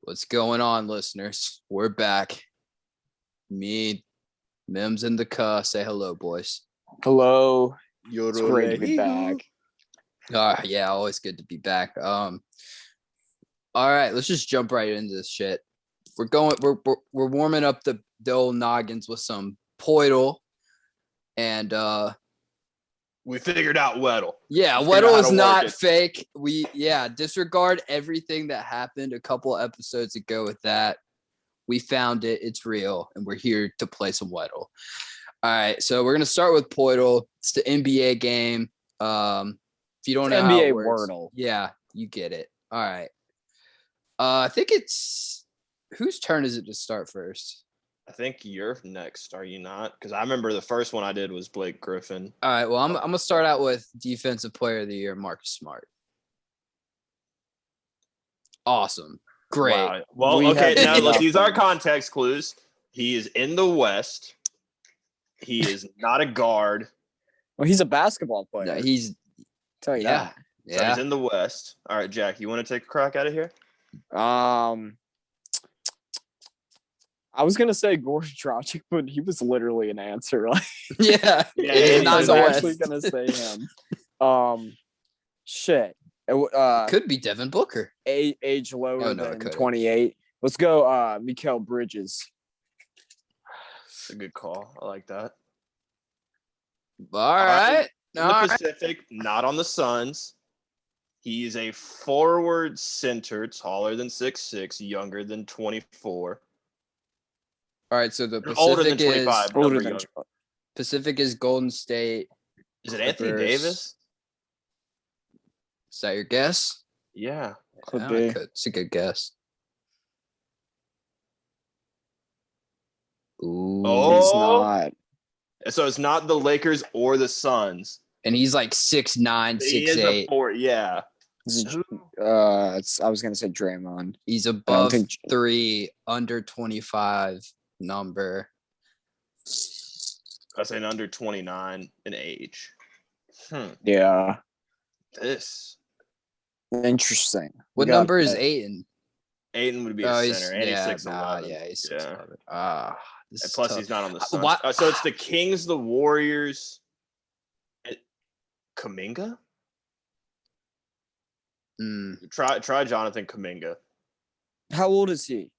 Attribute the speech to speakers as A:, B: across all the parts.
A: What's going on, listeners? We're back. Me, Mims, and the Cuh. Say hello, boys.
B: Hello. It's great to be back.
A: Yeah, always good to be back. All right, let's just jump right into this shit. We're warming up the old noggins with some Poeltl, and
C: we figured out Weddle.
A: Yeah, Weddle is not fake. Disregard everything that happened a couple episodes ago with that. We found it. It's real, and we're here to play some Weddle. All right, so we're gonna start with Poeltl. It's the NBA game. If you don't know
B: NBA
A: how it works,
B: Wordle.
A: Yeah, you get it. All right. I think it's whose turn is it to start first?
C: I think you're next, are you not? Because I remember the first one I did was Blake Griffin.
A: All right, well, I'm gonna start out with Defensive Player of the Year, Marcus Smart. Awesome. Great.
C: Wow. Well, okay, now let's use our context clues. He is in the West. He is not a guard.
B: Well, he's a basketball player.
A: No, he's
B: tell you that.
C: So he's in the West. All right, Jack, you want to take a crack out of here?
B: I was gonna say Goran Dragic, but he was literally an answer.
A: Yeah,
B: I was actually gonna say him. Shit.
A: Could be Devin Booker.
B: Age lower than 28. Let's go, Mikal Bridges.
C: That's a good call. I like that.
A: All right.
C: In the Pacific, not on the Suns. He is a forward center, taller than 6'6", younger than 24.
A: All right, so the Pacific
C: older than 25.
A: Pacific is Golden State.
C: Is it Anthony Davis?
A: Is that your guess?
C: Yeah.
B: Could be.
A: It's a good guess. Ooh.
B: Oh, he's not.
C: So it's not the Lakers or the Suns.
A: And he's like 6'9", 6'8".
C: Yeah.
B: I was gonna say Draymond.
A: He's above 3, under 25 number.
C: I say under 29 in age.
B: Yeah.
C: This.
B: Interesting.
A: What number is Ayton?
C: Ayton would be a center. And he's 6'11".
A: He's 6'11".
C: And plus, he's not on the Suns. So it's the Kings, the Warriors, and Kuminga? Try Jonathan Kuminga.
B: How old is he?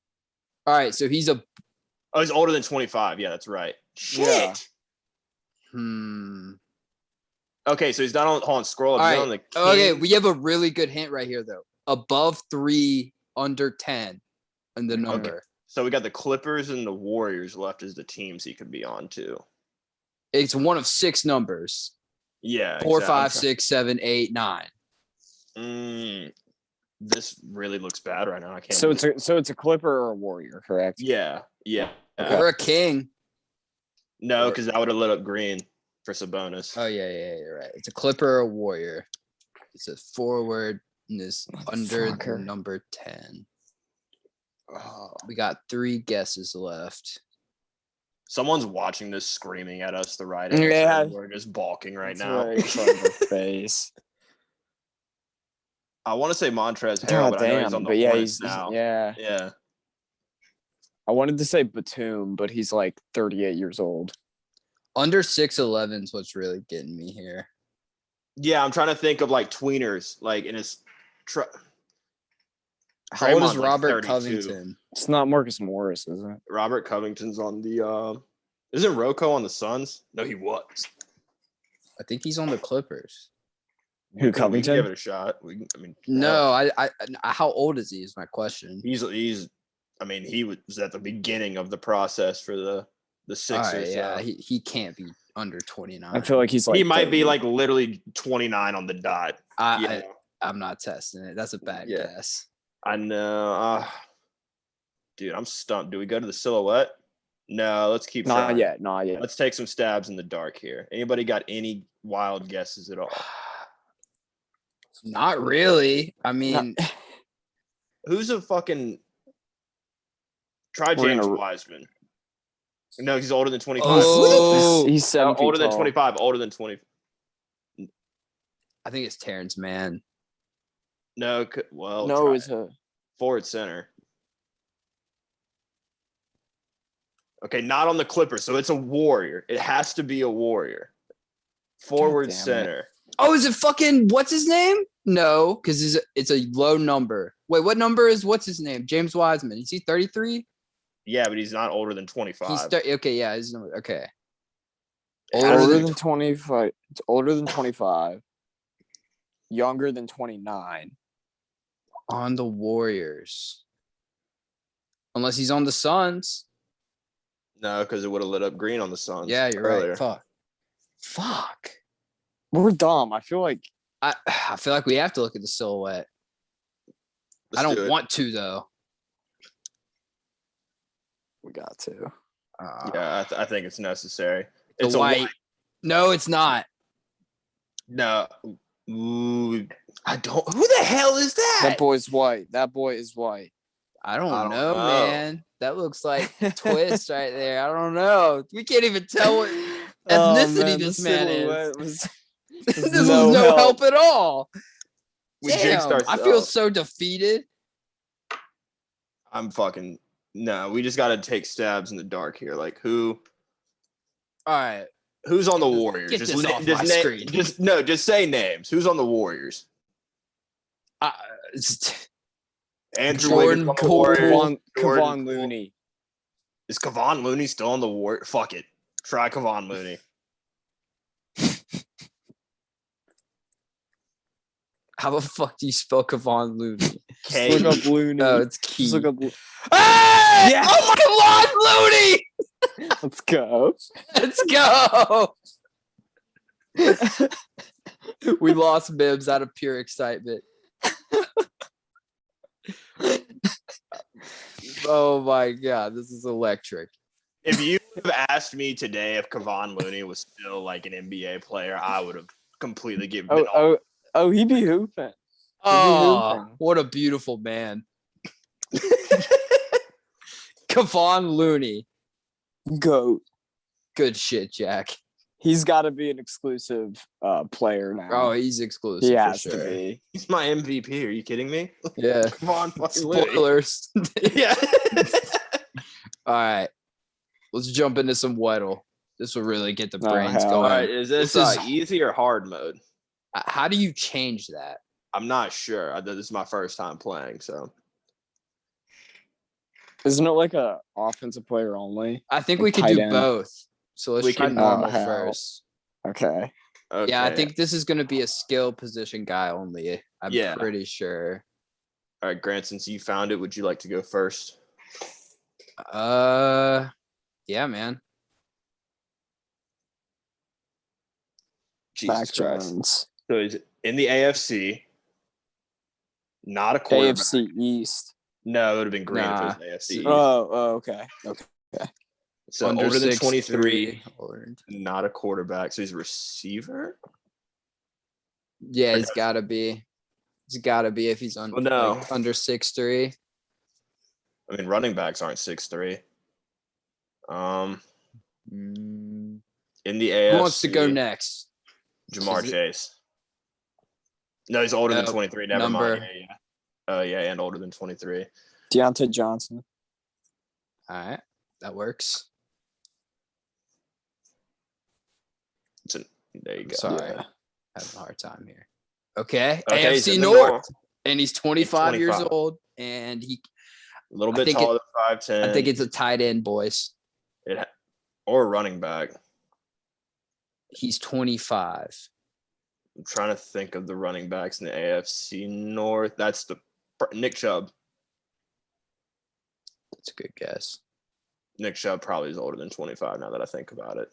A: All right, so he's
C: older than 25. Yeah, that's right. Shit.
A: Yeah.
C: Okay, so he's not on. Hold on, scroll up.
A: All
C: right.
A: On the okay, we have a really good hint right here, though. Above 3, under 10, and the number.
C: Okay. So we got the Clippers and the Warriors left as the teams he could be on too.
A: It's one of 6 numbers.
C: Yeah.
A: 4, 5, 6, 7, 8, 9.
C: This really looks bad right now. I can't.
B: So it's a Clipper or a Warrior, correct?
C: Yeah.
A: Or a King.
C: No, because that would have lit up green for Sabonis.
A: Oh yeah, you're right. It's a Clipper or a Warrior. It's a forward and is under the number 10. Oh, we got 3 guesses left.
C: Someone's watching this screaming at us the right answer.
B: Yeah.
C: We're just balking right now.
B: Right in front of the face.
C: I want to say Montrezl Harrell, but I know he's on the Hornets now.
B: Yeah. I wanted to say Batum, but he's like 38 years old.
A: Under 6'11" is what's really getting me here.
C: Yeah, I'm trying to think of like tweeners, like in his.
A: How old is Robert Covington?
B: It's not Marcus Morris, is it?
C: Robert Covington's on the. Isn't Rocco on the Suns? No, he was.
A: I think he's on the Clippers.
B: Who, Covington?
C: Give it a shot.
A: No, I. How old is he? Is my question.
C: He was at the beginning of the process for the Sixers.
A: Right, yeah, he can't be under 29.
B: I feel like he's like
C: he might be like literally 29 on the dot.
A: I'm not testing it. That's a bad guess.
C: I know. Dude, I'm stumped. Do we go to the silhouette? No, let's keep
B: Not
C: trying.
B: yet.
C: Let's take some stabs in the dark here. Anybody got any wild guesses at all?
A: Not really. I mean,
C: who's a fucking try James Wiseman? No, he's older than 25.
A: Oh,
B: he's 7 feet
C: older
B: tall.
C: than 25. Older than 20.
A: I think it's Terrence Mann.
C: No,
B: it's a
C: forward center. Okay, not on the Clippers, so it's a Warrior. It has to be a Warrior. Forward
B: damn it.
C: center.
A: Oh, is it fucking what's his name? No, because it's a low number. Wait, what number is what's his name? James Wiseman. Is he 33?
C: Yeah, but he's not older than 25.
A: He's okay. Yeah, his number. Okay.
B: Older than 25. It's older than 25. Younger than 29.
A: On the Warriors. Unless he's on the Suns.
C: No, because it would have lit up green on the Suns.
A: Yeah, you're
C: earlier.
A: right. Fuck.
B: We're dumb. I feel like
A: I feel like we have to look at the silhouette.
C: Let's
A: I
C: do
A: don't
C: it.
A: want to though.
B: we got to.
C: Yeah, I think it's necessary.
A: The
C: It's a
A: white. No, it's not.
C: No. Ooh, I don't. Who the hell is that?
B: That boy's white. That boy is white.
A: I don't
C: I don't
A: know,
C: know.
A: man. That looks like twist right there. I don't know. We can't even tell what
B: Oh,
A: ethnicity
B: man,
A: this
B: the
A: man
B: silhouette
A: is.
B: was
A: This was
B: no
A: no help
B: help.
A: at all.
C: We
A: Damn,
C: jinxed
A: I feel
C: ourselves.
A: so defeated.
C: I'm fucking. No, we just got to take stabs in the dark here. Like who?
A: All right.
C: Who's on the Warriors?
A: Get
C: just
A: this
C: na-
A: off
C: just
A: my
C: na-
A: screen.
C: Just say names. Who's on the Warriors?
A: It's
C: Andrew
A: Jordan
C: Wiggins on the
A: Poole.
C: Warriors.
B: Kevon
C: Jordan Poole.
B: Looney.
C: Is Kevon Looney still on the Warriors? Fuck it. Try Kevon Looney.
A: how the fuck do you spell Kevon Looney?
C: K.
B: Just look up Looney.
A: Oh, it's key.
B: Just look up.
A: Hey!
B: Yes!
A: Oh my Kevon Looney!
B: Let's go.
A: Let's go. We lost Bibbs out of pure excitement. Oh my god, this is electric.
C: If you would have asked me today if Kevon Looney was still like an NBA player, I would have completely given it all.
B: Oh, he be hooping.
A: Oh,
B: hooping.
A: what a beautiful man. Kevon Looney.
B: Goat.
A: Good shit, Jack.
B: He's got to be an exclusive player now.
A: Oh, he's exclusive
B: he
A: for
B: has
A: sure.
B: to be.
C: He's my MVP. Are you kidding me?
A: Yeah.
C: Kevon fucking Looney.
A: Spoilers.
C: Yeah.
A: All right. Let's jump into some Weddle. This will really get the
B: Oh,
A: brains
B: hell.
A: going.
C: All right. Is this
A: This is-
C: easy or hard mode?
A: How do you change that?
C: I'm not sure. This is my first time playing, so
B: Isn't it like a offensive player only?
A: I think
B: Like
A: we could
B: tight
A: do
B: end.
A: both. So let's
C: We
A: try
C: can-
A: normal
B: Oh, hell.
A: first.
B: Okay.
C: okay.
A: Yeah, I think this is going to be a skill position guy only. I'm
C: Yeah.
A: pretty sure.
C: All right, Grant. Since you found it, would you like to go first?
A: Yeah, man.
C: Jesus
B: Mac
C: Christ.
B: Jones.
C: So he's in the AFC. Not a quarterback.
B: AFC East.
C: No, it would have been great
A: Nah.
C: if it was AFC. East.
B: Oh, okay. Okay.
C: So
A: Under
C: older than
A: 6'3",
C: 23,
A: older-
C: not a quarterback. So he's a receiver.
A: Yeah, he's got to be. He's got to be if he's on
C: Oh, no.
A: like, under 6'3".
C: I mean, running backs aren't 6'3".
A: Mm.
C: In the AFC,
A: Who wants to go next?
C: Jamar
A: Is it-
C: Chase. No, he's older than
A: Nope.
C: 23. Never
A: Number.
C: mind. Yeah, and older than 23.
B: Deontay Johnson.
A: All right, that works.
C: There you go.
A: Sorry,
B: Yeah.
A: having a hard time here. Okay,
C: Okay, he's
A: AFC
C: in the
A: North, and he's 25 years
C: 25.
A: old, and he.
C: A little
A: I
C: bit
A: think
C: taller than 5'10".
A: I think it's a tight end, boys.
C: Or a running back.
A: He's 25.
C: I'm trying to think of the running backs in the AFC North. That's Nick Chubb.
A: That's a good guess.
C: Nick Chubb probably is older than 25 now that I think about it.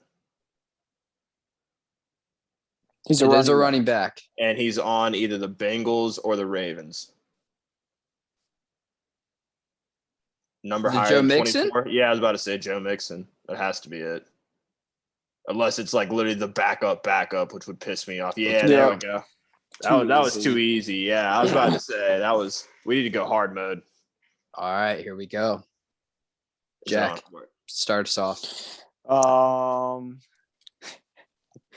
B: He's
A: It is a
B: back.
A: running back.
C: And he's on either the Bengals or the Ravens. Number
A: Is it
C: higher
A: Joe
C: than
A: Mixon?
C: 24. Yeah, I was about to say Joe Mixon. That has to be it. Unless it's like literally the backup, which would piss me off. Yeah, there we go. That was too easy. Yeah, I was about to say we need to go hard mode.
A: All right, here we go. Jack, start us off.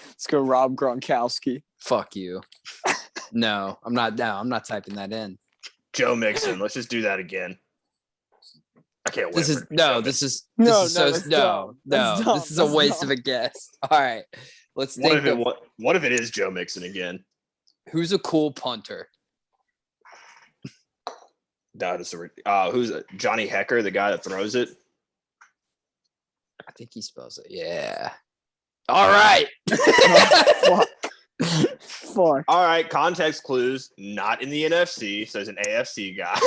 B: Let's go Rob Gronkowski.
A: Fuck you. No, I'm not down. I'm not typing that in.
C: Joe Mixon. Let's just do that again. I can't wait.
A: This is a waste of a guess. All right, let's think.
C: What if it is Joe Mixon again?
A: Who's a cool punter?
C: That is who's Johnny Hecker, the guy that throws it?
A: I think he spells it. Yeah. All right.
B: Fuck.
C: All right. Context clues. Not in the NFC, so he's an AFC guy,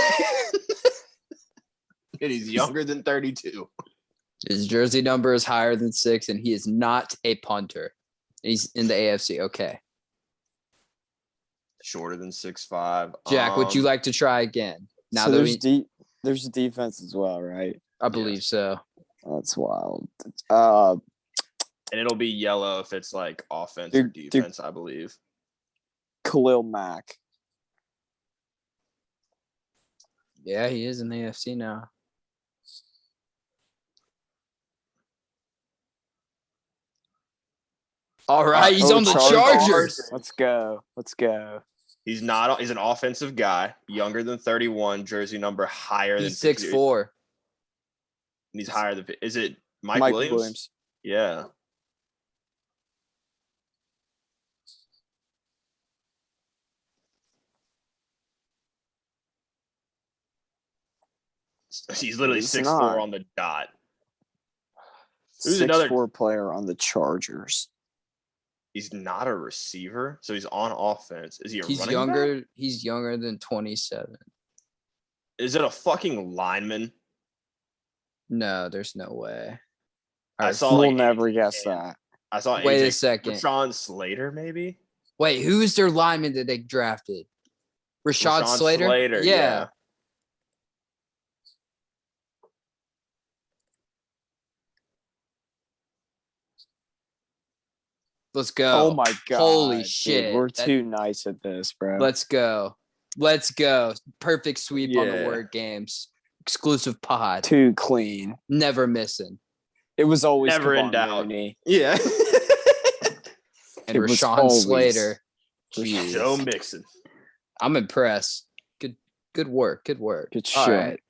C: and he's younger than 32.
A: His jersey number is higher than 6, and he is not a punter. He's in the AFC. Okay.
C: Shorter than 6'5".
A: Jack, would you like to try again?
B: Now so there's defense as well, right?
A: I believe so.
B: That's wild.
C: And it'll be yellow if it's like offense or defense, I believe.
B: Khalil Mack.
A: Yeah, he is in the AFC now. All right, he's on the Chargers.
B: Let's go.
C: He's an offensive guy, younger than 31, jersey number higher than
A: 6'4".
C: And he's higher than. Is it Mike Williams? Yeah. He's literally 6'4" on the dot.
B: Who's another 6'4" player on the Chargers?
C: He's not a receiver, so he's on offense. Is he a running
A: younger?
C: back?
A: He's younger than 27.
C: Is it a fucking lineman?
A: No, there's no way.
B: We'll never guess that.
C: I saw.
A: Wait a second.
C: Rashawn Slater, maybe.
A: Wait, who's their lineman that they drafted? Rashawn Slater. Yeah. Let's go.
B: Oh my god.
A: Holy shit.
B: Dude, we're too nice at this, bro.
A: Let's go. Perfect sweep on the word games. Exclusive pod.
B: Too clean.
A: Never missing.
B: It was always
C: never in doubt.
B: Mooney.
C: Yeah.
A: And Rashawn Slater.
C: Joe Mixon.
A: I'm impressed. Good work. Good
B: shit.
A: Right.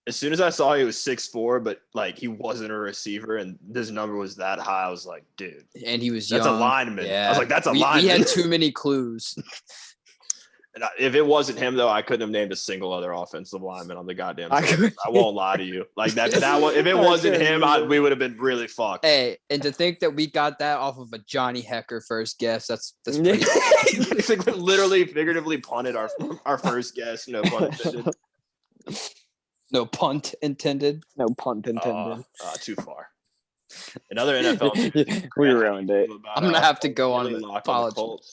C: As soon as I saw he was 6'4", but like he wasn't a receiver and this number was that high, I was like, dude.
A: And he was
C: That's
A: young.
C: a lineman.
A: Yeah.
C: I was like, that's a lineman.
A: We had too many clues.
C: And if it wasn't him, though, I couldn't have named a single other offensive lineman on the goddamn team. I won't lie to you. Like that one, if it wasn't him, we would have been really fucked.
A: Hey, and to think that we got that off of a Johnny Hecker first guess, that's pretty
C: literally, figuratively punted our first guess. No pun intended.
A: No punt intended.
B: No punt intended.
C: Too far. Another NFL.
B: We ruined it.
A: I'm gonna have to go on the apology.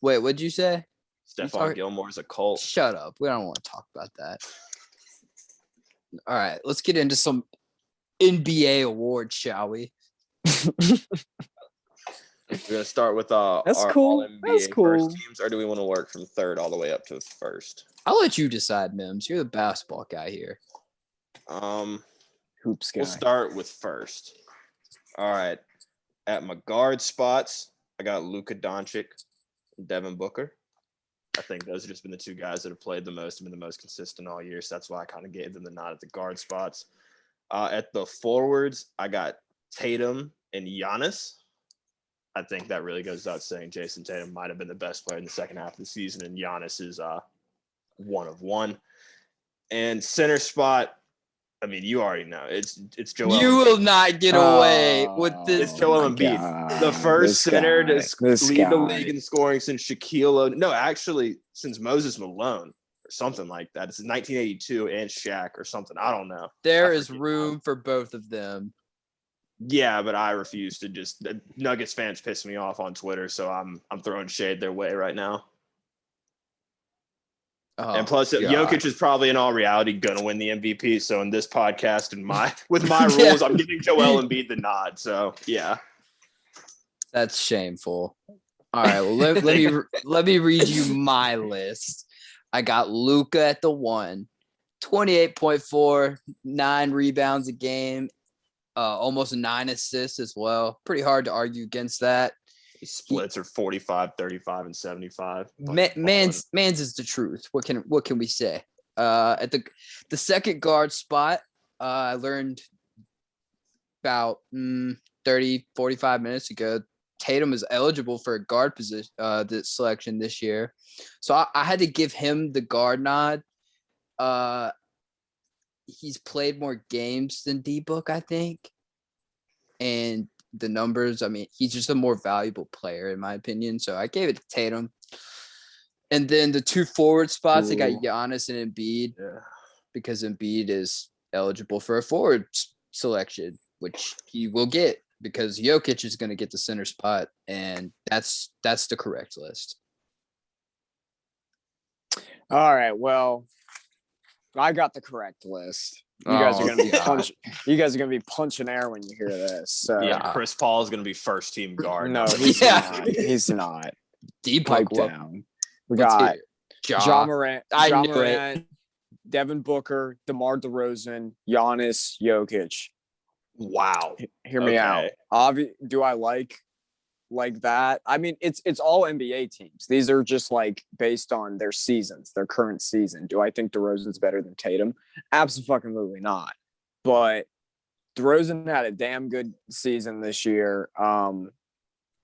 A: Wait, what'd you say?
C: Stephon Gilmore's a Colt.
A: Shut up. We don't want to talk about that. All right, let's get into some NBA awards, shall we?
C: We're gonna start with our all-NBA first teams, or do we want to work from third all the way up to first?
A: I'll let you decide, Mims. You're the basketball guy here.
B: Hoops guy.
C: We'll start with first. All right. At my guard spots, I got Luka Doncic, Devin Booker. I think those have just been the two guys that have played the most and been the most consistent all year. So that's why I kind of gave them the nod at the guard spots. At the forwards, I got Tatum and Giannis. I think that really goes without saying. Jason Tatum might have been the best player in the second half of the season, and Giannis is one of one. And center spot, I mean, you already know. It's Joel.
A: You will not get away with this.
C: It's Joel Embiid, the first center to lead the league in scoring since Shaquille O'Neal. No, actually, since Moses Malone or something like that. It's 1982 and Shaq or something. I don't know.
A: There is room for both of them.
C: Yeah, but I refuse to just. Nuggets fans piss me off on Twitter, so I'm throwing shade their way right now.
A: Oh,
C: and plus,
A: God.
C: Jokic is probably in all reality going to win the MVP. So in this podcast and with my rules, I'm giving Joel Embiid the nod. So yeah,
A: that's shameful. All right, well let me read you my list. I got Luka at the 1, 28.4, 9 rebounds a game, almost 9 assists as well. Pretty hard to argue against that.
C: His splits are 45, 35, and 75.
A: Man's is the truth. What can we say? At the second guard spot, I learned about 30, 45 minutes ago, Tatum is eligible for a guard position selection this year. So I had to give him the guard nod. He's played more games than D-Book, I think. And the numbers, I mean, he's just a more valuable player, in my opinion. So I gave it to Tatum. And then the 2 forward spots, I got Giannis and Embiid because Embiid is eligible for a forward selection, which he will get because Jokic is going to get the center spot. And that's the correct list.
B: All right. Well, I got the correct list. You guys are gonna be punching air when you hear this. So.
C: Yeah, Chris Paul is gonna be first team guard.
B: No, he's not. He's not.
A: Deep
B: pipe down. We got Ja Morant, Devin Booker, DeMar DeRozan, Giannis, Jokic.
C: Wow.
B: Hear me out. Do I like that? I mean, it's all NBA teams. These are just like based on their seasons, their current season. Do I think DeRozan's better than Tatum? Absolutely not. But DeRozan had a damn good season this year.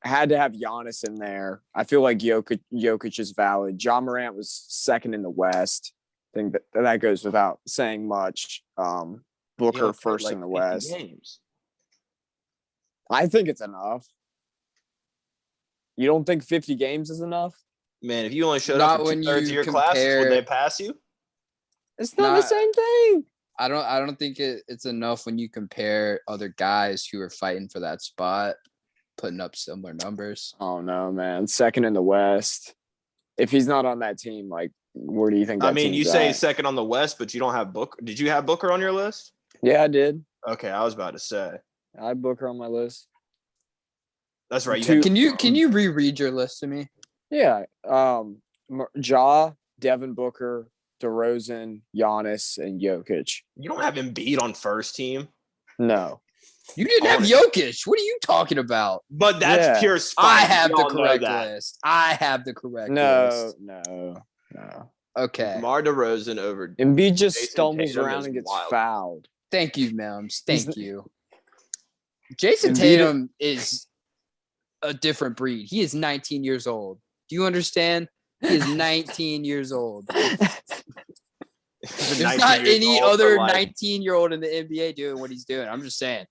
B: Had to have Giannis in there. I feel like Jokic is valid. Ja Morant was second in the West. I think that goes without saying much. Booker first in the West. Games. I think it's enough. You don't think 50 games is enough?
C: Man, if you only showed up for 2/3 of your classes, would they pass you?
B: It's not the same thing.
A: I don't think it's enough when you compare other guys who are fighting for that spot, putting up similar numbers.
B: Oh no, man. Second in the West. If he's not on that team, like, where do you think that
C: you say second on the West, but you don't have Booker. Did you have Booker on your list?
B: Yeah, I did.
C: Okay, I was about to say.
B: I had Booker on my list.
C: That's right.
A: Can you reread your list to me?
B: Yeah. Ja, Devin Booker, DeRozan, Giannis, and Jokic.
C: You don't have Embiid on first team?
B: No.
A: You didn't have Jokic. What are you talking about?
C: But that's pure spite.
A: I have the correct list. I have the correct list.
B: No.
A: Okay.
C: DeMar DeRozan over
B: Embiid just stumbles around and gets fouled.
A: Thank you, Mims. Thank you. Jason Tatum is a different breed. He is 19 years old. Do you understand? He is 19 years old. There's not any other 19-year-old in the NBA doing what he's doing. I'm just saying.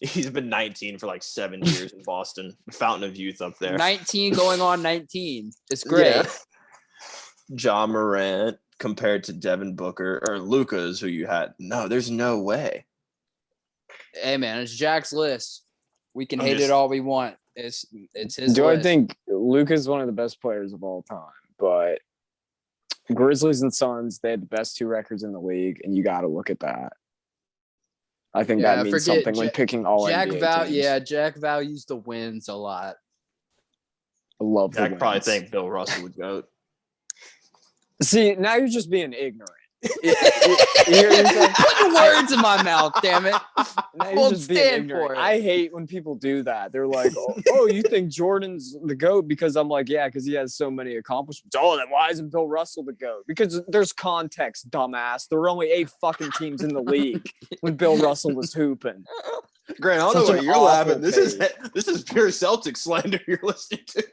C: He's been 19 for like 7 years in Boston. Fountain of youth up there.
A: 19 going on 19. It's great.
C: Yeah. Ja Morant compared to Devin Booker or Luka's who you had. No, there's no way.
A: Hey man, it's Jack's list. We can hate it all we want. It's his list.
B: I think Luka's one of the best players of all time, but Grizzlies and Suns, they had the best 2 records in the league, and you got to look at that. I think that means something when picking all NBA teams.
A: Jack values the wins a lot.
B: I love the wins.
C: Jack probably think Bill Russell would go.
B: See, now you're just being ignorant.
A: Put the words in my mouth, damn it.
B: Well, stand for it. I hate when people do that. They're like, oh, you think Jordan's the GOAT? Because I'm like, yeah, because he has so many accomplishments. Oh, then why isn't Bill Russell the GOAT? Because there's context, dumbass. There were only 8 fucking teams in the league when Bill Russell was hooping.
C: Grant, I don't know what you're laughing. This is pure Celtics slander you're listening to.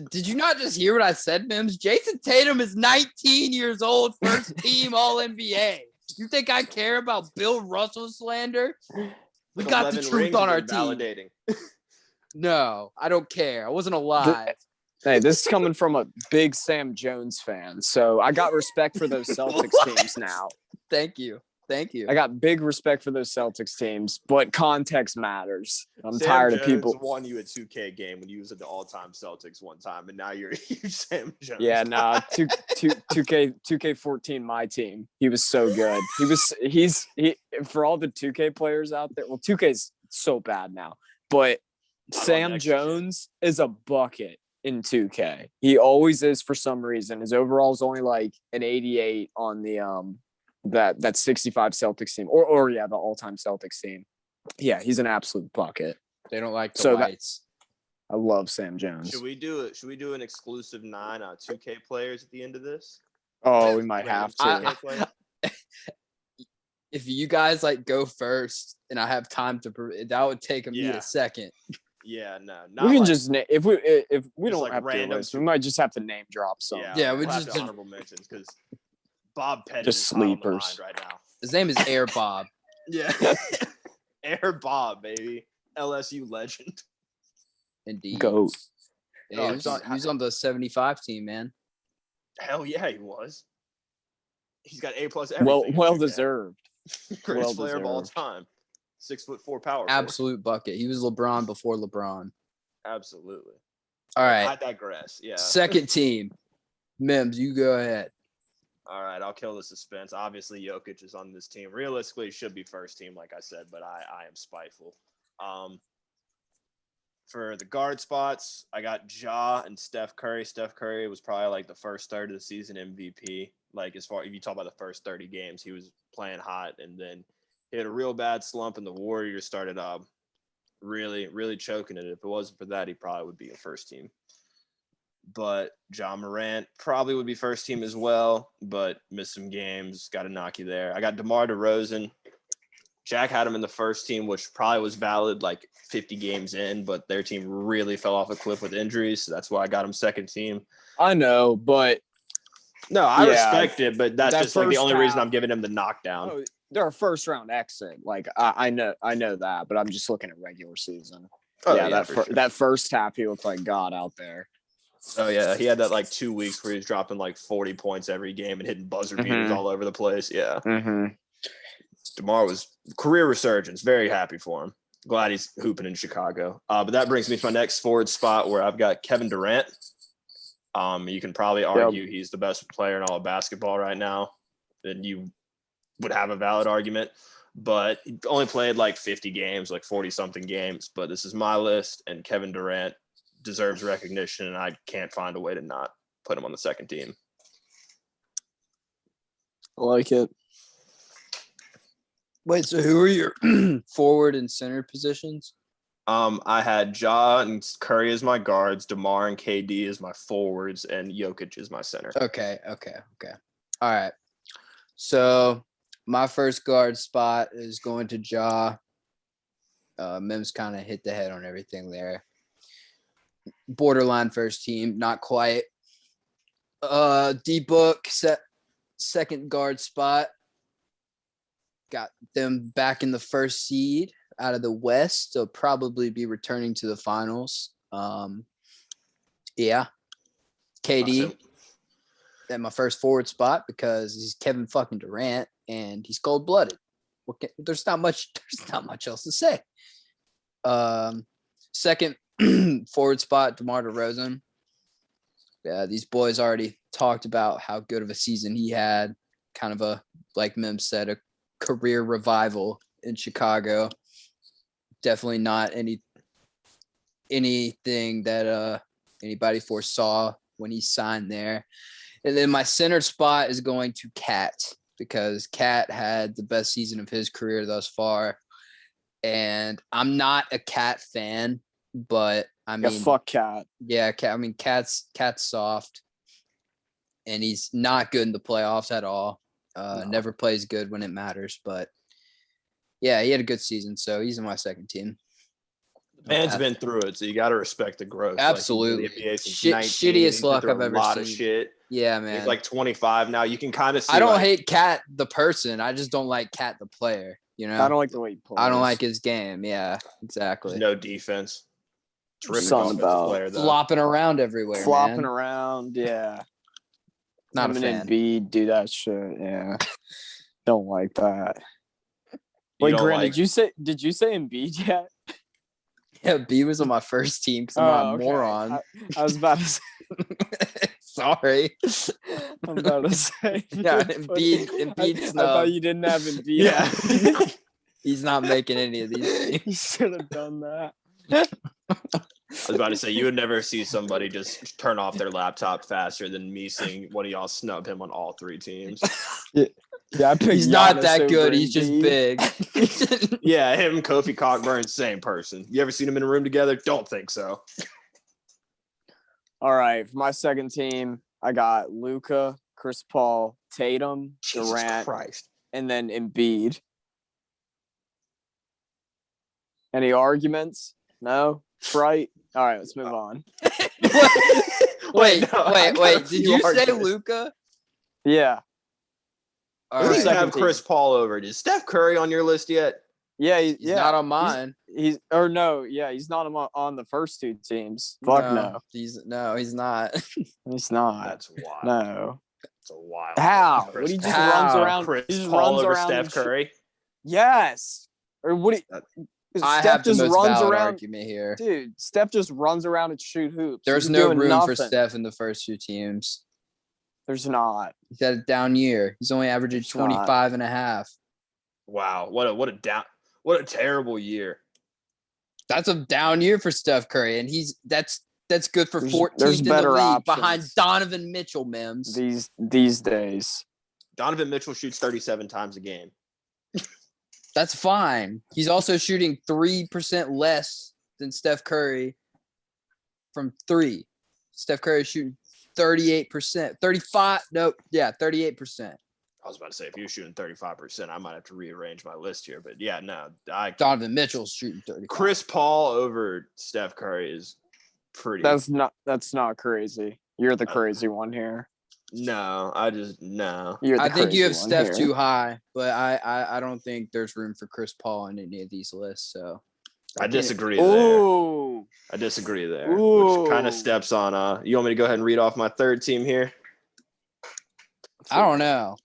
A: Did you not just hear what I said, Mims? Jason Tatum is 19 years old, first team All-NBA. You think I care about Bill Russell slander? We got the truth on our team. Validating. No, I don't care. I wasn't alive.
B: Hey, this is coming from a big Sam Jones fan, so I got respect for those Celtics teams now.
A: Thank you.
B: I got big respect for those Celtics teams, but context matters. I'm tired of people.
C: Won you a 2K game when you was at the all-time Celtics one time, and now you're Sam Jones.
B: Yeah, nah, 2K14, my team. He was so good. He's for all the 2K players out there. Well, 2K's so bad now, but Sam Jones is a bucket in 2K. He always is for some reason. His overall is only like an 88 on the that 65 Celtics team or the all-time Celtics team. Yeah, he's an absolute bucket.
A: They don't like the whites.
B: I love Sam Jones.
C: Should we do an exclusive 9 2K players at the end of this?
B: Oh, we might have to.
A: if you guys like go first and I have time that would take me a second.
C: Yeah, no.
B: We can just if we don't
C: like
B: have
C: random
B: list, we might just have to name drop some.
A: Yeah,
C: we just have honorable mentions because Bob Pettit
B: just
C: is
B: sleepers
C: right now.
A: His name is Air Bob.
C: Yeah, Air Bob, baby, LSU legend.
A: Indeed.
B: Goat.
A: Yeah, he was on the 75 team, man.
C: Hell yeah, he was. He's got A+
B: everything. Well deserved.
C: Greatest player of all time. 6'4" power.
A: Absolute bucket. He was LeBron before LeBron.
C: Absolutely.
A: All right.
C: I digress. Yeah.
A: Second team. Mims, you go ahead.
C: All right, I'll kill the suspense. Obviously, Jokic is on this team. Realistically, he should be first team, like I said, but I am spiteful. For the guard spots, I got Ja and Steph Curry. Steph Curry was probably like the first third of the season MVP. Like as far if you talk about the first 30 games, he was playing hot, and then he had a real bad slump, and the Warriors started really, really choking it. If it wasn't for that, he probably would be a first team. But Ja Morant probably would be first team as well, but missed some games. Got to knock you there. I got DeMar DeRozan. Jack had him in the first team, which probably was valid like 50 games in, but their team really fell off a cliff with injuries. So that's why I got him second team.
B: I know, but
C: no, I respect it, but that's just like the only reason I'm giving him the knockdown.
B: Oh, they're a first round exit. Like I know that, but I'm just looking at regular season. Oh, yeah, that first half he looked like God out there.
C: Oh yeah, he had that like 2 weeks where he was dropping like 40 points every game and hitting buzzer beaters all over the place. Yeah. DeMar was career resurgence. Very happy for him. Glad he's hooping in Chicago. But that brings me to my next forward spot where I've got Kevin Durant. You can probably argue he's the best player in all of basketball right now. And you would have a valid argument. But he only played like 50 games, like 40-something games. But this is my list, and Kevin Durant deserves recognition, and I can't find a way to not put him on the second team.
B: I like it.
A: Wait, so who are your forward and center positions?
C: I had Ja and Curry as my guards, DeMar and KD as my forwards, and Jokic as my center.
A: Okay. All right. So my first guard spot is going to Ja. Mims kind of hit the head on everything there. Borderline first team, not quite. D-Book second guard spot. Got them back in the first seed out of the West. They'll probably be returning to the finals. Yeah. KD at my first forward spot because he's Kevin fucking Durant and he's cold-blooded. There's not much else to say. Second forward spot, DeMar DeRozan. Yeah, these boys already talked about how good of a season he had. Kind of a, like Mim said, a career revival in Chicago. Definitely not anything that anybody foresaw when he signed there. And then my center spot is going to Cat because Cat had the best season of his career thus far. And I'm not a Cat fan, but I mean,
B: fuck Cat.
A: Yeah, Cat. I mean, Cat's soft, and he's not good in the playoffs at all. No. Never plays good when it matters, but yeah, he had a good season, so he's in my second team.
C: Man's been through it, so you got to respect the growth.
A: Absolutely,
C: like
A: shittiest luck I've ever seen. A lot
C: of shit.
A: Yeah, man.
C: He's like 25 now. You can kind of see.
A: I don't hate Cat the person. I just don't like Cat the player. You know,
B: I don't like the way he plays.
A: I don't like his game. Yeah, exactly.
C: There's no defense.
B: Terrific offensive player,
A: though. Flopping around everywhere.
B: Flopping around, yeah.
A: Not a fan.
B: Embiid do that shit. Yeah, don't like that. Wait, Grant, did you say Embiid yet?
A: Yeah, B was on my first team because I'm not a moron.
B: I was about to say.
A: Sorry.
B: I'm about to say.
A: Yeah, Embiid snub.
B: I thought you didn't have Embiid.
A: Yeah. He's not making any of these things.
B: He should have done that.
C: I was about to say, you would never see somebody just turn off their laptop faster than me seeing one of y'all snub him on all three teams.
B: Yeah,
A: he's not that good. He's just big.
C: Yeah, him, Kofi Cockburn, same person. You ever seen them in a room together? Don't think so.
B: All right, for my second team, I got Luka, Chris Paul, Tatum,
C: Jesus
B: Durant,
C: Christ.
B: and then Embiid. Any arguments? No? Right? All right, let's move on.
A: Wait. Did you say Luka?
B: Yeah.
C: Who do you have Chris Paul over? Is Steph Curry on your list yet?
B: Yeah,
A: he's not on mine.
B: He's not on the first two teams. Fuck no.
A: He's not.
B: He's not.
C: That's wild.
B: No.
C: It's a wild.
B: How? What he just runs around?
C: Chris
B: he just
C: Paul
B: runs
C: over
B: around
C: Steph Curry?
B: Yes. Or what?
A: I
B: Steph
A: have
B: just
A: the most
B: runs
A: valid
B: around.
A: Argument here,
B: dude. Steph just runs around and shoot hoops.
A: There's no room for Steph in the first two teams.
B: There's not.
A: He's had a down year. He's only averaging 25 and a half.
C: Wow, what a terrible year.
A: That's a down year for Steph Curry, and that's good for 14th
B: there's
A: in
B: better
A: the league
B: options
A: behind Donovan Mitchell. Mims
B: these days.
C: Donovan Mitchell shoots 37 times a game.
A: That's fine. He's also shooting 3% less than Steph Curry from three. Steph Curry is shooting 38%, 38%.
C: I was about to say, if you're shooting 35%, I might have to rearrange my list here. But yeah, no.
A: Donovan Mitchell's shooting 30.
C: Chris Paul over Steph Curry is pretty.
B: That's not crazy. You're the crazy one here.
C: No, no.
A: I think you have Steph too high, but I don't think there's room for Chris Paul in any of these lists. So
C: I disagree there. I disagree there. Which kind of steps on. You want me to go ahead and read off my third team here?
A: I don't know.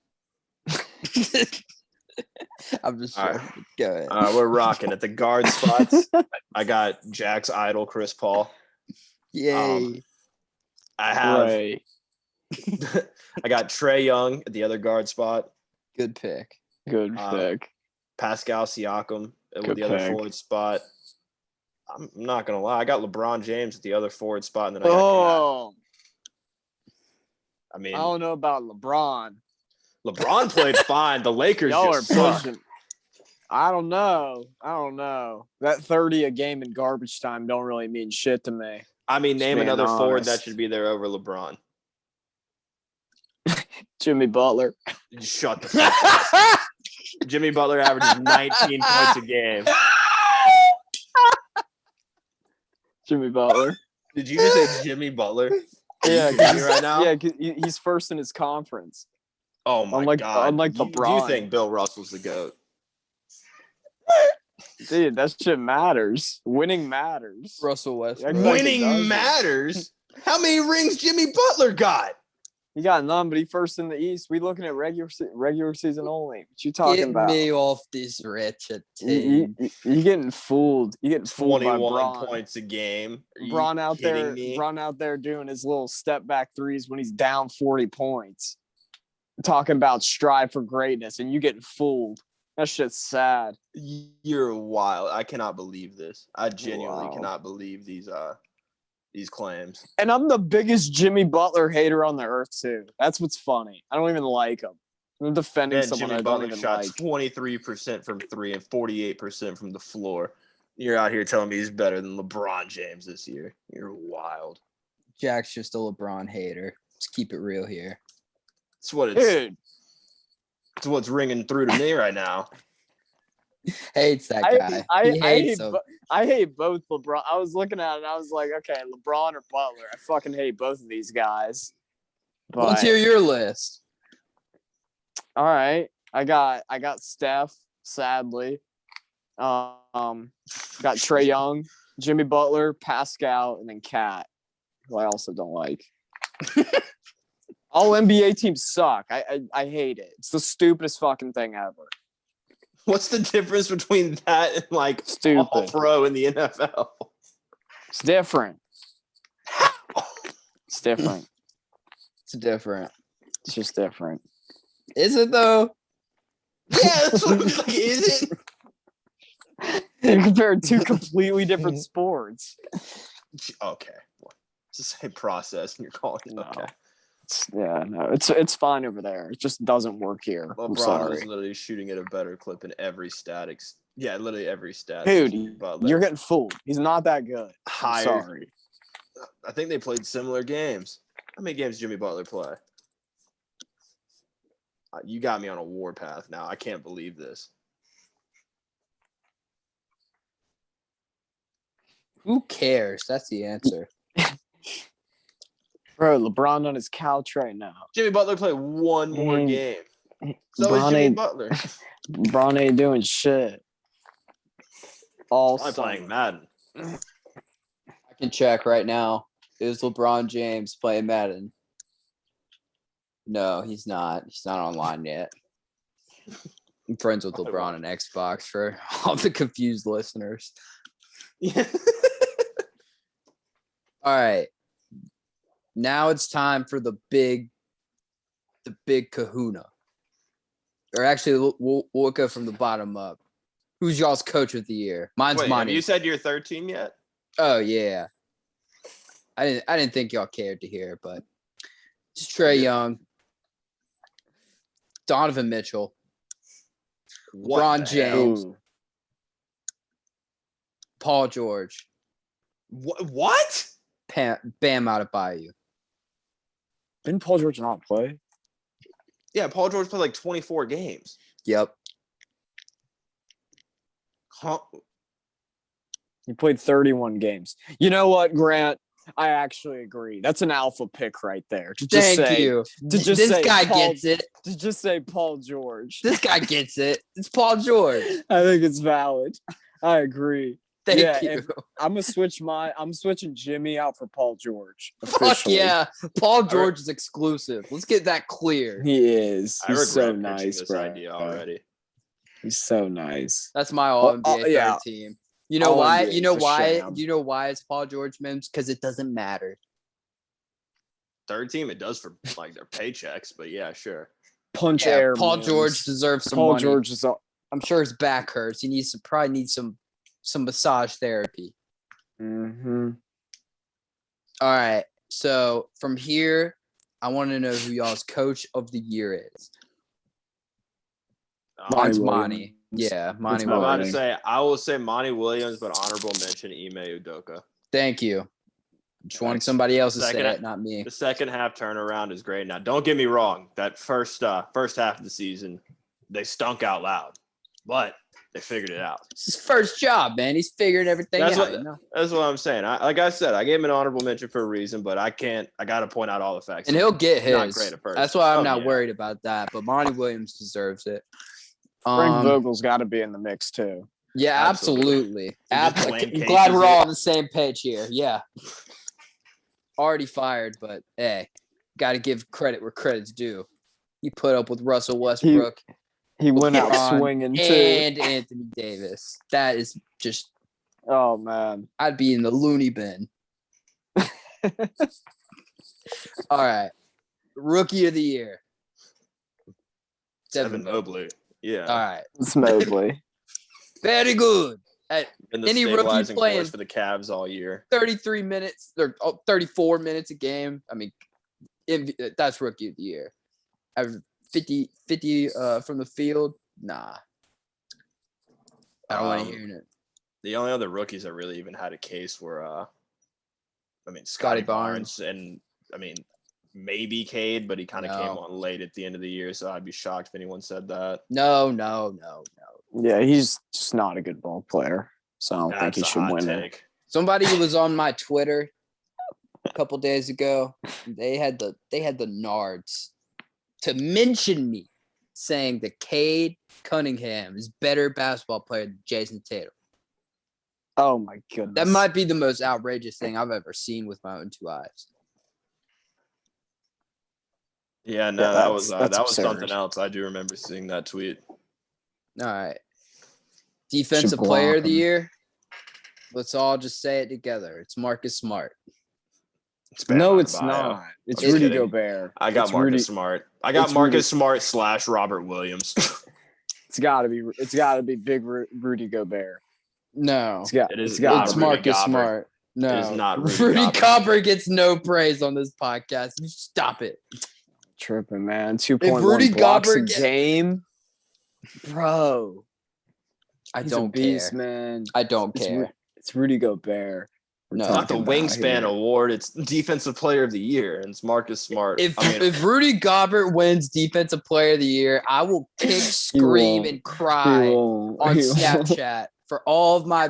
A: I'm just
C: all right.
A: Go ahead.
C: We're rocking at the guard spots. I got Jack's idol, Chris Paul.
A: Yay!
C: I have. I got Trae Young at the other guard spot.
A: Good pick.
B: Good pick.
C: Pascal Siakam with the other forward spot. I'm not gonna lie. I got LeBron James at the other forward spot, and then I got
B: I don't know about LeBron.
C: LeBron played fine. The Lakers
B: Y'all
C: just
B: are
C: suck.
B: pushing. I don't know. That 30 a game in garbage time don't really mean shit to me.
C: I mean, name another forward that should be there over LeBron.
B: Jimmy Butler.
C: Shut the fuck up. Jimmy Butler averages 19 points a game.
B: Jimmy Butler.
C: Did you just say Jimmy Butler?
B: Yeah,
C: right now.
B: Yeah, he's first in his conference.
C: Oh my god!
B: Unlike LeBron,
C: you think Bill Russell's the GOAT?
B: Dude, that shit matters. Winning matters.
A: Russell Westbrook.
C: Winning matters. How many rings Jimmy Butler got?
B: He got none, but he first in the East. We looking at regular season only. What you talking about?
A: Get me off this wretched team.
B: You getting fooled. You getting fooled by
C: 21 points a game.
B: Braun out there doing his little step back threes when he's down 40 points. Talking about strive for greatness, and you getting fooled. That shit's sad.
C: You're wild. I cannot believe this. I genuinely cannot believe these claims.
B: And I'm the biggest Jimmy Butler hater on the earth too. That's what's funny. I don't even like him. I'm defending someone
C: Jimmy
B: I
C: Butler
B: don't even
C: shot
B: like.
C: 23% from three and 48% from the floor. You're out here telling me he's better than LeBron James this year. You're wild.
A: Jack's just a LeBron hater. Let's keep it real here.
C: It's what's ringing through to me right now.
A: Hates that guy.
B: I hate both LeBron. I was looking at it and I was like, okay, LeBron or Butler. I fucking hate both of these guys. But,
A: let's hear your list.
B: All right. I got Steph, sadly. Got Trae Young, Jimmy Butler, Pascal, and then Cat, who I also don't like. All NBA teams suck. I hate it. It's the stupidest fucking thing ever.
C: What's the difference between that and like
B: stupid
C: all pro in the NFL?
B: It's different. It's different.
A: It's different.
B: It's just different.
A: Is it though?
C: Yeah, that's what it's like. Is it?
B: You compare two completely different sports.
C: Okay. It's the same process, and you're calling it okay.
B: It's fine over there. It just doesn't work here.
C: LeBron is literally shooting at a better clip in every statics. Yeah, literally every stat.
B: Dude, you're getting fooled. He's not that good.
C: I'm
B: sorry.
C: I think they played similar games. How many games did Jimmy Butler play? You got me on a warpath now. I can't believe this.
A: Who cares? That's the answer.
B: Bro, LeBron on his couch right now.
C: Jimmy Butler played one more game. So
B: LeBron
C: is Jimmy Butler.
B: LeBron ain't doing shit.
C: I'm playing Madden.
A: I can check right now. Is LeBron James playing Madden? No, he's not. He's not online yet. I'm friends with LeBron on Xbox for all the confused listeners.
C: Yeah.
A: All right. Now it's time for the big kahuna. Or actually, we'll go from the bottom up. Who's y'all's coach of the year? Mine's
C: Wait,
A: Monty.
C: have you said your third team yet?
A: Oh yeah. I didn't think y'all cared to hear, but it's Trae Young, Donovan Mitchell, LeBron James, Paul George.
C: What?
A: Bam Adebayo.
B: Didn't Paul George not play?
C: Yeah, Paul George played like 24 games.
A: Yep.
C: Huh?
B: He played 31 games. You know what, Grant? I actually agree. That's an alpha pick right there.
A: Thank you. This guy gets it.
B: To just say Paul George.
A: This guy gets it. It's Paul George.
B: I think it's valid. I agree.
A: Thank you.
B: I'm switching Jimmy out for Paul George.
A: Fuck
B: Officially.
A: yeah. Paul George is exclusive. Let's get that clear.
B: He is.
C: I regret
B: He's so
C: pitching
B: nice,
C: this
B: bro.
C: idea already.
B: He's so nice.
A: That's my all NBA
B: yeah.
A: third team. You know
B: All
A: why?
B: NBA
A: You know
B: is a
A: why?
B: sham.
A: You know why it's Paul George, Mims? Because it doesn't matter.
C: Third team, it does for like their paychecks, but yeah, sure.
B: Punch air.
A: Paul
B: Mims.
A: George deserves some
B: Paul
A: money.
B: George is all.
A: I'm sure his back hurts. He probably needs some massage therapy.
B: Mm-hmm.
A: All right. So from here, I want to know who y'all's coach of the year is. Mine's Monty. Yeah, Monty
C: I'm about to
A: Williams.
C: say, I will say Monty Williams, but honorable mention Ime Udoka.
A: Thank you. Just wanting somebody else to say
C: Second-
A: it, not me.
C: The second half turnaround is great. Now, don't get me wrong. That first half of the season, they stunk out loud, but they figured it out.
A: It's his first job, man. He's figuring everything
C: That's
A: out.
C: what that's what I'm saying. Like I said, I gave him an honorable mention for a reason, but I got to point out all the facts.
A: And he'll get his.
C: Not great at first.
A: That's why I'm not worried about that. But Monty Williams deserves it.
B: Frank Vogel's got to be in the mix too.
A: Yeah, absolutely. I'm glad
C: cases
A: we're all on the same page here. Yeah. Already fired, but hey, got to give credit where credit's due. He put up with Russell Westbrook.
B: He went out
A: LeBron
B: swinging too.
A: And Anthony Davis. That is just.
B: Oh man,
A: I'd be in the loony bin. All right, rookie of the year.
C: Devin Mobley. Yeah.
A: All right,
B: it's Mobley.
A: very good.
C: Been the
A: Any rookie
C: stabilizing
A: playing
C: force for the Cavs all year.
A: 33 minutes or 34 minutes a game. I mean, that's rookie of the year. 50 from the field. Nah. I don't want to hear it.
C: The only other rookies that really even had a case were, Scotty Barnes and, maybe Cade, but he kind of came on late at the end of the year, so I'd be shocked if anyone said that.
A: No.
B: Yeah, he's just not a good ball player, so I don't think he should win it.
A: Somebody was on my Twitter a couple days ago. They had the nards to mention me, saying that Cade Cunningham is better basketball player than Jason Tatum.
B: Oh my goodness.
A: That might be the most outrageous thing I've ever seen with my own two eyes.
C: Yeah, no, that was something else. I do remember seeing that tweet.
A: All right. Defensive player of the year. Let's all just say it together. It's Marcus Smart.
B: No, it's not. It's Rudy Gobert.
C: I got Marcus Smart. I got Marcus Smart / Robert Williams.
B: It's gotta be big Rudy Gobert.
A: No.
B: It's
A: Marcus Smart. No.
C: It is not
A: Rudy Gobert gets no praise on this podcast. You stop it.
B: Tripping, man. 2.1 blocks a game. Bro.
A: I don't care,
B: man.
A: I don't care.
B: It's Rudy Gobert.
A: No,
C: not the wingspan award. It's defensive player of the year, and it's Marcus Smart.
A: If Rudy Gobert wins defensive player of the year, I will kick, scream, and cry on Snapchat for all of my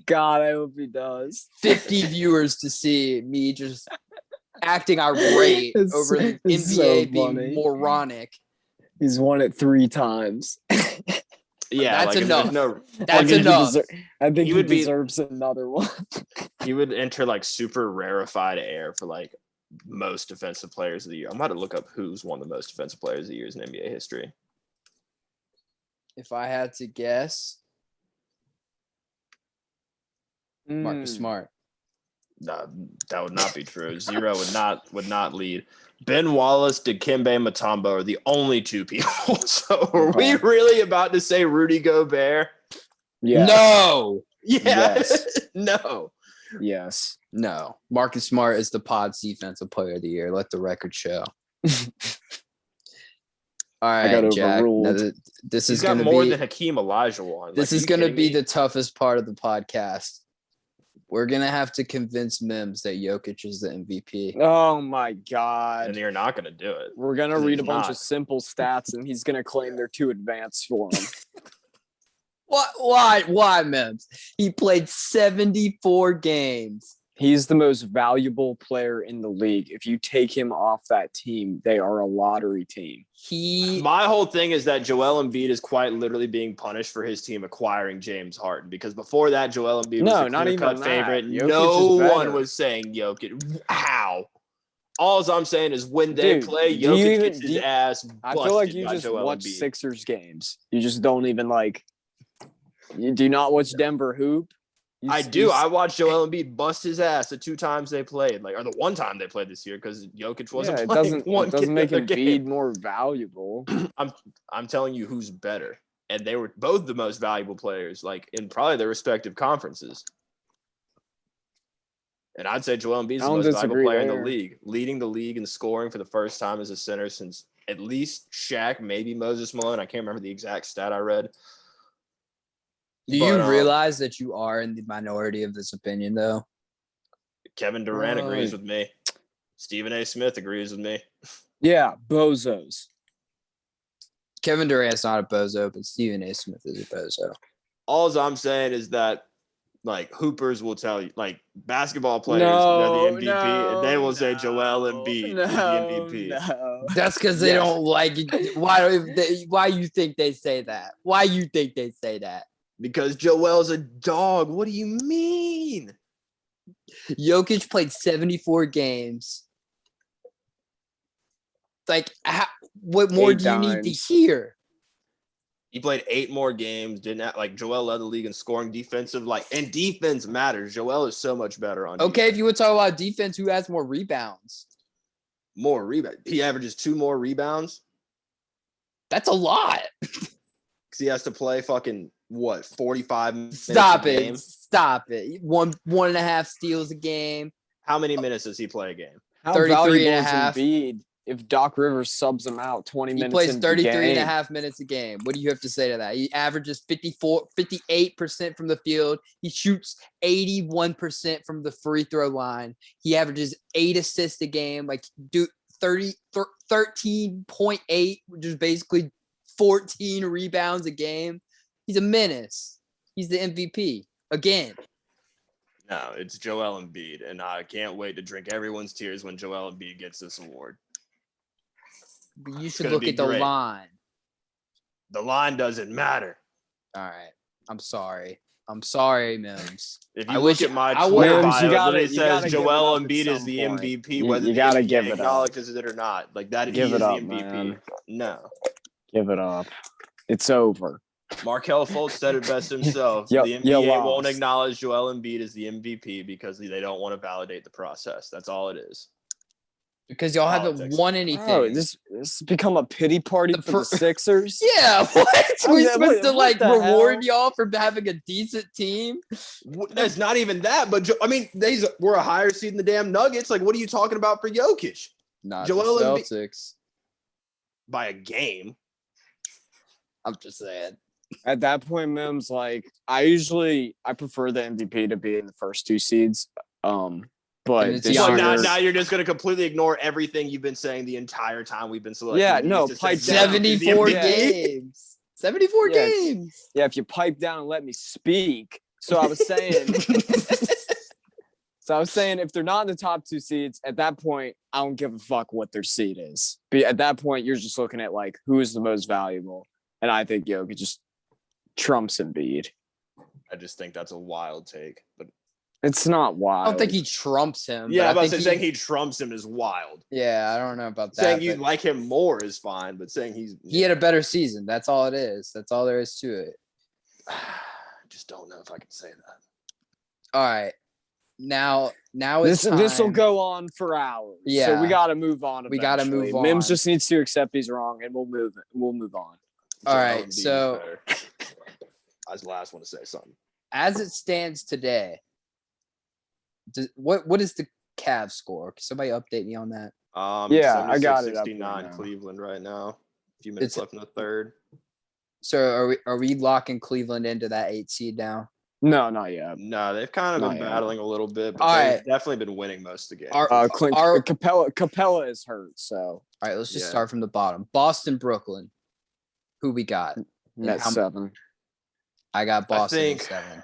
B: God, I hope he does.
A: 50 viewers to see me just acting irate over the NBA
B: so
A: being moronic.
B: He's won it 3 times.
C: Yeah,
A: that's enough.
C: That's
A: enough.
B: I think he deserves another one.
C: He would enter like super rarefied air for like most defensive players of the year. I'm about to look up who's won the most defensive players of the year in NBA history.
A: If I had to guess, Marcus Smart.
C: No, that would not be true. Zero would not lead. Ben Wallace, Dikembe Mutombo are the only 2 people. So are we really about to say Rudy Gobert?
B: Yeah.
A: No.
C: Yeah.
B: Yes.
C: No.
B: Yes.
A: No. Marcus Smart is the Pod's defensive player of the year. Let the record show. All right, Jack. This is going to be
C: more than Hakeem Olajuwon.
A: This is going to be the toughest part of the podcast. We're going to have to convince Mims that Jokic is the MVP.
B: Oh, my God.
C: And you're not going to do it.
B: We're going to read a bunch of simple stats, and he's going to claim they're too advanced for him.
A: Why, Mims? He played 74 games.
B: He's the most valuable player in the league. If you take him off that team, they are a lottery team.
C: My whole thing is that Joel Embiid is quite literally being punished for his team acquiring James Harden, because before that, Joel Embiid was a clear-cut favorite. No one was saying Jokic. How? All I'm saying is when they play, Jokic gets his ass busted.
B: I feel like you
C: by
B: just
C: Joel
B: watch
C: Embiid.
B: Sixers games. You just don't even you do not watch Denver hoop.
C: I do. I watched Joel Embiid bust his ass the 2 times they played, or the 1 time they played this year, because Jokic wasn't playing.
B: It doesn't make Embiid more valuable.
C: I'm telling you who's better, and they were both the most valuable players, in probably their respective conferences. And I'd say Joel Embiid is the most valuable player in the league, leading the league in scoring for the first time as a center since at least Shaq, maybe Moses Malone. I can't remember the exact stat I read.
A: Do you realize that you are in the minority of this opinion, though?
C: Kevin Durant agrees with me. Stephen A. Smith agrees with me.
B: Yeah, bozos.
A: Kevin Durant's not a bozo, but Stephen A. Smith is a bozo.
C: All I'm saying is that, hoopers will tell you, basketball players are the MVP, and they will say Joel Embiid is the MVP.
B: No.
A: That's because they don't like it. Why you think they say that? Why you think they say that?
C: Because Joel's a dog. What do you mean?
A: Jokic played 74 games. What more do you need to hear?
C: He played 8 more games. Didn't have, Joel led the league in scoring, defensive, and defense matters. Joel is so much better on defense.
A: Okay, if you would talk about defense, who has more rebounds?
C: More rebounds. He averages 2 more rebounds.
A: That's a lot.
C: Because he has to play 45 minutes
A: Stop
C: a
A: it.
C: game.
A: Stop it. 1.5 steals a game.
C: How many minutes does he play a game?
A: 33 and a half.
B: Embiid if Doc Rivers subs him out 20 minutes.
A: He plays 33 and a half minutes a game. What do you have to say to that? He averages 58% from the field. He shoots 81% from the free throw line. He averages 8 assists a game, 13.8, which is basically 14 rebounds a game. He's a menace. He's the MVP again.
C: No, it's Joel Embiid, and I can't wait to drink everyone's tears when Joel Embiid gets this award.
A: You should look at the line.
C: The line doesn't matter.
A: All right. I'm sorry, Mims.
C: If you look at my Twitter bio, it says Joel Embiid is the MVP, whether you gotta give it acknowledges it or not. That he is the MVP. Man. No.
B: Give it up. It's over.
C: Markelle Fultz said it best himself. The NBA won't acknowledge Joel Embiid as the MVP because they don't want to validate the process. That's all it is.
A: Because y'all haven't won anything.
B: Oh, this has become a pity party for the Sixers?
A: Yeah, what? We're supposed to reward y'all for having a decent team?
C: It's not even that, but they were a higher seed than the damn Nuggets. What are you talking about for Jokic?
A: Not Joel the Celtics.
C: By a game.
A: I'm just saying.
B: At that point, Mims, I prefer the MVP to be in the first 2 seeds. But
A: it's
B: this
C: But
A: Giannis.
B: year,
C: now you're just going to completely ignore everything you've been saying the entire time we've been selecting.
B: Yeah,
C: these
B: no,
C: to
B: pipe
C: say
B: down.
A: 74
C: MVP.
A: games. 74
B: Yeah.
A: games.
B: yeah, if you pipe down and let me speak. So I was saying, if they're not in the top 2 seeds, at that point, I don't give a fuck what their seed is. But at that point, you're just looking at like who is the most valuable, and I think Jokic just trumps Embiid.
C: I just think that's a wild take, but
B: It's not wild.
A: I don't think he trumps him.
C: yeah,
A: but
C: I'm about to say saying he trumps him is wild.
A: Yeah, I don't know about that.
C: Saying you like him more is fine, but saying
A: he had a better season. That's all it is. That's all there is to it.
C: I just don't know if I can say that.
A: All right. Now it's
B: this will
A: time.
B: go on for hours.
A: Yeah.
B: So we got to move on.
A: We gotta
B: eventually.
A: move on.
B: Mims just needs to accept he's wrong, and we'll move on.
A: All
C: Joel
A: right,
C: Embiid
A: so-
C: is better. I was the last one to say something.
A: As it stands today, what is the Cavs score? Can somebody update me on that?
B: Yeah, I got it up
C: 69
B: right now.
C: Cleveland right now. A few minutes left in the third.
A: So are we locking Cleveland into that 8 seed now?
B: No, not yet.
C: No, they've kind of
B: Not
C: been
B: yet.
C: battling a little bit, but
A: All
C: they've
A: right.
C: definitely been winning most of the games.
B: Capella is hurt, so
A: All right, let's just
C: Yeah.
A: start from the bottom. Boston, Brooklyn. Who we got?
B: net
A: how-
B: 7.
A: I got Boston in
C: think-
A: 7.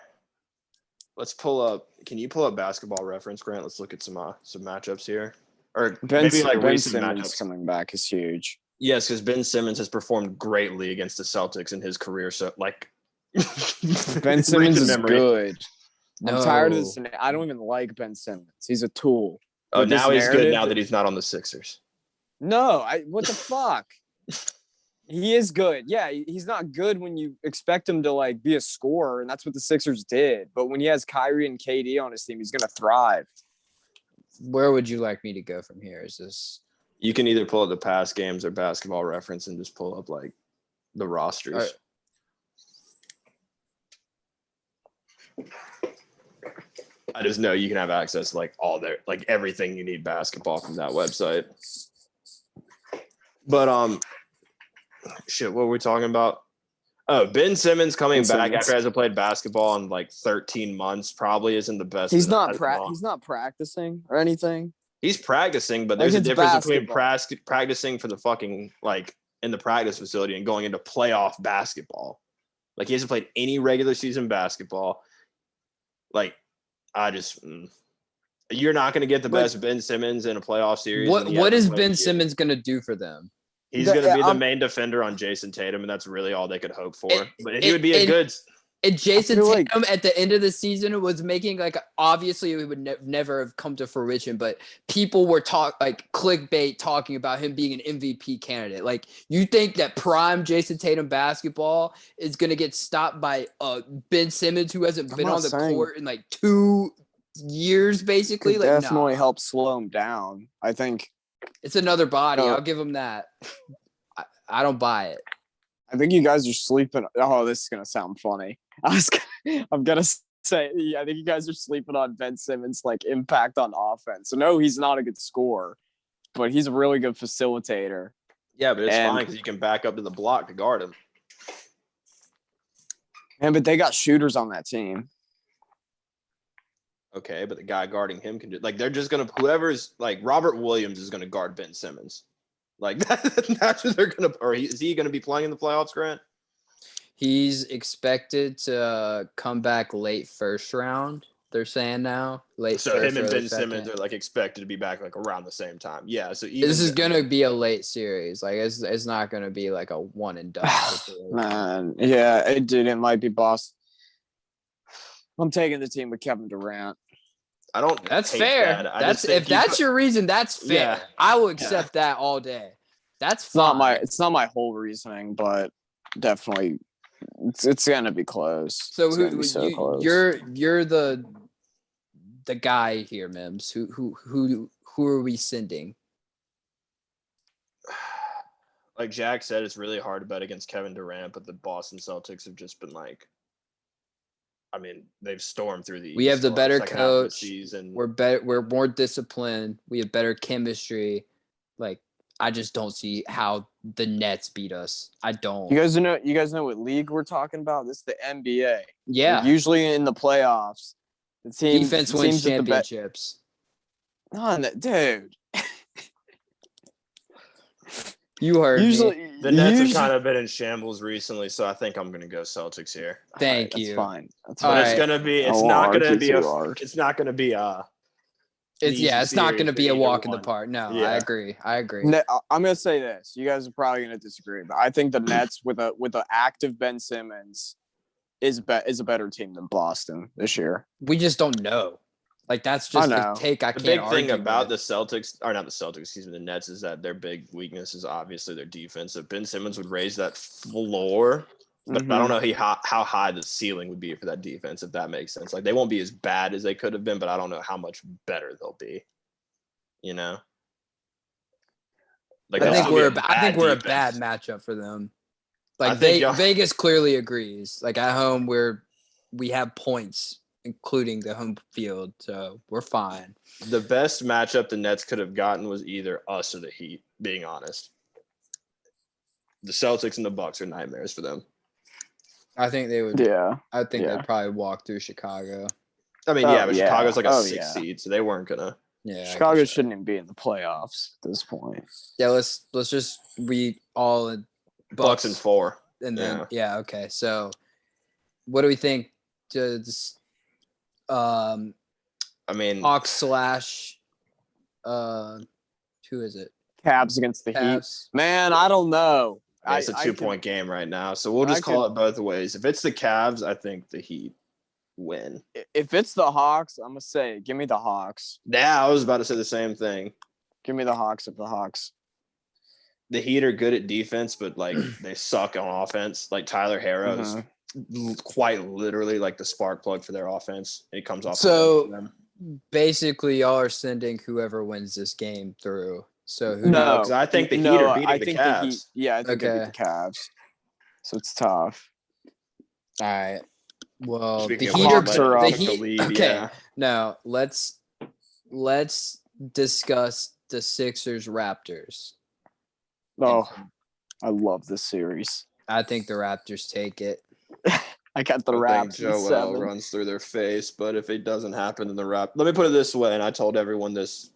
C: Let's pull up. Can you pull up Basketball Reference, Grant? Let's look at some matchups here, or
B: Ben
C: maybe like recent
B: Simmons
C: matchups.
B: coming back is huge.
C: Yes, because Ben Simmons has performed greatly against the Celtics in his career. So, like,
B: Ben Simmons is
C: memory.
B: good. I'm tired of
A: No.
B: this. I don't even like Ben Simmons. He's a tool.
C: Oh,
B: With this
C: now he's good.
B: narrative-
C: Now that he's not on the Sixers.
B: No, what the fuck? He is good. Yeah, he's not good when you expect him to like be a scorer, and that's what the Sixers did. But when he has Kyrie and KD on his team, he's gonna thrive.
A: Where would you like me to go from here? Is this
C: You can either pull up the past games or Basketball Reference and just pull up like the rosters.
A: All right.
C: I just know you can have access to like all their like everything you need basketball from that website. But shit, what were we talking about? Oh, Ben Simmons coming
B: Ben
C: back
B: Simmons.
C: after hasn't played basketball in like 13 months probably isn't the best.
B: He's
C: in
B: not
C: basketball.
B: he's not practicing or anything.
C: He's practicing, but
B: Like,
C: there's a
B: it's
C: difference between
B: basketball.
C: practicing for the fucking like in the practice facility and going into playoff basketball. Like he hasn't played any regular season basketball. Like I just you're not going to get the
B: But-
C: best Ben Simmons in a playoff series.
A: what
C: when he
A: what is
C: hasn't played
A: Ben
C: yet.
A: Simmons gonna do for them?
C: He's going to be the
B: I'm-
C: main defender on Jason Tatum, and that's really all they could hope for.
A: It-
C: But he would be a
A: it-
C: good.
A: And Jason
B: feel like-
A: Tatum at the end of the season was making like obviously it would never have come to fruition, but people were clickbait talking about him being an MVP candidate. Like you think that prime Jason Tatum basketball is gonna get stopped by Ben Simmons who hasn't
B: I'm
A: been
B: not
A: on the
B: saying-
A: court in like 2 years basically?
B: Could
A: Like
B: definitely
A: nah.
B: help slow him down. I think
A: It's another body.
B: No.
A: I'll give him that. I don't buy it.
B: you guys are sleeping. Oh, this is gonna sound funny. I'm gonna say I think you guys are sleeping on Ben Simmons' like impact on offense. So no, he's not a good scorer, but he's a really good facilitator.
C: Yeah, but it's
B: And-
C: fine because you can back up to the block to guard him.
B: But they got shooters on that team.
C: Okay, but the guy guarding him can do like they're just gonna whoever's like Robert Williams is gonna guard Ben Simmons. Like that's what they're gonna or is he gonna be playing in the playoffs, Grant?
A: He's expected to come back late first round. They're saying now late.
C: So
A: first,
C: him and
A: early
C: Ben
A: second.
C: Simmons are like expected to be back like around the same time. Yeah. So even
A: This is gonna be a late series. Like it's not gonna be like a one and done. situation.
B: Man, yeah, it might be Boston. I'm taking the team with Kevin Durant.
C: I don't.
A: That's
C: hate
A: fair.
C: that. I
A: That's
C: just think
A: if that's your reason. That's fair.
B: Yeah.
A: I will accept that all day. That's
B: It's
A: fine.
B: not my whole reasoning, but definitely it's gonna be close.
A: So
B: It's gonna be so close.
A: you're the guy here, Mims. Who are we sending?
C: like Jack said, it's really hard to bet against Kevin Durant, but the Boston Celtics have just been like. I mean, they've stormed through the.
A: We have
C: East
A: the
C: all
A: better
C: second half of the
A: coach.
C: season.
A: We're better. We're more disciplined. We have better chemistry. Like I just don't see how the Nets beat us. I don't.
B: You guys know what league we're talking about? This is the NBA.
A: Yeah.
B: Usually in the playoffs,
A: Defense wins championships.
B: Dude.
A: You heard me.
C: The Nets have kind of been in shambles recently, so I think I'm going to go Celtics here.
A: Thank you.
B: That's fine.
C: But it's going to be. It's not going to be It's not going to be
A: it's not going to be a walk in the park. No, yeah. I agree.
B: I'm going to say this. You guys are probably going to disagree, but I think the Nets with an active Ben Simmons is a better team than Boston this year.
A: We just don't know. Like, that's just the take I can't argue.
C: The big thing about the Celtics, or not the Celtics, excuse me, the Nets, is that their big weakness is obviously their defense. If Ben Simmons would raise that floor, but I don't know how high the ceiling would be for that defense, if that makes sense. Like, they won't be as bad as they could have been, but I don't know how much better they'll be. You know?
A: Like, I think we're a bad matchup for them. Like, Vegas clearly agrees. Like, at home, we have points, including the home field, so we're fine.
C: The best matchup the Nets could have gotten was either us or the Heat, being honest. The Celtics and the Bucks are nightmares for them.
A: I think they would. Yeah. I think they'd probably walk through Chicago.
C: I mean, but Chicago's like a 6 seed, so they weren't gonna.
B: Yeah. Chicago shouldn't even be in the playoffs at this point.
A: Yeah, let's just all in
C: Bucks and 4.
A: And then okay. So what do we think? I mean, Hawks / who is it?
B: Cavs against the Heat. Man, I don't know.
C: It's a 2-point game right now, so we'll just call it both ways. If it's the Cavs, I think the Heat win.
B: If it's the Hawks, I'm gonna say, give me the Hawks.
C: Yeah, I was about to say the same thing.
B: Give me the Hawks. If the Hawks.
C: The Heat are good at defense, but like they suck on offense. Like Tyler Herro is quite literally like the spark plug for their offense. It comes off.
A: So basically, y'all are sending whoever wins this game through. So who
C: knows? I think the Heat are beating the Cavs.
B: I think they beat the Cavs. So it's tough.
A: All right. Well,
C: the
A: Heat. Okay. Yeah. Now let's discuss the Sixers Raptors.
B: Oh, I love this series.
A: I think the Raptors take it.
B: I got the Raptors.
C: Joel runs through their face, but if it doesn't happen in the Let me put it this way, and I told everyone this.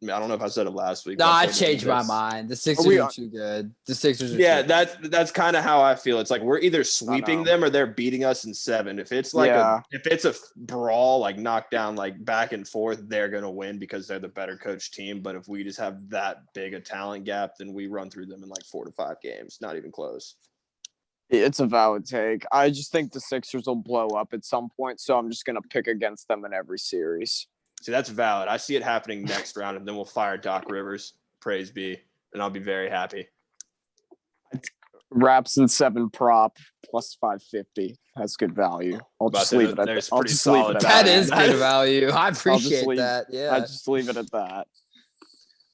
C: I don't know if I said it last week.
A: No, I changed my mind. The Sixers are too good. The Sixers are
C: too good. That's kind of how I feel. It's like we're either sweeping them or they're beating us in 7. If it's like if it's a brawl, like knockdown, like back and forth, they're gonna win because they're the better coach team. But if we just have that big a talent gap, then we run through them in like 4 to 5 games. Not even close.
B: It's a valid take. I just think the Sixers will blow up at some point, so I'm just gonna pick against them in every series.
C: See, that's valid. I see it happening next round, and then we'll fire Doc Rivers. Praise be. And I'll be very happy.
B: Raps in 7 prop plus 550. That's good value. I'll just leave it at that. I'll just leave it at that.
A: That is good value. I appreciate that. Yeah.
B: I just leave it at that.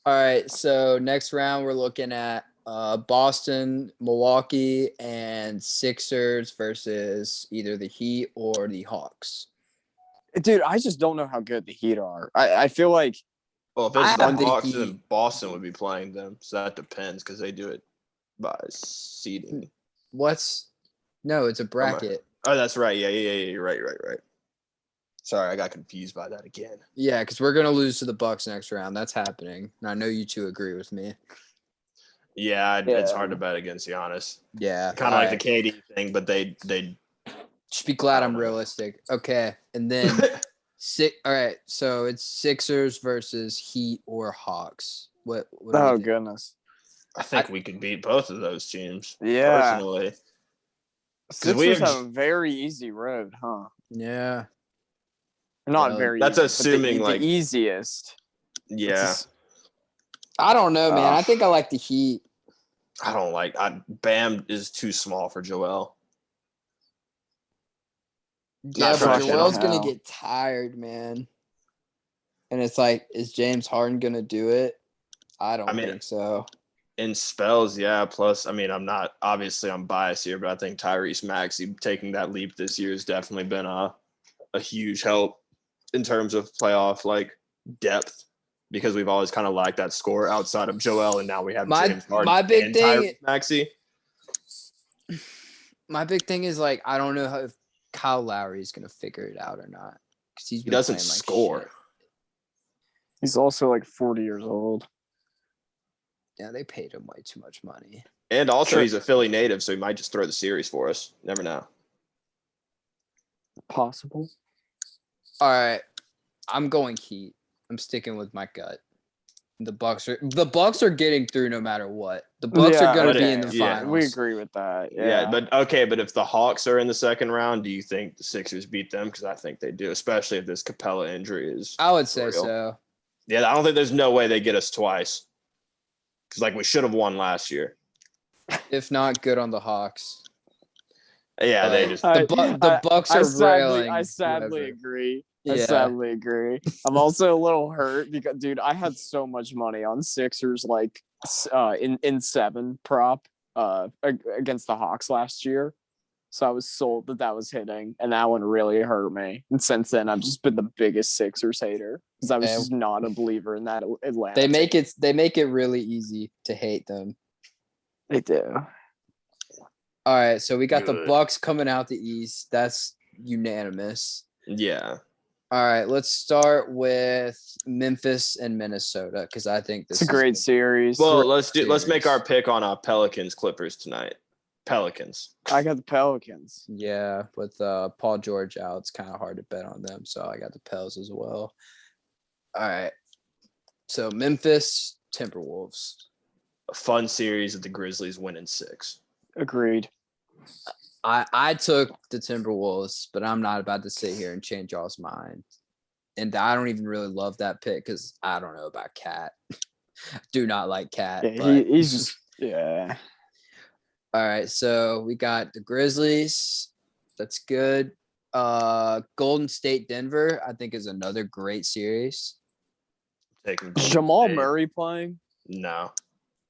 A: All right. So next round, we're looking at Boston, Milwaukee, and Sixers versus either the Heat or the Hawks.
B: Dude, I just don't know how good the Heat are. I feel like.
C: Well, if it's the Hawks, then Boston would be playing them. So that depends because they do it by seeding.
A: No, it's a bracket.
C: Oh, that's right. Yeah. You're right. Sorry, I got confused by that again.
A: Yeah, because we're going to lose to the Bucks next round. That's happening. And I know you two agree with me.
C: Yeah, it's hard to bet against Giannis.
A: Yeah.
C: Kind of like the KD thing, but they
A: just be glad I'm realistic. Okay. And then all right. So it's Sixers versus Heat or Hawks. What
B: oh goodness.
C: I think we could beat both of those teams.
B: Yeah.
C: Personally.
B: Sixers have a very easy road, huh?
A: Yeah.
B: Not very
C: that's
B: easy,
C: assuming
B: the easiest.
C: Yeah.
A: I don't know, man. I think I like the Heat.
C: I don't like Bam is too small for Joel.
A: Yeah, but Joel's going to get tired, man. And it's like, is James Harden going to do it? I don't think so.
C: In spells, yeah. Plus, I'm biased here, but I think Tyrese Maxey taking that leap this year has definitely been a huge help in terms of playoff depth because we've always kind of liked that score outside of Joel, and now we have James Harden and Tyrese Maxey.
A: My big thing is I don't know if Kyle Lowry is going to figure it out or not. because he
C: doesn't score.
A: Shit.
B: He's also like 40 years old.
A: Yeah, they paid him way too much money.
C: And also, he's a Philly native, so he might just throw the series for us. Never know.
B: Possible.
A: All right, I'm going Heat. I'm sticking with my gut. The Bucks are getting through no matter what. The Bucks are going to be in the finals.
B: We agree with that.
C: But if the Hawks are in the second round, do you think the Sixers beat them? Because I think they do, especially if this Capella injury is.
A: I would say
C: real.
A: so.
C: Yeah, I don't think there's no way they get us twice. Because we should have won last year.
A: If not, good on the Hawks.
C: Yeah, they just
A: the Bucks are railing.
B: I sadly agree. I
A: Yeah.
B: sadly agree. I'm also a little hurt because, dude, I had so much money on Sixers in 7 prop against the Hawks last year. So I was sold that was hitting, and that one really hurt me. And since then, I've just been the biggest Sixers hater because I was just not a believer in that Atlanta.
A: They make it really easy to hate them.
B: They do.
A: All right, so we got the Bucks coming out the East. That's unanimous.
C: Yeah.
A: All right, let's start with Memphis and Minnesota because I think this
B: is a great series.
C: Well, let's make our pick on Pelicans Clippers tonight. Pelicans.
B: I got the Pelicans.
A: Yeah, with Paul George out, it's kind of hard to bet on them, so I got the Pels as well. All right, so Memphis Timberwolves.
C: A fun series of the Grizzlies winning 6.
B: Agreed.
A: I took the Timberwolves, but I'm not about to sit here and change y'all's mind. And I don't even really love that pick because I don't know about Cat. Do not like Cat.
B: Yeah, he's just yeah.
A: All right, so we got the Grizzlies. That's good. Golden State Denver, I think, is another great series.
B: Jamal Murray playing?
C: No.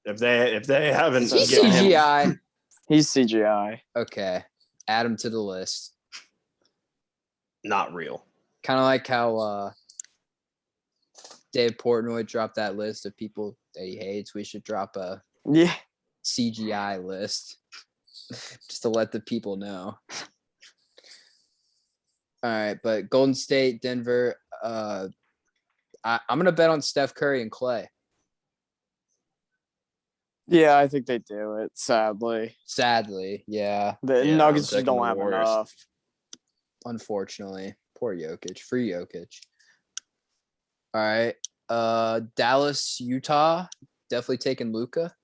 C: If they haven't,
A: he's CGI.
B: He's CGI.
A: Okay, add him to the list.
C: Not real.
A: Kind of like how Dave Portnoy dropped that list of people that he hates. We should drop a CGI list just to let the people know. All right, but Golden State, Denver. I'm gonna bet on Steph Curry and Clay.
B: Yeah, I think they do it. Sadly,
A: yeah.
B: The Nuggets just don't have enough.
A: Unfortunately, poor Jokic. Free Jokic. All right, Dallas, Utah. Definitely taking Luka.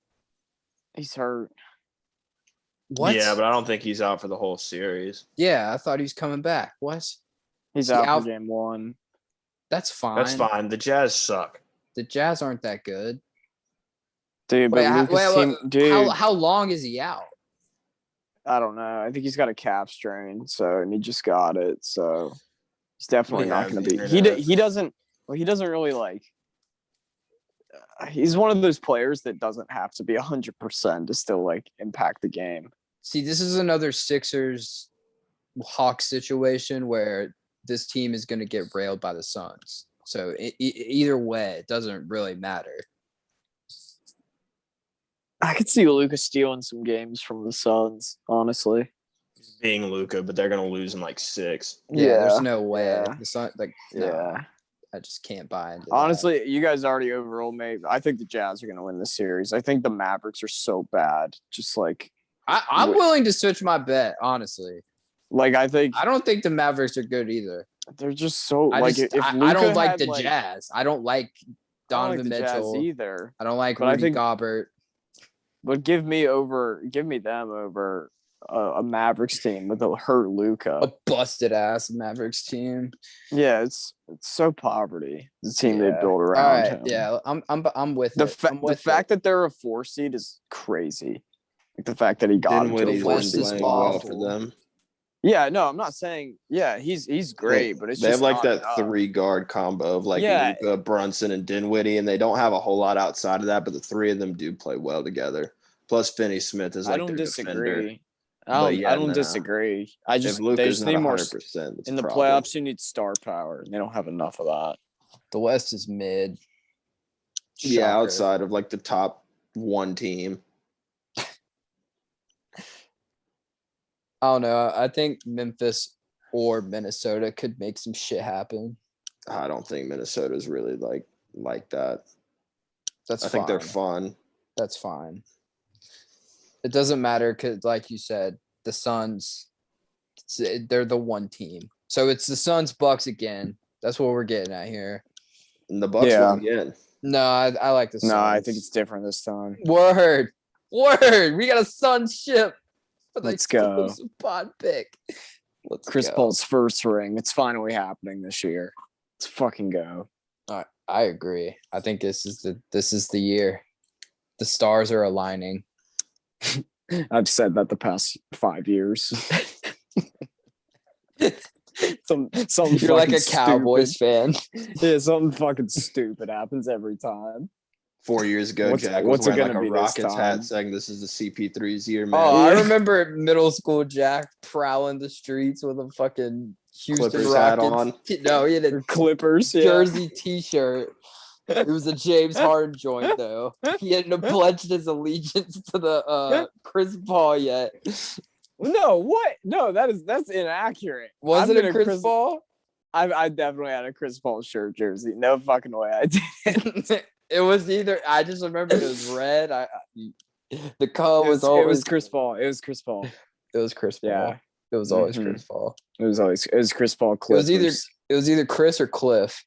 B: He's hurt.
C: What? Yeah, but I don't think he's out for the whole series.
A: Yeah, I thought he was coming back. What?
B: He's out for game 1.
A: That's fine.
C: That's fine. The Jazz suck.
A: The Jazz aren't that good.
B: Dude, but
A: how long is he out?
B: I don't know. I think he's got a calf strain, and he just got it. So he's definitely not going to be. He doesn't really like. He's one of those players that doesn't have to be 100% to still impact the game.
A: See, this is another Sixers Hawks situation where this team is going to get railed by the Suns. So either way, it doesn't really matter.
B: I could see Luka stealing some games from the Suns, honestly.
C: Being Luka, but they're gonna lose in 6.
A: Yeah, there's no way.
B: Yeah.
A: The Sun, I just can't buy into
B: honestly, you guys already overruled me. I think the Jazz are gonna win this series. I think the Mavericks are so bad. Just
A: I'm willing to switch my bet, honestly.
B: I
A: don't think the Mavericks are good either.
B: They're just so
A: I don't like the Jazz. I don't like Donovan Mitchell
B: either.
A: I don't like Rudy Gobert.
B: But give me them over a Mavericks team with a hurt Luka.
A: A busted ass Mavericks team.
B: Yeah, it's so poverty. The team they built around him.
A: Yeah, I'm with
B: the fact that they're a 4 seed is crazy. The fact that he got into a 4 seed is
C: well for them.
B: Yeah, no, I'm not saying. Yeah, he's great, but it's
C: they
B: just
C: have that 3-guard combo of Luka, Brunson, and Dinwiddie, and they don't have a whole lot outside of that, but the 3 of them do play well together. Plus, Finney-Smith is their defender.
B: I don't disagree. I just they just need more. In the playoffs, you need star power, and they don't have enough of that.
A: The West is mid.
C: Yeah, outside of the top 1 team.
A: I don't know. I think Memphis or Minnesota could make some shit happen.
C: I don't think Minnesota's really like that. I think they're fun.
A: That's fine. It doesn't matter because, like you said, the Suns, they're the one team. So it's the Suns Bucks again. That's what we're getting at here.
C: And the Bucks won again.
A: No, I like the Suns.
B: No, I think it's different this time.
A: Word. We got a Suns ship.
B: Let's go.
A: Pod pick.
B: Chris Paul's first ring. It's finally happening this year. Let's fucking go.
A: I agree. I think this is the year. The stars are aligning.
B: I've said that the past 5 years.
A: You're like a Cowboys fan.
B: Yeah, something fucking stupid happens every time.
C: 4 years ago, Jack was wearing like a Rockets hat saying this is the CP3's year, man.
A: Oh, I remember middle school Jack prowling the streets with a fucking Houston
C: Clippers
A: Rockets
C: hat on.
A: No, he had a
B: Clippers
A: jersey t-shirt. It was a James Harden joint, though. He hadn't pledged his allegiance to the Chris Paul yet.
B: No, what? No, that's inaccurate.
A: Was it a Chris Paul?
B: I definitely had a Chris Paul shirt jersey. No fucking way I did.
A: It was either. I just remember it was red. The color was always.
B: It was Chris Paul.
A: It was Chris Paul. Yeah, it was always Chris Paul.
B: It was Chris Paul. Clippers.
A: It was either Chris or Cliff.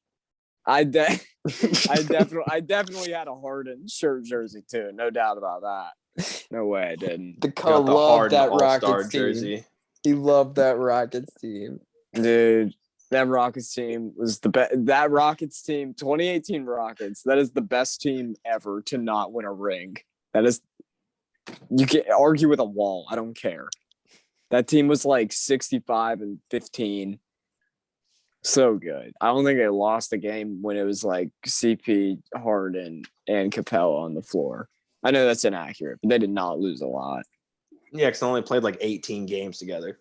B: I definitely had a Harden shirt jersey too. No doubt about that. No way I didn't.
A: The color loved that Rockets jersey. He loved that Rockets team,
B: dude. That Rockets team was the best. That Rockets team, 2018 Rockets, that is the best team ever to not win a ring. That is, you can argue with a wall. I don't care. That team was like 65-15. So good. I don't think they lost a game when it was like CP, Harden, and Capella on the floor. I know that's inaccurate, but they did not lose a lot.
C: Yeah, because they only played like 18 games together.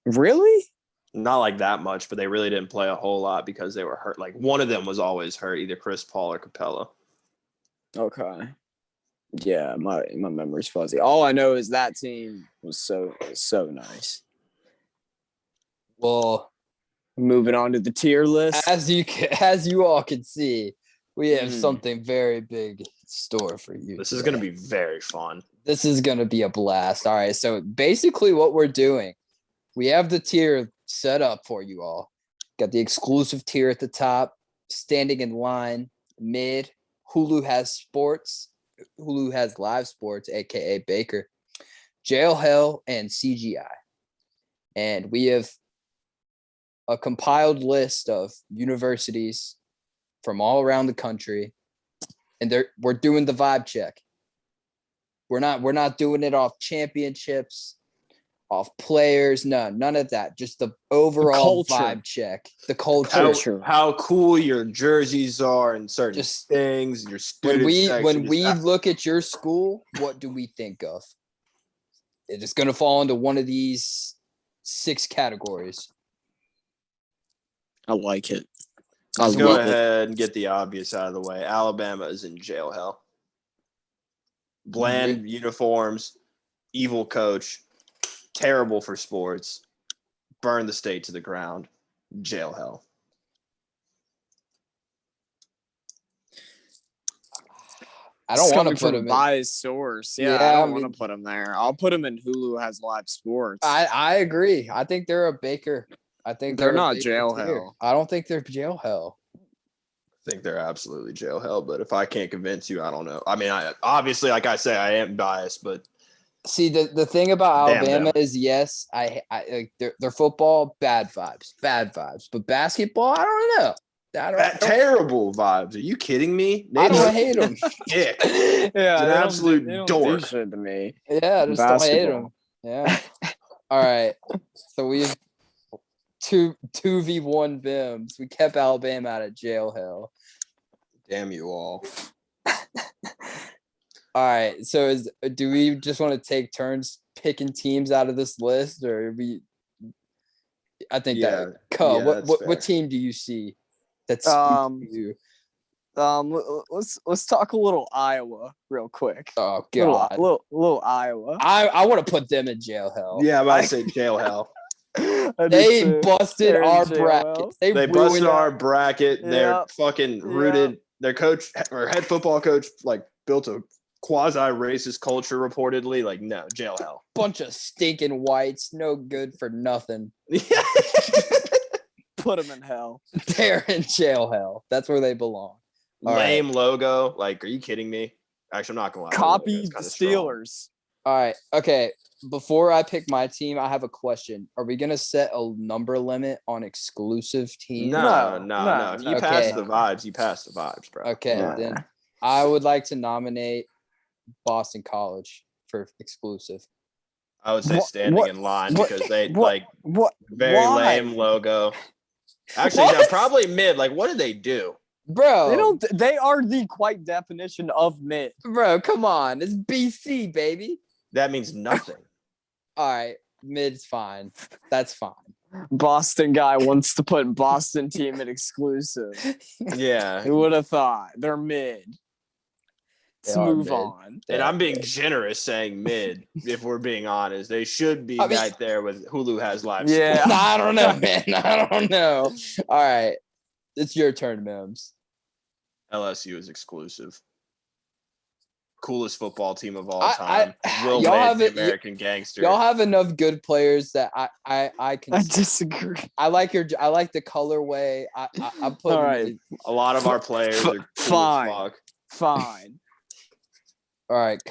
B: Really?
C: Not like that much, but they really didn't play a whole lot because they were hurt. Like one of them was always hurt, either Chris Paul or Capella.
B: Okay. Yeah, my memory's fuzzy. All I know is that team was so nice.
A: Well,
B: moving on to the tier list.
A: As you all can see, we have something very big in store for you.
C: This is going to be very fun.
A: This is going to be a blast. All right, so basically what we're doing, we have the tier set up for you all. Got the exclusive tier at the top, standing in line, mid, Hulu has sports. Hulu has live sports, aka Baker, Jail Hell, and CGI. And we have a compiled list of universities from all around the country, and we're doing the vibe check. We're not doing it off championships, off players, none of that. Just the overall vibe check. The culture.
C: How cool your jerseys are and certain things. Your student
A: when we look at your school, what do we think of? It is going to fall into one of these 6 categories.
B: I like it.
C: Let's go ahead and get the obvious out of the way. Alabama is in jail hell. Bland uniforms, evil coach, terrible for sports, burn the state to the ground, jail hell.
A: I don't want to put him in
B: biased source. Yeah, I don't want to put him there. I'll put him in Hulu has live sports.
A: I agree. I think they're a Baker. I think
B: they're not jail hell.
A: I don't think they're jail hell.
C: I think they're absolutely jail hell, but if I can't convince you, I don't know. I mean, I obviously, like I say, I am biased, but
A: see, the thing about Alabama is, yes, I like their football, bad vibes, but basketball, I don't know.
C: Terrible vibes. Are you kidding me?
A: I don't hate them.
C: Yeah,
B: yeah,
C: an absolute dork
B: to me.
A: Yeah, I just don't hate them. Yeah. All right. So we have 2v1 Bims. We kept Alabama out of jail hell.
C: Damn you all.
A: All right. So do we just want to take turns picking teams out of this list, or I think what team do you see that's you?
B: Let's talk a little Iowa real quick.
A: Oh god.
B: Little Iowa.
A: I want to put them in jail hell.
C: Yeah, I'm about to say jail hell.
A: They busted our bracket.
C: They busted our bracket.
B: Yep.
C: They're fucking rooted. Their coach or head football coach like built a quasi-racist culture reportedly. Like, no, jail hell.
A: Bunch of stinking whites, no good for nothing.
B: Put them in hell.
A: They're in jail hell. That's where they belong.
C: Lame logo. Like, are you kidding me? Actually, I'm not gonna lie.
B: Copied the Steelers.
A: All right. Okay. Before I pick my team, I have a question. Are we gonna set a number limit on exclusive teams?
C: No. If you pass the vibes, you pass the vibes, bro.
A: Okay, then I would like to nominate Boston College for exclusive.
C: I would say standing in line because they very lame logo. Actually, no, probably mid. Like, what did they do?
A: Bro,
B: they are the quite definition of mid.
A: Bro, come on. It's BC, baby.
C: That means nothing.
A: All right, mid's fine. That's fine.
B: Boston guy wants to put Boston team in exclusive.
C: Yeah.
B: Who would have thought? They're mid. Let's move on.
C: And I'm being generous saying mid, if we're being honest. They should be right there with Hulu has live.
B: Yeah.
A: I don't know, man. I don't know. All right. It's your turn, Mims.
C: LSU is exclusive. Coolest football team of all time.
A: Y'all have
C: American gangster.
A: Y'all have enough good players that I can.
B: I disagree.
A: I like the colorway. I put
B: all right.
C: A lot of our players are cool
B: fine.
A: All right,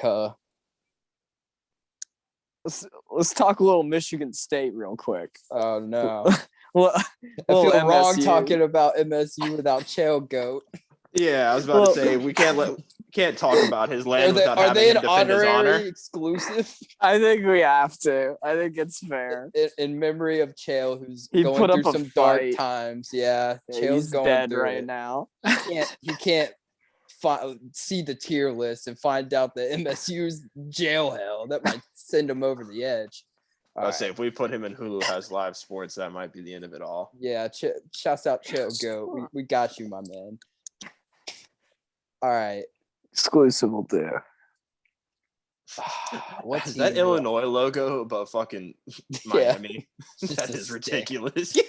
B: Let's talk a little Michigan State real quick.
A: Oh no.
B: Well,
A: I feel
B: MSU.
A: wrong talking about MSU without Chael Goat.
C: Yeah, I was about to say we can't talk about his land without having him defend his honor.
A: Exclusive?
B: I think we have to. I think it's fair.
A: In memory of Chael, who's
B: he
A: going
B: put
A: through
B: up
A: some
B: fight.
A: dark times. Yeah, Chael's
B: he's
A: going
B: dead
A: through
B: right
A: it.
B: now.
A: He can't see the tier list and find out that MSU's jail hell. That might send him over the edge.
C: I'll say if we put him in Hulu has live sports, that might be the end of it all.
A: Yeah, shouts out Chael Goat. We got you, my man. All right.
B: Exclusive will do.
C: What's that Illinois logo above fucking Miami?
A: Yeah.
C: That is ridiculous. Yeah.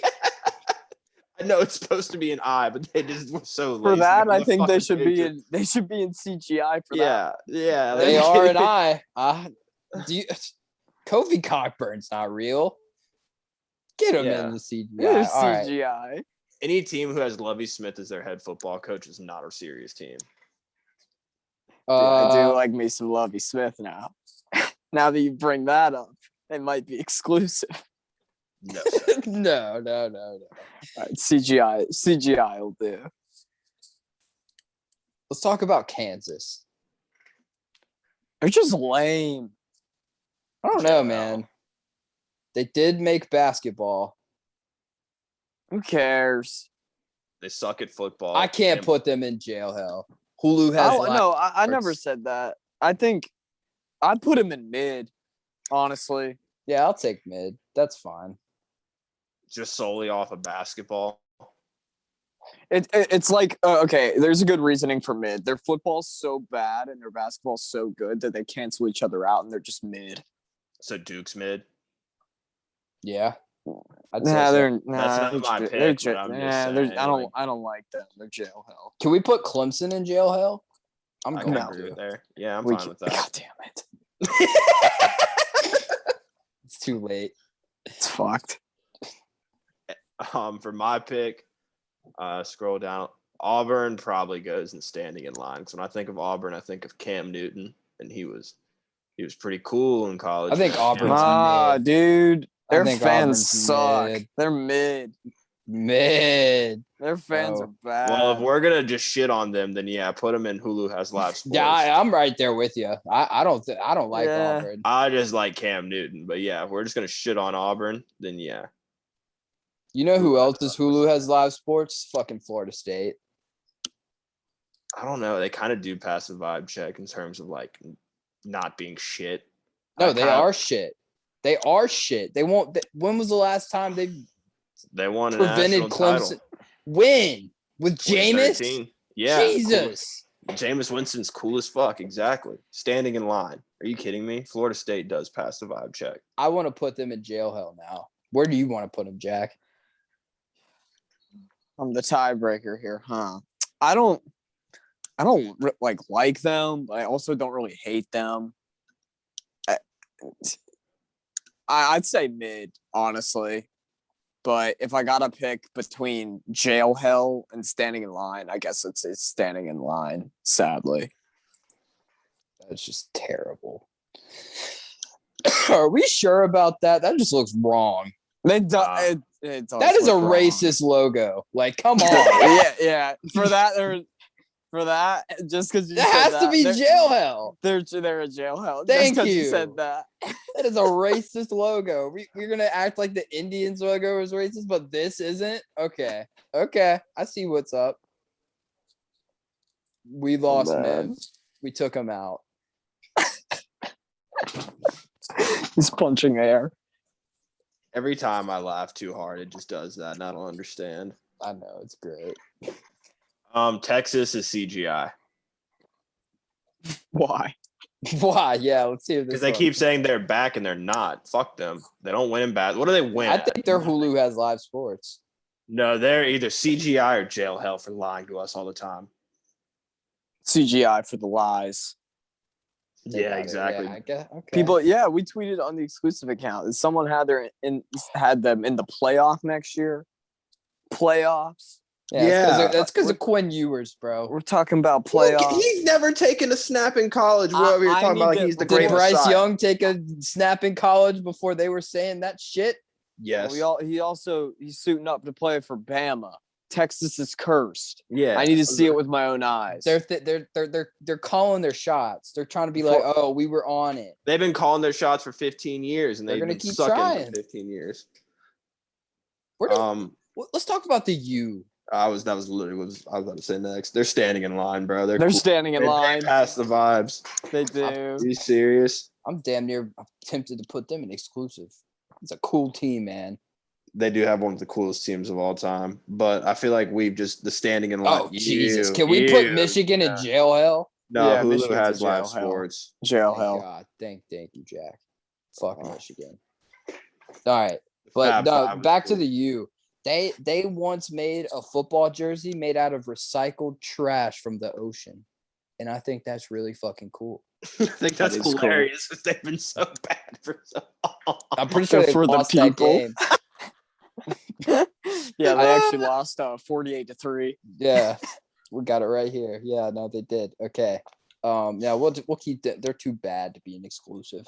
C: I know it's supposed to be an eye, but they just were so lazy.
B: For that, I think they should be in CGI for that.
C: Yeah.
A: They are an eye. Kofi Cockburn's not real. Get him in the CGI.
B: CGI.
C: Right. Any team who has Lovie Smith as their head football coach is not a serious team.
B: I do like me some Lovie Smith now. Now that you bring that up, it might be exclusive.
C: No.
B: No. All right, CGI will do.
A: Let's talk about Kansas.
B: They're just lame.
A: I don't know, man. They did make basketball.
B: Who cares?
C: They suck at football.
A: I can't put them in jail hell. Hulu has.
B: I never said that. I think I'd put him in mid. Honestly.
A: Yeah, I'll take mid. That's fine.
C: Just solely off of basketball.
B: It's like okay. There's a good reasoning for mid. Their football's so bad and their basketball's so good that they cancel each other out and they're just mid.
C: So Duke's mid.
A: Yeah.
C: That's not my pick.
B: I don't like them. They're jail hell.
A: Can we put Clemson in jail hell?
C: I'm going to there. Yeah, I'm fine with that.
B: God damn it.
A: It's too late.
B: It's fucked.
C: For my pick, scroll down. Auburn probably goes in standing in line. So when I think of Auburn, I think of Cam Newton, and he was pretty cool in college.
A: I think Auburn's
B: dude. Their fans
A: Auburn's
B: suck.
A: Mid.
B: They're mid.
A: Their
B: fans are bad.
C: Well, if we're gonna just shit on them, then yeah, put them in Hulu has live sports.
A: Yeah, I'm right there with you. I don't like Auburn.
C: I just like Cam Newton, but yeah, if we're just gonna shit on Auburn, then yeah.
A: You know who else is Hulu has live sports? Fucking Florida State.
C: I don't know. They kind of do pass the vibe check in terms of like not being shit.
A: No, they are shit. They are shit. They won't. When was the last time they
C: won a
A: prevented Clemson
C: title.
A: Win with Jameis?
C: Yeah,
A: Jesus.
C: Cool. Jameis Winston's cool as fuck. Exactly. Standing in line. Are you kidding me? Florida State does pass the vibe check.
A: I want to put them in jail hell now. Where do you want to put him, Jack?
B: I'm the tiebreaker here, huh? I don't like them, but I also don't really hate them. I'd say mid, honestly. But if I gotta pick between jail hell and standing in line, I guess it's standing in line, sadly.
A: That's just terrible. Are we sure about that? That just looks wrong.
B: It does
A: that is a
B: wrong.
A: racist logo. Like, come on.
B: yeah. For that, just because you
A: that
B: said
A: has to be jail hell.
B: They're a jail hell.
A: Thank
B: just
A: you.
B: You said that.
A: That is a racist logo. We're gonna act like the Indians logo is racist, but this isn't. Okay. I see what's up. We lost Mims. We took him out.
B: He's punching air.
C: Every time I laugh too hard, it just does that, and I don't understand.
A: I know, it's great.
C: Texas is CGI.
B: Why?
A: Why? Yeah, let's see.
C: Because they keep saying they're back and they're not. Fuck them. They don't win in bad. What do they win?
A: I think their Hulu has live sports.
C: No, they're either CGI or jail hell for lying to us all the time.
B: CGI for the lies.
C: Yeah, exactly.
A: Yeah, I guess, okay.
B: People, we tweeted on the exclusive account. Someone had them in the playoff next year. Playoffs.
A: Yeah, that's because of Quinn Ewers, bro.
B: We're talking about playoffs.
C: He's never taken a snap in college. Whatever you're talking about, he's the
A: Did
C: greatest.
A: Bryce Young take a snap in college before they were saying that shit?
C: Yes.
B: He's suiting up to play for Bama. Texas is cursed.
C: Yeah,
B: I need to see it with my own eyes.
A: They're calling their shots. They're trying to be like, oh, we were on it.
C: They've been calling their shots for 15 years, and they've been
A: keep
C: sucking
A: trying.
C: for 15 years.
A: Let's talk about the U.
C: That was literally what I was about to say next. They're standing in line, bro. They're
B: cool.
C: Standing in line. They pass the vibes.
B: They do.
C: Are you serious?
A: I'm damn near tempted to put them in exclusive. It's a cool team, man.
C: They do have one of the coolest teams of all time, but I feel like we've just the standing in line.
A: Oh, Jesus. Can we put Michigan in jail hell?
C: No, Hulu has live sports.
B: Jail hell.
A: God, thank you, Jack. Fuck Michigan. All right. But no, back to the U. They once made a football jersey made out of recycled trash from the ocean. And I think that's really fucking cool.
C: I think that's hilarious because they've been so bad for so long.
A: I'm pretty sure they lost that game.
B: Yeah, they actually lost 48-3.
A: Yeah, we got it right here. Yeah, no, they did. Okay. Yeah, we'll keep that. They're too bad to be an exclusive.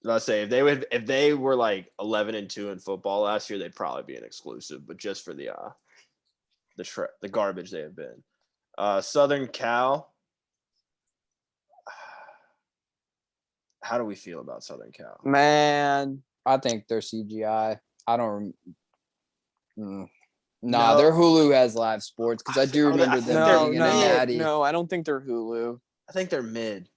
C: I'll say if they were like 11-2 in football last year, they'd probably be an exclusive, but just for the garbage they have been. Southern Cal. How do we feel about Southern Cal?
B: Man,
A: I think they're CGI. I don't. No, their Hulu has live sports because I do remember them being in a natty.
B: No, I don't think they're Hulu.
C: I think they're mid.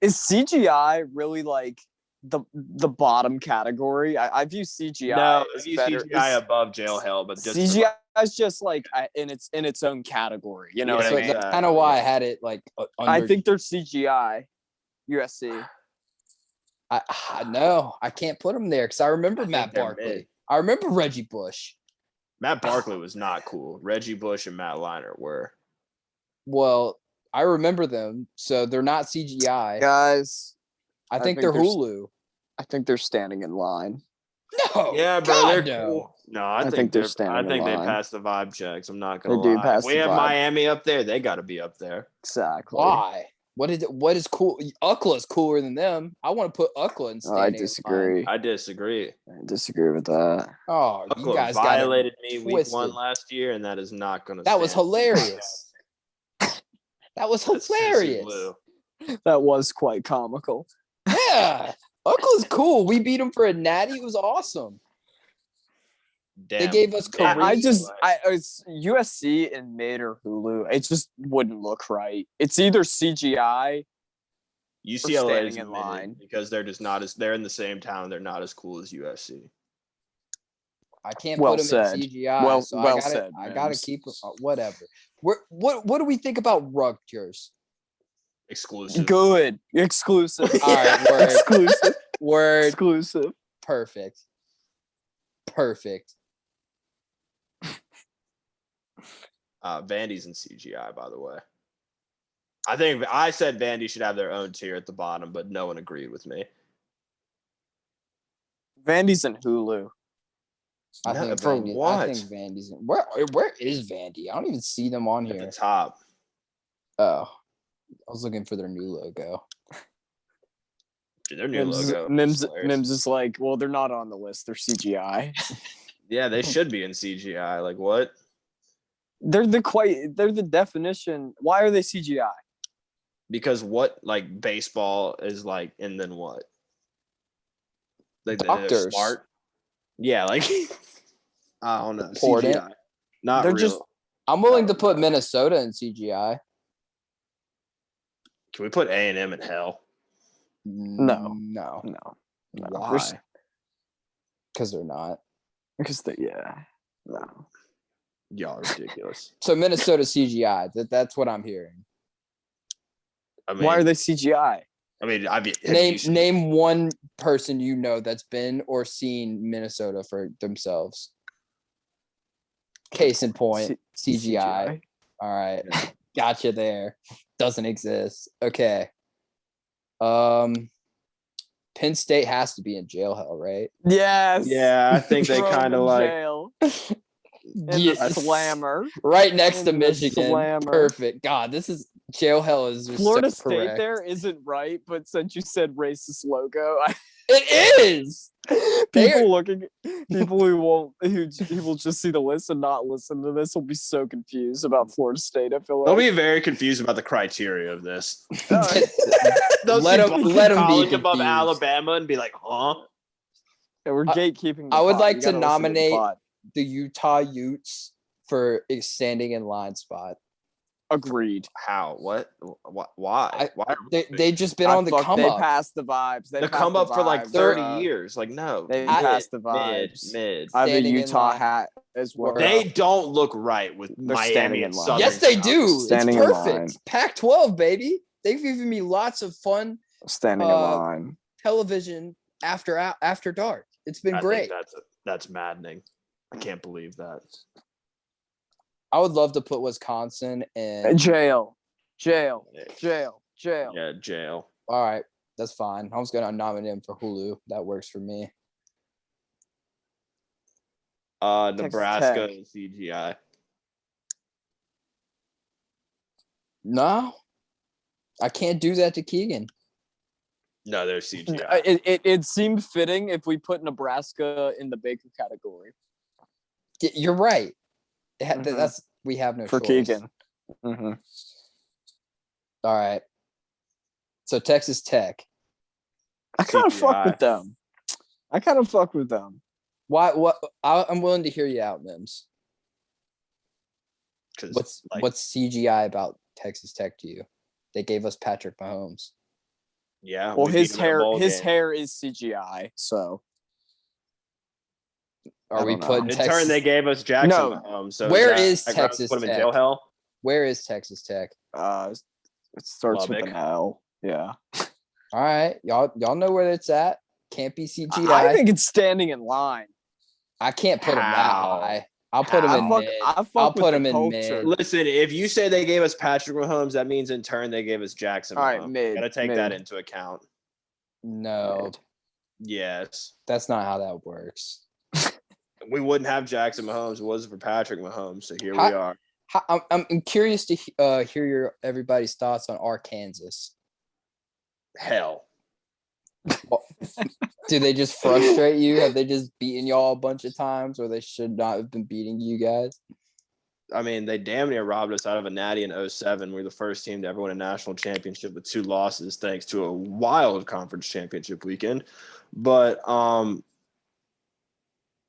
B: Is CGI really like the bottom category? I view CGI.
C: No, I view CGI above jail hell, but just
B: CGI is just like in its own category. You know what I mean?
A: That's kind of why I had it like.
B: I think they're CGI. USC.
A: No, I can't put them there because I remember Matt Barkley. I remember Reggie Bush.
C: Matt Barkley was not cool. Reggie Bush and Matt Leinart were.
A: Well, I remember them, so they're not CGI.
B: Guys,
A: I think they're Hulu.
B: I think they're standing in line.
A: No.
C: Yeah, bro,
A: God,
C: they're cool. No, I
B: think they're standing in line.
C: I think they pass the vibe checks. I'm not gonna lie.
B: They do pass.
C: We have Miami up there. They got to be up there.
B: Exactly.
A: Why? What is cool? UCLA's cooler than them. I want to put UCLA in standing.
B: I disagree.
C: I disagree.
B: I disagree with that.
A: Oh,
C: UCLA
A: you guys
C: violated me week 1 last year, and that is not going to.
A: That was hilarious. That was hilarious.
B: That was quite comical.
A: Yeah, UCLA's cool. We beat them for a natty. It was awesome.
C: Damn.
A: They gave us
B: it's USC and mid or Hulu. It just wouldn't look right. It's either CGI.
C: UCLA is in line because they're just not as they're in the same town. They're not as cool as USC.
A: I can't put them in CGI. I gotta keep whatever. What do we think about Rutgers?
C: Exclusive.
A: Perfect.
C: Vandy's in CGI, by the way. I think I said Vandy should have their own tier at the bottom, but no one agreed with me.
B: Vandy's in Hulu.
A: I think Vandy's in, where is Vandy? I don't even see them on here.
C: At the top.
A: Oh, I was looking for their new logo.
C: Dude, their new logo.
B: Mims is like, well, they're not on the list. They're CGI.
C: Yeah, they should be in CGI. Like what?
B: They're the definition. Why are they CGI?
C: Because what like baseball is like, and then what? Like
A: Doctors.
C: They're smart. Yeah, like I don't know.
A: Important.
C: CGI. Not
B: They're
C: real.
B: just.
A: I'm willing to put Minnesota in CGI.
C: Can we put A&M in hell?
B: No.
A: Why? Because they're not.
B: Because no.
C: Y'all are ridiculous.
A: So Minnesota CGI. That's what I'm hearing.
C: I mean,
B: why are they CGI?
C: I mean,
A: name one person you know that's been or seen Minnesota for themselves. Case in point, CGI. All right, gotcha there. Doesn't exist. Okay. Penn State has to be in jail hell, right?
B: Yes.
C: Yeah, I think they kind of like.
B: Jail.
A: Yes.
B: The slammer.
A: Right next to Michigan.
B: Slammer.
A: Perfect. God, this is jail hell is just
B: Florida
A: so
B: State
A: correct.
B: there isn't right, but since you said racist logo,
A: It is.
B: People who will just see the list and not listen to this will be so confused about Florida State. I feel like
C: They'll be very confused about the criteria of this.
A: Let them be
C: college
A: confused.
C: above Alabama and be like, huh?
B: Yeah, we're gatekeeping.
A: I would like to nominate the Utah Utes for a standing in line spot.
B: Agreed.
C: How? What? Why? Why?
A: They've just been on the come up.
B: They passed the vibes.
C: They come up for like 30 years. Like, no.
B: They passed the vibes.
C: Mid.
B: I have a Utah hat as well.
C: They don't look right with Miami and Southern.
A: Yes, they do. It's perfect. Pac-12, baby. They've given me lots of fun.
B: Standing in line.
A: Television after dark. It's been great.
C: That's maddening. I can't believe that.
A: I would love to put Wisconsin in
B: jail. Yeah,
C: jail.
A: All right, that's fine. I was gonna nominate him for Hulu. That works for me.
C: Nebraska and CGI.
A: No, I can't do that to Keegan.
C: No, they're CGI.
B: It seemed fitting if we put Nebraska in the Baker category.
A: You're right. That's we have no
B: for
A: choice.
B: Keegan. Mm-hmm.
A: All right. So Texas Tech.
B: I kind of fuck with them.
A: Why? What? I'm willing to hear you out, Mims. What's CGI about Texas Tech to you? They gave us Patrick Mahomes.
C: Yeah.
B: Well, his hair is CGI. So.
A: Are we putting
C: in
A: Texas?
C: turn, they gave us Jackson Mahomes. So
A: where is Texas
C: Tech? Put him in
A: Tech?
C: jail hell?
A: Where is Texas Tech?
B: It starts with an L. Yeah.
A: All right, y'all know where it's at. Can't be CGI.
B: I think it's standing in line.
A: I can't put him that high. I'll put him in mid. I'll put him in mid.
C: Listen, if you say they gave us Patrick Mahomes, that means in turn they gave us Jackson Mahomes.
B: All right, mid.
C: Gotta take that into account.
A: No.
C: Mid. Yes.
A: That's not how that works.
C: We wouldn't have Jackson Mahomes if it wasn't for Patrick Mahomes. So here we are.
A: I'm curious to hear everybody's thoughts on Arkansas.
C: Hell.
A: Do they just frustrate you? Have they just beaten y'all a bunch of times, or they should not have been beating you guys?
C: I mean, they damn near robbed us out of a natty in 2007. We're the first team to ever win a national championship with 2 losses, thanks to a wild conference championship weekend. But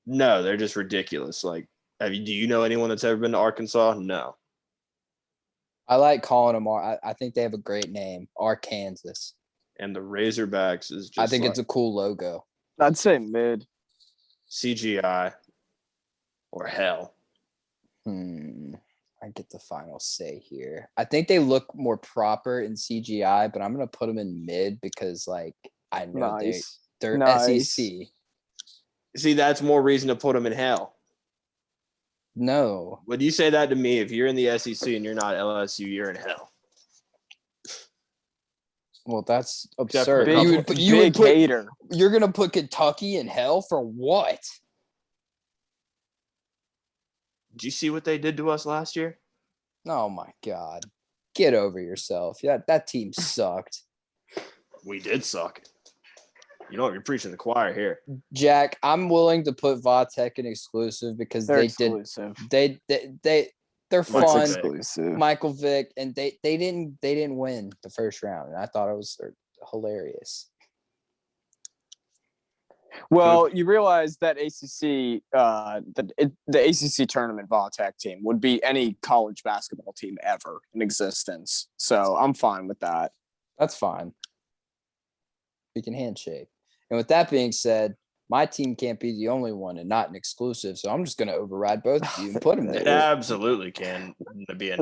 C: no, they're just ridiculous. Like, do you know anyone that's ever been to Arkansas? No.
A: I like calling them. I think they have a great name, Arkansas.
C: And the Razorbacks is just.
A: I think it's a cool logo.
B: I'd say mid.
C: CGI or hell.
A: I get the final say here. I think they look more proper in CGI, but I'm gonna put them in mid because, like, I know they're SEC.
C: See, that's more reason to put them in hell.
A: No.
C: Would you say that to me? If you're in the SEC and you're not LSU, you're in hell.
A: Well, that's
C: Except for
A: absurd.
C: a
B: You would put hater.
A: You're gonna put Kentucky in hell for what?
C: Did you see what they did to us last year?
A: Oh my God. Get over yourself. Yeah, that team sucked.
C: We did suck. You know what? You're preaching the choir here.
A: Jack, I'm willing to put Vatek in exclusive because
B: They're exclusive.
A: They're
B: It's
A: fun.
B: exclusive.
A: Michael Vick, and they didn't win the first round, and I thought it was hilarious.
B: Well, you realize that ACC, the ACC tournament Vatek team would be any college basketball team ever in existence. So I'm fine with that.
A: That's fine. We can handshake. And with that being said, my team can't be the only one and not an exclusive. So I'm just going to override both of you and put them there.
C: It absolutely can be a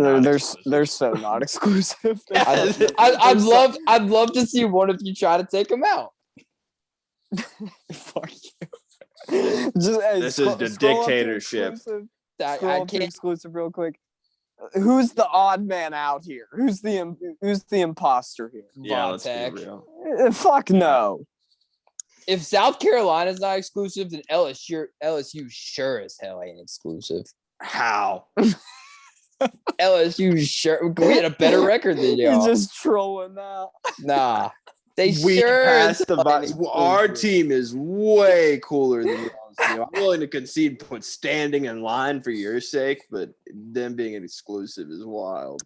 B: They're so not exclusive.
A: I'd love to see one of you try to take them out.
B: Fuck you.
C: This is the dictatorship.
B: I can't exclusive real quick. Who's the odd man out here? Who's the imposter here?
C: Yeah, let's be real.
B: Fuck no.
A: If South Carolina's not exclusive, then LSU sure as hell ain't exclusive.
C: How?
A: LSU sure we had a better record than y'all.
B: You're just trolling now.
A: Nah.
C: We passed the vibe. Our team is way cooler than y'all's team. I'm willing to concede put standing in line for your sake, but them being an exclusive is wild.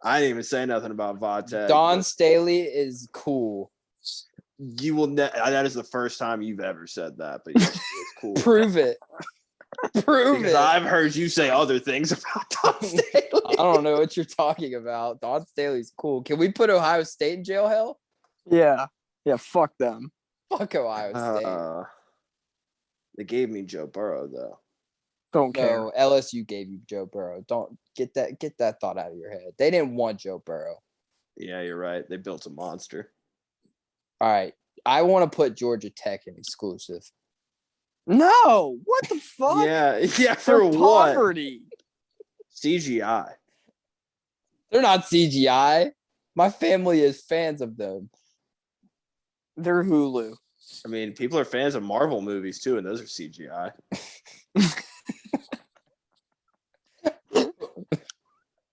C: I didn't even say nothing about Vatek.
A: Don Staley is cool.
C: You will. That is the first time you've ever said that, but yes, it's cool.
A: Prove it. Prove it.
C: I've heard you say other things about Don Staley.
A: I don't know what you're talking about. Don Staley's cool. Can we put Ohio State in jail hell?
B: Yeah. Fuck them.
A: Fuck Ohio State.
C: They gave me Joe Burrow though.
B: Don't care.
A: No, LSU gave you Joe Burrow. Don't get that thought out of your head. They didn't want Joe Burrow.
C: Yeah, you're right. They built a monster.
A: All right. I want to put Georgia Tech in exclusive.
B: No. What the fuck?
C: Yeah. For what?
B: Poverty.
C: CGI.
A: They're not CGI. My family is fans of them.
B: They're Hulu.
C: I mean, people are fans of Marvel movies too, and those are CGI.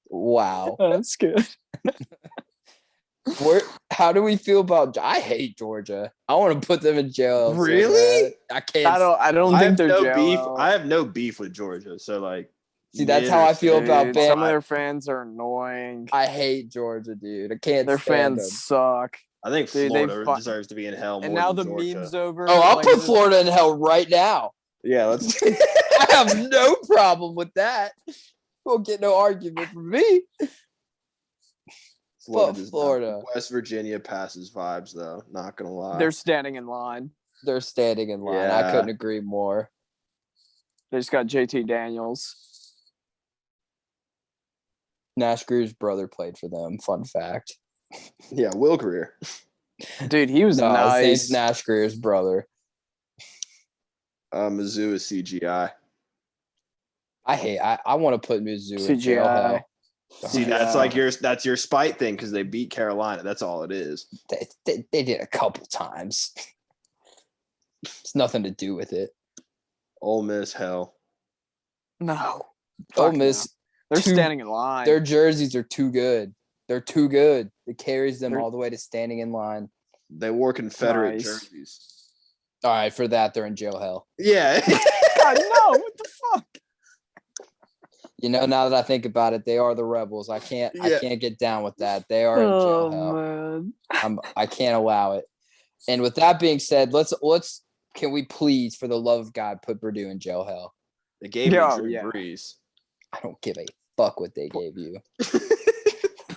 A: Wow.
B: That's good.
A: How do we feel about? I hate Georgia. I want to put them in jail.
C: Really?
A: I can't.
B: I don't think they're
C: no
B: jail.
C: beef. I have no beef with Georgia. So like,
A: see, that's how I feel about Bama.
B: Some of their fans are annoying.
A: I hate Georgia, dude. I can't.
B: Their fans
A: them.
B: suck.
C: I think Florida deserves to be in hell.
B: And
C: more
B: now
C: than
B: the
C: Georgia.
B: meme's over.
A: Oh, I'll put Florida in hell right now.
C: Yeah, let's.
A: I have no problem with that. Won't get no argument from me. Florida.
C: West Virginia passes vibes though. Not gonna lie.
B: They're standing in line.
A: They're standing in line.
C: Yeah.
A: I couldn't agree more.
B: They just got JT Daniels.
A: Nash Greer's brother played for them. Fun fact.
C: Yeah, Will Greer.
B: Dude, he was nice.
A: His name's Nash Greer's brother.
C: Mizzou is CGI.
A: I want to put Mizzou in jail
B: CGI.
A: hell.
C: See, that's your spite thing because they beat Carolina. That's all it is.
A: They did a couple times. It's nothing to do with it.
C: Ole Miss hell.
B: No.
A: Ole Miss.
B: No. They're standing in line.
A: Their jerseys are too good. They're too good. It carries them all the way to standing in line.
C: They wore Confederate jerseys.
A: All right, for that, they're in jail hell.
C: Yeah.
B: God, no. What the fuck?
A: You know, now that I think about it, they are the rebels. I can't get down with that. They are in jail hell.
B: Man.
A: I can't allow it. And with that being said, let's can we please, for the love of God, put Purdue in jail hell?
C: They gave me Drew Brees.
A: I don't give a fuck what they gave you.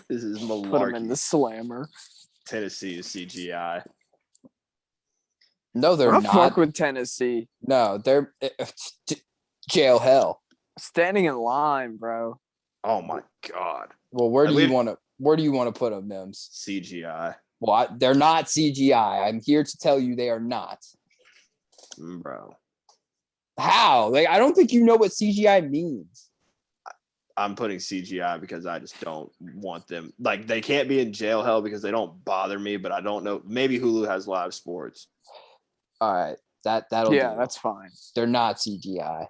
C: This is malarkey.
B: Put him in the slammer.
C: Tennessee is CGI.
A: No, they're not.
B: Fuck with Tennessee.
A: No, they're jail hell.
B: Standing in line, bro.
C: Oh my god.
A: Well, where do you want to put them, Mims?
C: CGI.
A: Well, they're not CGI. I'm here to tell you they are not.
C: Bro.
A: How? Like, I don't think you know what CGI means.
C: I'm putting CGI because I just don't want them. Like, they can't be in jail hell because they don't bother me, but I don't know. Maybe Hulu has live sports.
A: All right. That'll do.
B: That's fine.
A: They're not CGI.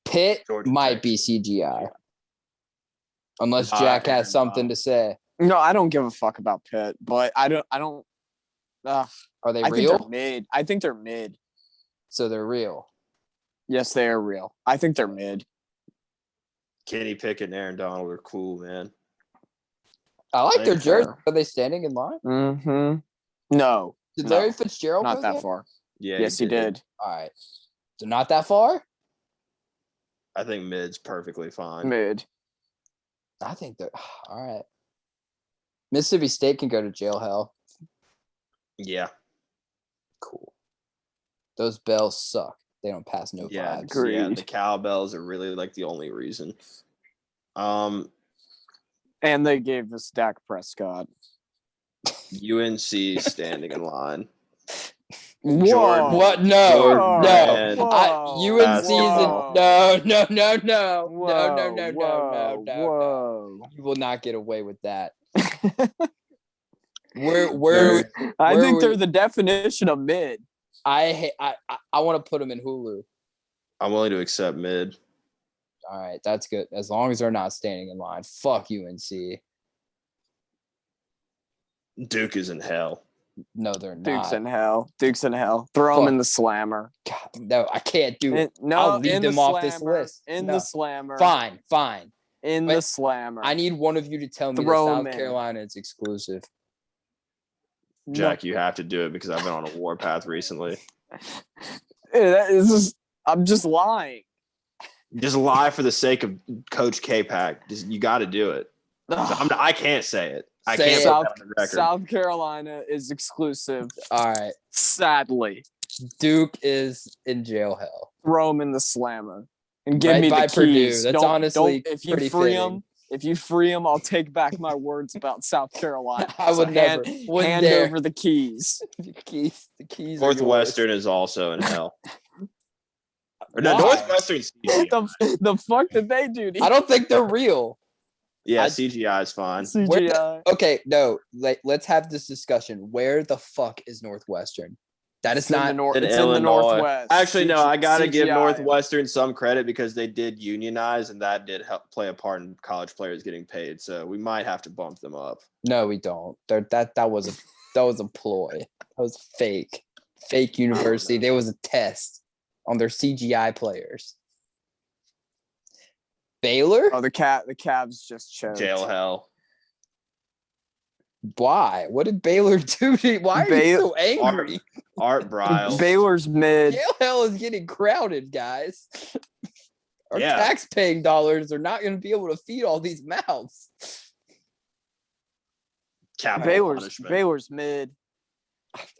A: Pitt
C: Georgia
A: might
C: Tech.
A: be CGI. Unless
C: Nah,
A: Jack has something to say.
B: No, I don't give a fuck about Pitt, but I don't.
A: Are they
B: I
A: real?
B: think they're mid. I think they're mid.
A: So they're real.
B: Yes, they are real. I think they're mid.
C: Kenny Pickett and Aaron Donald are cool, man.
A: I like their
B: Fair.
A: jersey. Are they standing in line?
B: Mm-hmm. No.
A: Did
B: No,
A: Larry Fitzgerald
B: not
A: go
B: that
A: there?
B: far.
C: Yeah.
B: Yes, he did.
A: All right. So not that far?
C: I think mid's perfectly fine.
B: Mid.
A: I think they're all right. Mississippi State can go to jail hell.
C: Yeah.
A: Cool. Those bells suck. They don't pass no
C: Yeah.
A: vibes.
B: Agreed.
C: Yeah. The cowbells are really like the only reason.
B: And they gave us Dak Prescott.
C: UNC standing in line.
B: Whoa.
A: What? No.
C: Jordan
A: No.
B: Whoa.
A: UNC is
B: Whoa.
A: no.
B: Whoa.
A: No. You will not get away with that.
C: They're-
B: I
A: where
B: think
A: were
B: they're
A: you-
B: the definition of mid.
A: I want to put them in Hulu.
C: I'm willing to accept mid.
A: All right, that's good. As long as they're not standing in line. Fuck UNC.
C: Duke is in hell.
A: No, they're not.
B: Duke's in hell. Duke's in hell. Throw them in the slammer.
A: God, no, I can't do it.
B: No,
A: I'll leave
B: in
A: them
B: the
A: off this
B: slammer.
A: list.
B: In
A: No.
B: the slammer.
A: Fine.
B: In
A: But
B: the slammer.
A: I need one of you to tell me
B: Throw
A: that
B: 'em
A: South
B: in.
A: Carolina is exclusive.
C: Jack, you have to do it because I've been on a warpath recently.
B: I'm just lying.
C: Just lie for the sake of Coach K-Pack. You got to do it. I can't say it. I
A: Say
C: can't
A: it.
C: put that on the record.
B: South Carolina is exclusive.
A: All right.
B: Sadly.
A: Duke is in jail hell.
B: Throw them in the slammer. And give
A: Right
B: me
A: by
B: the
A: Purdue.
B: keys.
A: That's honestly
B: if you
A: pretty
B: free
A: fitting.
B: them, if you free them, I'll take back my words about South Carolina.
A: I would never. Wouldn't
B: hand
A: dare.
B: over the keys.
A: The keys.
C: Northwestern is also in hell. Or no,
A: Why?
C: Northwestern CGI.
B: The fuck did they do to
A: I don't think they're real.
C: Yeah, CGI is fine.
B: CGI?
A: Okay, no. Let's have this discussion. Where the fuck is Northwestern? That is not.
B: It's in the Northwest.
C: Actually, no, I got to give
B: CGI.
C: Northwestern some credit because they did unionize and that did help play a part in college players getting paid. So we might have to bump them up.
A: No, we don't. That was a ploy. That was fake. Fake university. There was a test on their CGI players. Baylor?
B: Oh, the Cavs just choked.
C: Jail hell.
A: Why? What did Baylor do? Why are you so angry?
C: Art Briles.
B: Baylor's mid.
A: Jail hell is getting crowded, guys. Our
C: Yeah.
A: tax-paying dollars are not going to be able to feed all these mouths.
C: Capital punishment.
B: Baylor's mid.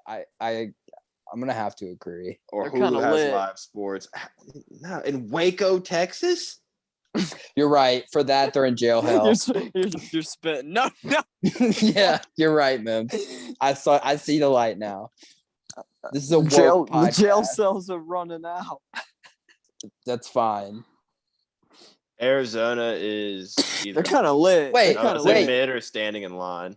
A: I'm gonna have to agree.
C: Or
B: They're
C: Hulu
B: kinda
C: has
B: lit.
C: live sports. No, in Waco, Texas?
A: You're right. For that, they're in jail hell.
B: You're spitting. No.
A: Yeah, you're right, man. I see the light now. This is a woke
B: The jail
A: podcast.
B: cells are running out.
A: That's fine.
C: Arizona is either
B: They're kind of lit.
A: Wait,
B: They're
C: no,
B: kinda
C: is
A: wait.
C: it
B: lit.
C: mid or standing in line.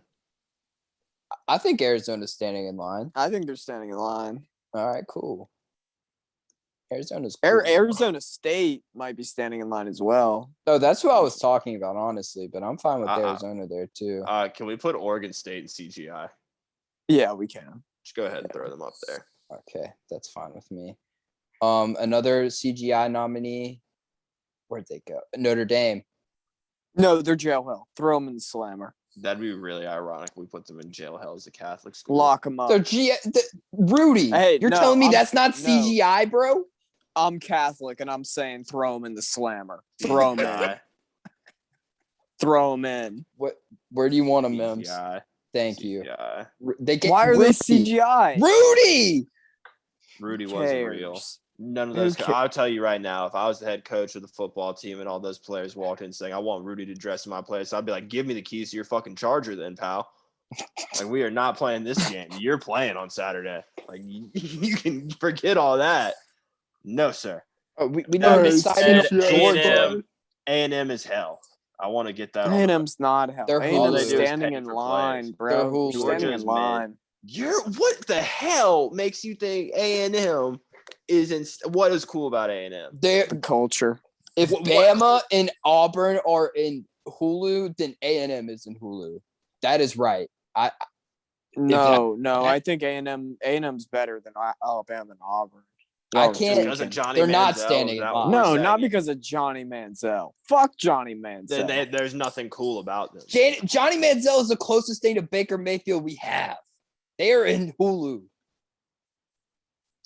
A: I think Arizona's standing in line.
B: I think they're standing in line.
A: All right, cool. Arizona's cool.
B: Arizona State might be standing in line as well.
A: No, that's who I was talking about, honestly. But I'm fine with
C: Uh-uh.
A: Arizona there too.
C: Can we put Oregon State in CGI?
B: Yeah, we can.
C: Just go ahead and throw them up there.
A: Okay, that's fine with me. Another CGI nominee. Where'd they go? Notre Dame.
B: No, they're jail hell. Throw them in the slammer.
C: That'd be really ironic. We put them in jail hell as a Catholic school.
B: Lock them up.
A: So Rudy,
B: Hey,
A: you're
B: no,
A: telling me
B: I'm-
A: that's not
B: no.
A: CGI, bro?
B: I'm Catholic, and I'm saying throw them in the slammer. Throw them in.
C: CGI.
B: Throw them in.
A: Where do you want them, Mims?
C: CGI.
A: Thank you.
C: CGI.
A: They get
B: Why are they
A: Rudy.
B: CGI?
A: Rudy.
C: Rudy
B: Who
C: wasn't
B: cares?
C: real. None of
B: Who
C: those.
B: cares?
C: I'll tell you right now, if I was the head coach of the football team and all those players walked in saying, I want Rudy to dress in my place, I'd be like, give me the keys to your fucking Charger then, pal. Like, we are not playing this game. You're playing on Saturday. Like, you can forget all that. No, sir.
B: Oh, we
C: That
B: never
C: being
B: decided
C: said,
B: Georgia.
C: A&M is hell. I want to get that on.
B: A&M's not hell.
A: They're
B: A&M's
A: Hulu.
B: standing in line,
A: They're
B: bro.
A: Hulu.
B: They're standing in
C: Georgia's
B: line.
C: What the hell makes you think A&M what is cool about A&M?
B: The culture.
A: If Bama and Auburn are in Hulu, then A&M is in Hulu. That is right.
B: No. I think A&M's better than Alabama and Auburn.
A: I can't.
C: Because of Johnny
A: They're
C: Manziel,
A: not standing in line.
B: No, not because of Johnny Manziel. Fuck Johnny Manziel.
C: There's nothing cool about them.
A: Johnny Manziel is the closest thing to Baker Mayfield we have. They are in Hulu.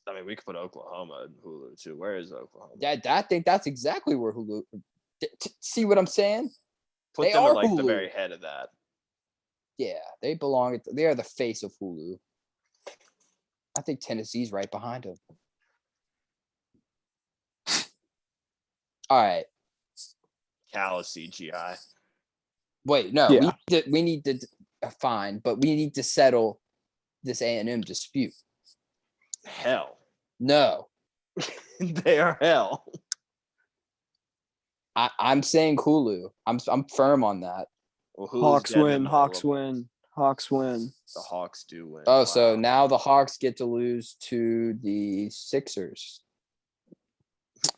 C: I mean, we could put Oklahoma in Hulu too. Where is Oklahoma?
A: Yeah, I think that's exactly where Hulu. See what I'm saying?
C: Put them at like the very head of that.
A: Yeah, they belong. They are the face of Hulu. I think Tennessee's right behind them. All right.
C: Cal is CGI.
A: Wait, no.
B: Yeah.
A: We need to fine, but we need to settle this A&M dispute.
C: Hell.
A: No.
C: They are hell.
A: I'm saying Hulu. I'm firm on that.
C: Well,
B: Hawks win. The
C: Hawks do win.
A: Oh, wow. So now the Hawks get to lose to the Sixers.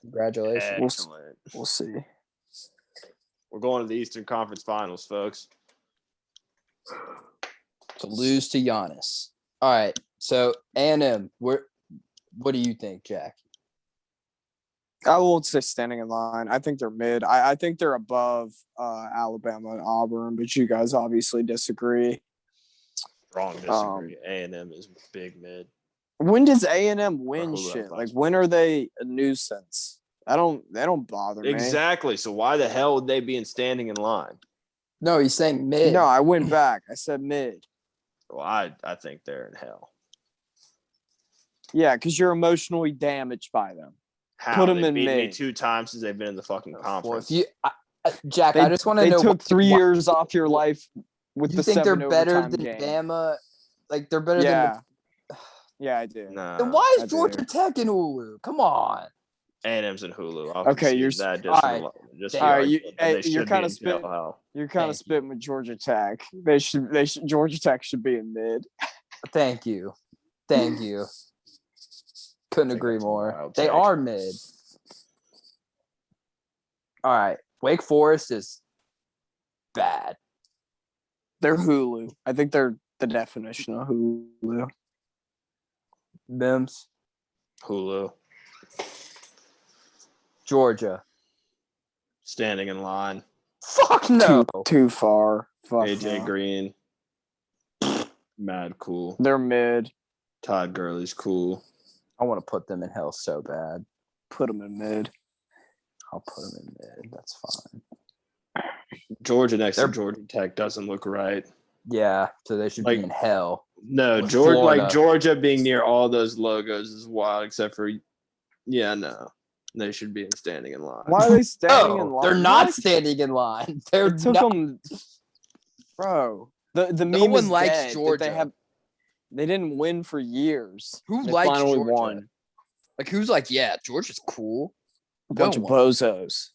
A: Congratulations.
B: We'll see.
C: We're going to the Eastern Conference Finals, folks.
A: To lose to Giannis. All right. So A&M, what do you think, Jack?
B: I won't say standing in line. I think they're mid. I think they're above Alabama and Auburn, but you guys obviously disagree.
C: Strong disagree. A&M is big mid.
B: When does A&M win shit? Like, when are they a nuisance? They don't bother me.
C: Exactly. So why the hell would they be standing in line?
A: No, he's saying mid.
B: No, I went back. I said mid.
C: Well, I think they're in hell.
B: Yeah, because you're emotionally damaged by them.
C: How?
B: Put them
C: they
B: in
C: beat
B: mid.
C: me 2 times since they've been in the fucking conference.
A: Well, Jack, I just want to know.
B: They took 3 years off your life with the 7
A: think they're better than
B: game.
A: Bama? Like, they're better than
B: Yeah, I do.
C: No.
A: Then why is Georgia Tech in Hulu? Come on.
C: A&M's in Hulu.
B: Okay, you're
C: that
A: all right.
B: You're kind of spitting. You're kind of spitting with Georgia Tech. They should. Georgia Tech should be in mid.
A: Thank you. Couldn't agree more. They are mid. All right. Wake Forest is bad.
B: They're Hulu. I think they're the definition of Hulu.
A: Mims.
C: Hulu.
A: Georgia.
C: Standing in line.
A: Fuck no.
B: Too far. Fuck
C: AJ
B: no.
C: Green. Mad cool.
B: They're mid.
C: Todd Gurley's cool.
A: I want to put them in hell so bad.
B: Put them in mid.
A: I'll put them in mid. That's fine.
C: Georgia next to Georgia Tech doesn't look right.
A: Yeah, so they should be in hell.
C: No, Georgia being near all those logos is wild, except for they should be standing in line.
B: Why are they standing in line?
A: They're not standing in line.
B: It took them, bro. The
A: no
B: meme
A: one
B: is
A: likes
B: dead,
A: Georgia.
B: They didn't win for years.
A: Who
B: they
A: likes
B: finally
A: Georgia?
B: won?
A: Like, who's like, yeah, Georgia's cool.
B: A bunch of bozos.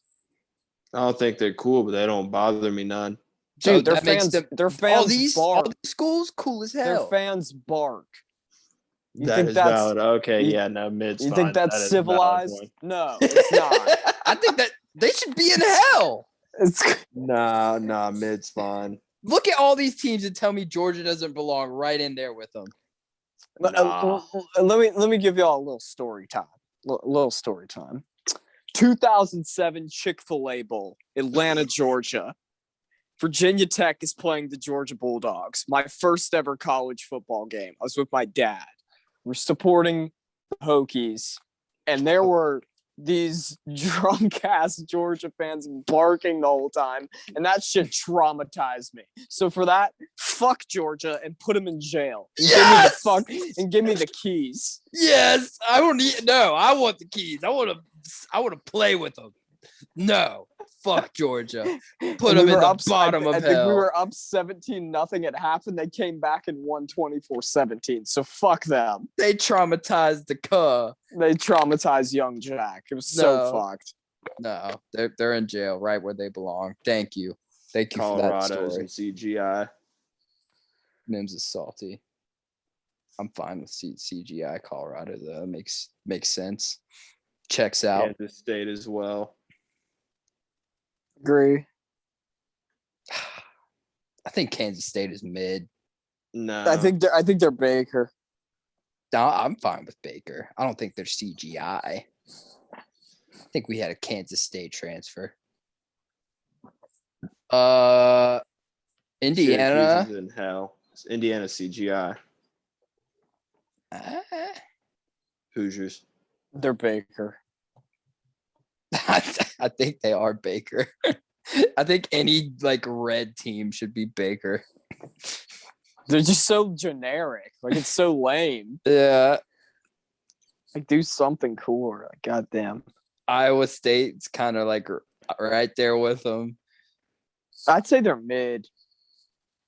C: I don't think they're cool, but they don't bother me none.
B: Dude, their fans
A: all these
B: bark.
A: schools cool as hell.
B: Their fans bark.
C: That is valid. Okay, mid's
B: You
C: fine.
B: think that's civilized? No, it's not.
A: I think that they should be in hell.
C: Nah, mid's fine.
A: Look at all these teams and tell me Georgia doesn't belong right in there with them.
B: Nah. Let me give y'all a little story time. 2007 Chick-fil-A Bowl, Atlanta, Georgia. Virginia Tech is playing the Georgia Bulldogs. My first ever college football game. I was with my dad. We're supporting the Hokies, and there were these drunk-ass Georgia fans barking the whole time, and that shit traumatized me. So for that, fuck Georgia and put them in jail. And give me the keys.
A: Yes, I want the keys. I want to play with them. No, fuck Georgia. Put them in the bottom of hell. I think
B: we were up 17-0 at half, and they came back and won 24-17. So fuck them.
A: They traumatized the cuh.
B: They traumatized young Jack. It was so fucked.
A: No, they're in jail right where they belong. Thank you for that story.
C: Colorado's and CGI.
A: Mims is salty. I'm fine with CGI Colorado though. Makes sense. Checks out.
C: Kansas State as well.
B: Agree.
A: I think Kansas State is mid.
C: No,
B: I think they're Baker.
A: No, I'm fine with Baker. I don't think they're CGI. I think we had a Kansas State transfer. Indiana.
C: In hell. It's Indiana CGI. Hoosiers.
B: They're Baker.
A: I think they are Baker. I think any red team should be Baker.
B: They're just so generic. It's so lame.
A: Yeah.
B: Do something cooler. Goddamn.
A: Iowa State's kind of right there with them.
B: I'd say they're mid.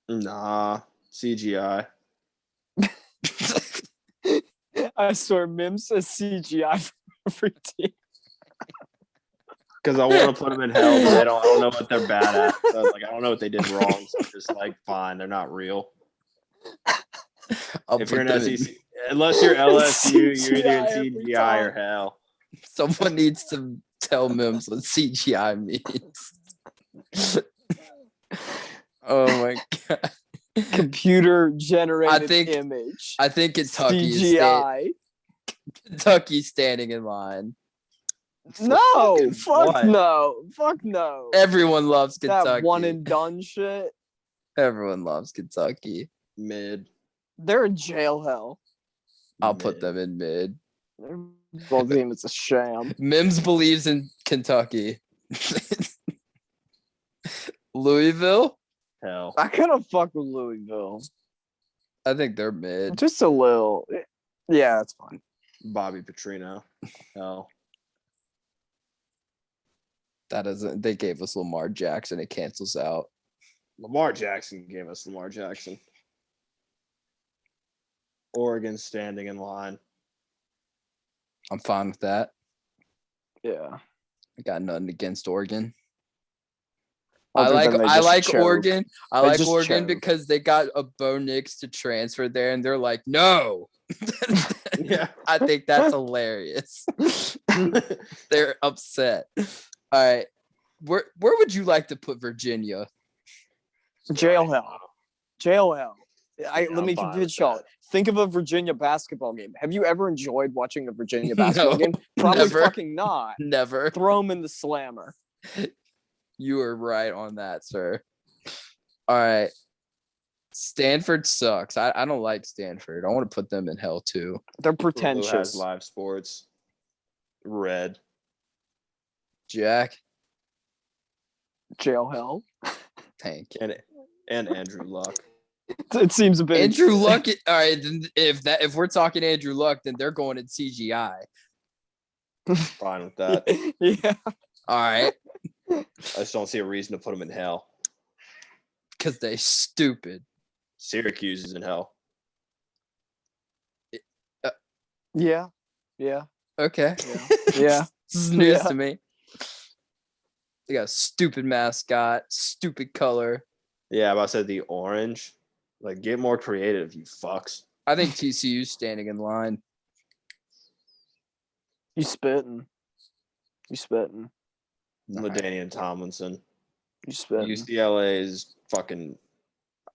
C: Nah, CGI.
B: I swear, Mims says CGI for every team.
C: Because I want to put them in hell, but I don't know what they're bad at. So, I don't know what they did wrong. So I'm just fine, they're not real. If you're an SEC, unless you're LSU, you're either in CGI or hell.
A: Someone needs to tell Mims what CGI means. Oh my god.
B: Computer generated image.
A: I think Kentucky
B: CGI.
A: Kentucky's standing in line.
B: No, fuck no.
A: Everyone loves Kentucky.
B: That one and done shit.
A: Everyone loves Kentucky.
C: Mid.
B: They're in jail hell.
A: I'll put them in mid.
B: Their football team is a sham.
A: Mims believes in Kentucky. Louisville?
C: Hell.
B: I kind of fuck with Louisville.
A: I think they're mid.
B: Just a little. Yeah, that's fine.
C: Bobby Petrino. Hell.
A: They gave us Lamar Jackson. It cancels out.
C: Lamar Jackson gave us Lamar Jackson. Oregon standing in line.
A: I'm fine with that.
B: Yeah.
A: I got nothing against Oregon.
B: I like
A: Oregon. I like Oregon because they got a Bo Nix to transfer there, and they're like, no.
C: Yeah.
A: I think that's hilarious. They're upset. All right. Where would you like to put Virginia?
B: Jail hell. Let me convince y'all. Think of a Virginia basketball game. Have you ever enjoyed watching a Virginia basketball game? Probably
A: never.
B: Fucking not.
A: Never.
B: Throw them in the slammer.
A: You are right on that, sir. All right. Stanford sucks. I don't like Stanford. I want to put them in hell too.
B: They're pretentious.
C: Who has live sports? Red.
A: Jack.
B: Jail hell.
A: Tank.
C: And Andrew Luck.
B: It seems a bit.
A: Andrew Luck. All right. If we're talking Andrew Luck, then they're going in CGI.
C: Fine with that.
B: Yeah.
A: All right.
C: I just don't see a reason to put them in hell.
A: Because they stupid.
C: Syracuse is in hell.
B: Yeah.
A: Okay.
B: Yeah.
A: This is news to me. They got a stupid mascot, stupid color.
C: Yeah, but I said the orange. Get more creative, you fucks.
A: I think TCU's standing in line.
B: You spitting.
C: LaDainian Tomlinson.
B: You spitting.
C: UCLA is fucking.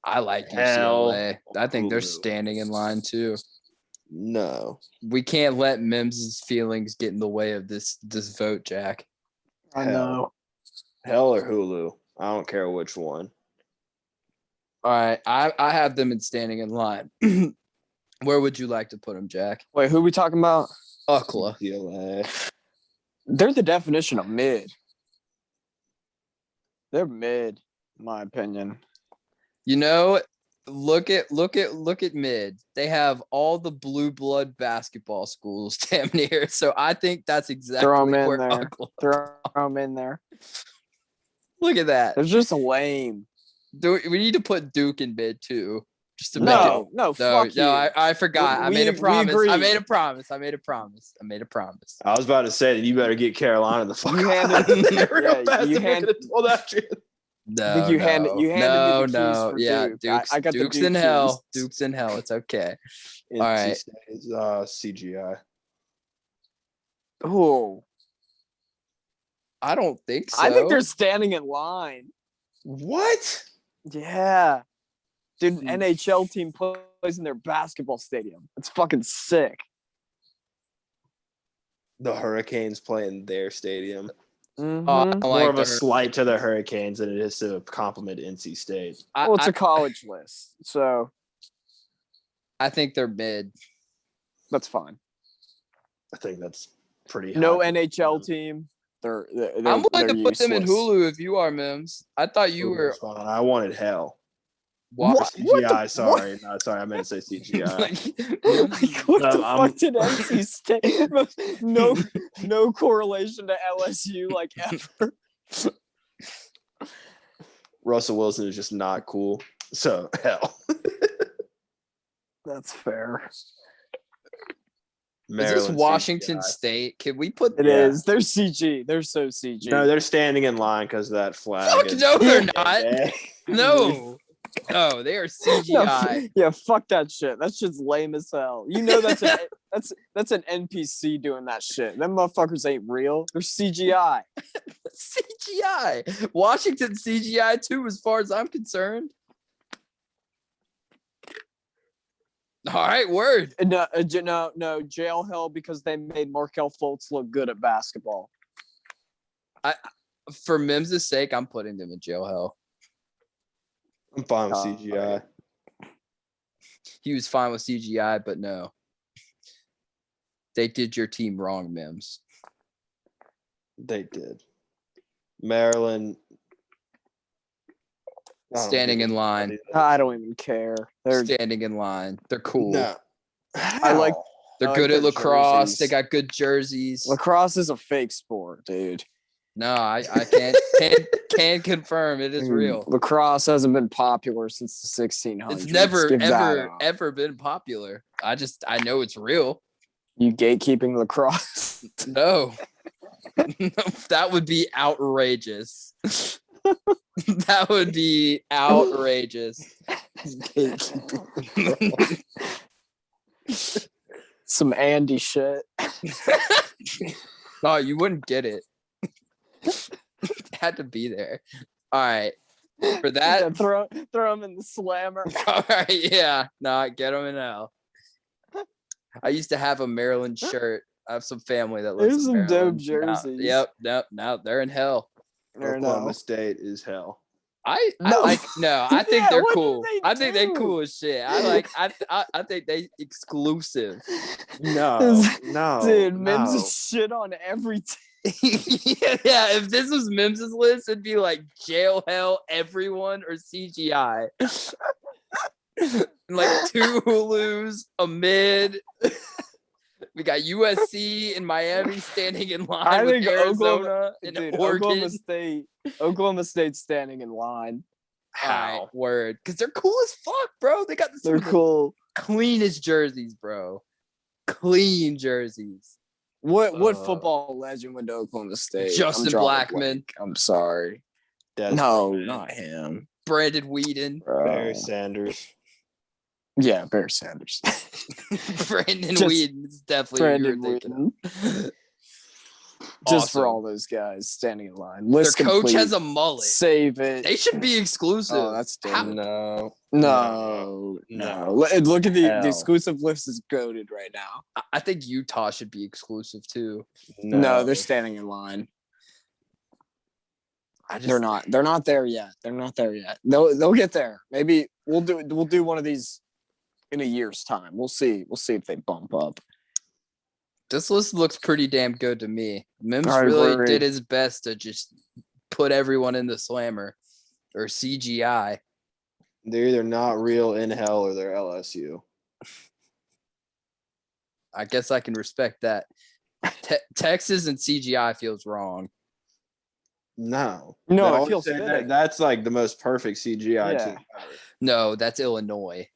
A: I like
C: hell.
A: UCLA. I think they're standing in line too.
C: No.
A: We can't let Mims' feelings get in the way of this vote, Jack.
B: I know.
C: Hell or Hulu. I don't care which one.
A: All right. I have them in standing in line. Where would you like to put them, Jack?
B: Wait, who are we talking about?
A: UCLA.
C: UCLA.
B: They're the definition of mid. They're mid, in my opinion.
A: Look at mid. They have all the blue blood basketball schools damn near. So I think that's exactly
B: Throw them in
A: where
B: there.
A: UCLA.
B: Throw them in there.
A: Look at that.
B: They're just lame.
A: We need to put Duke in mid too, just to
B: No, fuck you.
A: I forgot. I made a promise. I made a promise. I
C: was about to say that you better get Carolina the fuck.
B: You handed.
C: Pull that shit.
B: I think you handed me the keys for Duke. I got
A: Duke's
B: the Duke
A: in
B: keys.
A: hell. Duke's in hell. It's okay. All right.
C: It's CGI.
B: Oh,
A: I don't think so.
B: I think they're standing in line.
C: What?
B: Yeah. Dude, an NHL team plays in their basketball stadium. It's fucking sick.
C: The Hurricanes play in their stadium.
B: Mm-hmm.
C: More of a slight to the Hurricanes than it is to compliment NC State.
B: Well, it's a college list, so
A: I think they're mid.
B: That's fine.
C: I think that's pretty.
B: No NHL team. They're
A: I'm willing to put
B: useless.
A: them in Hulu if you are, Mims. I thought you were.
C: I wanted hell.
A: What?
C: CGI, sorry. No, sorry, I meant to say CGI.
B: What the fuck did NC State? No correlation to LSU, like, ever.
C: Russell Wilson is just not cool. So, hell.
B: That's fair.
A: Maryland, is this Washington CGI. State? Can we put
B: it? Yeah. Is. They're CG. They're so CG.
C: No, they're standing in line because of that flag.
A: Fuck no, they're not. No. Oh, they are CGI.
B: Yeah, fuck that shit. That shit's lame as hell. You know that's an NPC doing that shit. Them motherfuckers ain't real. They're CGI.
A: CGI. Washington CGI too, as far as I'm concerned. All right, word.
B: No, jail hell because they made Markelle Fultz look good at basketball.
A: For Mims' sake, I'm putting them in jail hell.
C: I'm fine with CGI.
A: He was fine with CGI, but no. They did your team wrong, Mims.
C: They did. Maryland.
A: Standing in line.
B: I don't even care. They're
A: standing in line. They're cool.
C: No.
A: They're good at lacrosse. Jerseys. They got good jerseys.
B: Lacrosse is a fake sport, dude.
A: No, I can't confirm it is real.
B: Lacrosse hasn't been popular since the 1600s.
A: It's never ever been popular. I know it's real.
B: You gatekeeping lacrosse?
A: No. That would be outrageous. That would be outrageous.
B: Some Andy shit.
A: No, you wouldn't get it. Had to be there. All right. For that,
B: yeah, throw him in the slammer.
A: All right, yeah. No, get him in hell. I used to have a Maryland shirt. I have some family that lives in Maryland.
B: There's some dope jerseys.
A: Now they're in hell.
C: Oklahoma State is hell.
A: I think they're cool. I think they're cool as shit. I think they exclusive.
C: No,
B: dude, Mims is shit on everything.
A: Yeah, if this was Mims's list, it'd be like jail, hell, everyone, or CGI. Like 2 Hulus, a mid. We got USC and Miami standing in line. I think Arizona and Oregon.
B: Oklahoma State's standing in line.
A: How? Right, word. Because they're cool as fuck, bro. They got
B: they're cool.
A: Cleanest jerseys, bro. Clean jerseys.
B: What football legend went to Oklahoma State?
A: Justin Blackman.
B: I'm sorry. No, not him.
A: Brandon Whedon.
C: Barry Sanders.
B: Yeah, Barry Sanders.
A: Brandon Whedon is definitely
B: Whedon. Just for all those guys standing in line.
A: List Their coach complete. Has a mullet.
B: Save it.
A: They should be exclusive.
B: Oh, that's dumb. No. Look at the exclusive list is goated right now.
A: I think Utah should be exclusive too.
B: No, they're standing in line. They're not there yet. They're not there yet. They'll get there. Maybe we'll do one of these in a year's time. We'll see. We'll see if they bump up.
A: This list looks pretty damn good to me. Mims really did his best to just put everyone in the slammer or CGI.
C: They're either not real in hell or they're LSU.
A: I guess I can respect that. Texas and CGI feels wrong.
B: No.
D: No, it feels fitting.
B: That's like the most perfect CGI team ever.
A: No, that's Illinois.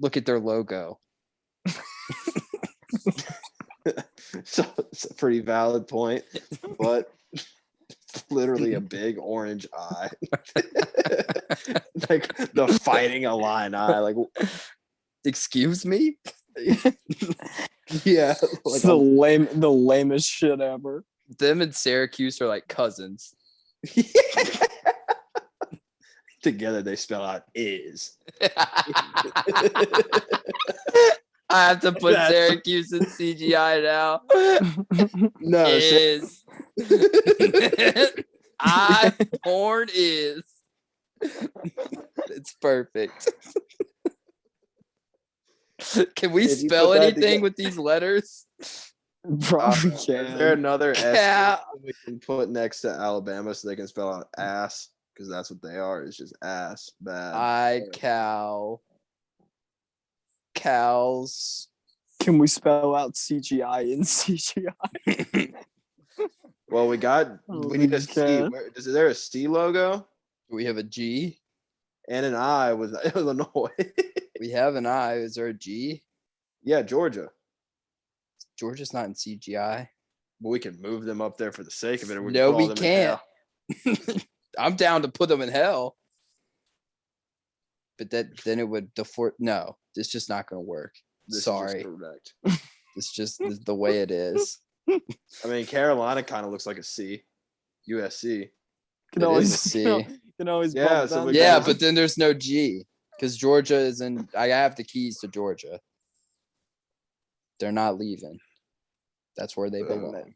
A: Look at their logo.
B: So it's a pretty valid point, but it's literally a big orange eye. Like the Fighting Illini. Like,
A: excuse me?
B: Yeah.
D: Like the lamest shit ever.
A: Them and Syracuse are like cousins.
B: Together they spell out is.
A: I have to put Syracuse in CGI now.
B: No,
A: is. Porn is. It's perfect. Can we spell anything with these letters?
D: Probably can.
B: Is there another S we can put next to Alabama so they can spell out ass? Because that's what they are. It's just ass. Bad.
A: Cows.
D: Can we spell out CGI in CGI?
B: Well, we need a C. Is there a C logo?
A: We have a G.
B: And an I with Illinois.
A: We have an I. Is there a G?
B: Yeah, Georgia.
A: Georgia's not in CGI.
B: But we can move them up there for the sake of it.
A: No, we can't. I'm down to put them in hell. But then it would no, it's just not going to work. Sorry.
B: Is correct.
A: It's just the way it is.
B: I mean, Carolina kind of looks like a C. USC.
D: Can always see. Can always
A: but then there's no G because Georgia is in. I have the keys to Georgia. They're not leaving. That's where they belong.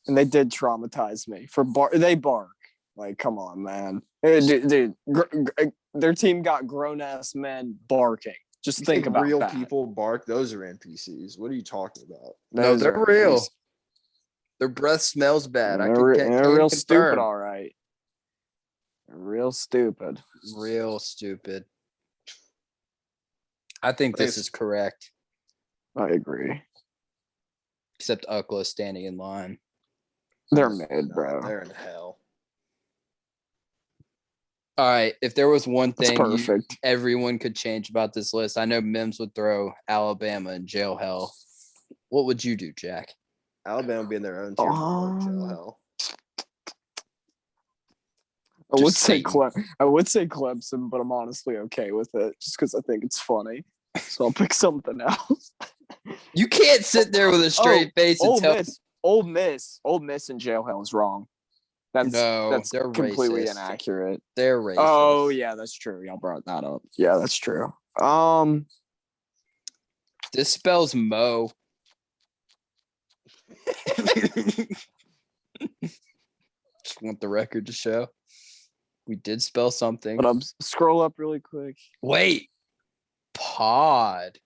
D: And they did traumatize me for they bark. Like, come on, man. Dude, their team got grown-ass men barking. Just think about
B: real
D: that.
B: People bark. Those are NPCs. What are you talking about?
A: No, they're real. Their breath smells bad.
D: They're real stupid, all right. They're real stupid.
A: Real stupid. I think this is correct.
D: I agree.
A: Except Ukla standing in line.
D: They're mid, bro.
B: They're in hell.
A: All right. If there was one thing everyone could change about this list, I know Mims would throw Alabama in jail hell. What would you do, Jack?
B: Alabama would be in their own tier of jail hell.
D: I would say Clemson, but I'm honestly okay with it just because I think it's funny. So I'll pick something else.
A: You can't sit there with a straight face and tell
D: Ole Miss in jail hell is wrong. That's
A: they're
D: completely
A: racist.
D: inaccurate.
A: They're racist.
D: Oh yeah, that's true. Y'all brought that up. Yeah, that's true.
A: This spells Mo. Just want the record to show. We did spell something.
D: But I'm scroll up really quick.
A: Wait. Pod.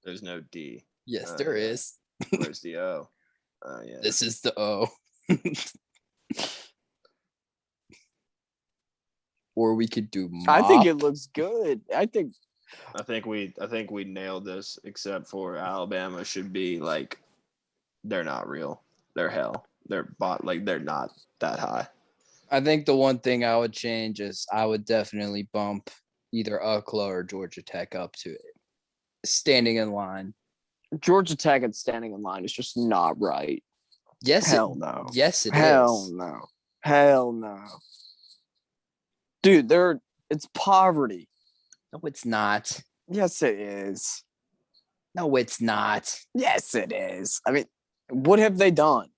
B: There's no D.
A: Yes, there is.
B: Where's the O? Yeah.
A: This is the O. Or we could do mop.
D: I think it looks good. I think
C: we nailed this, except for Alabama should be like they're not real. They're hell. They're they're not that high.
A: I think the one thing I would change is I would definitely bump either UCLA or Georgia Tech up to it. Standing in line.
D: Georgia Tech and standing in line is just not right.
A: Yes.
D: No.
A: Yes, it
D: Hell
A: is.
D: No. Hell no. Dude, it's poverty.
A: No, it's not.
D: Yes, it is.
A: No, it's not.
D: Yes, it is. I mean, what have they done?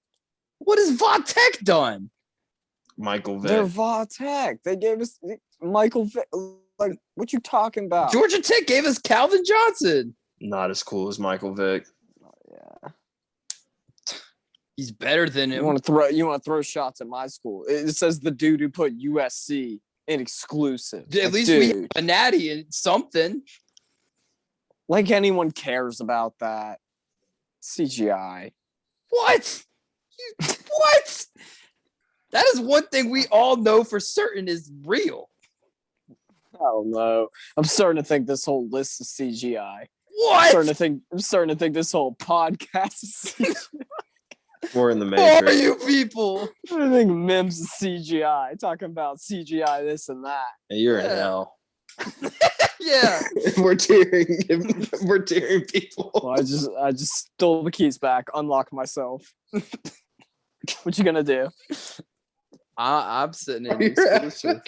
A: What has Va Tech done?
C: Michael Vick.
D: They're Va Tech. They gave us Michael Vick. Like, what you talking about?
A: Georgia Tech gave us Calvin Johnson.
C: Not as cool as Michael Vick.
D: Yeah.
A: He's better than him.
D: You want to throw shots at my school. It says the dude who put USC in exclusive.
A: At least we have a natty and something.
D: Like anyone cares about that. CGI.
A: What? What? That is one thing we all know for certain is real.
D: I don't know. I'm starting to think this whole list is CGI.
A: What?
D: I'm starting to think this whole podcast is CGI.
C: We're in the
A: Who
C: Matrix.
A: are you people?
D: I think Mims is CGI. Talking about CGI this and that.
C: Hey, you're in
A: Yeah.
C: hell.
A: Yeah.
C: We're tearing. We're tearing people.
D: Well, I just stole the keys back, unlocked myself. What you gonna do?
A: I'm sitting in
C: You're
A: exclusive.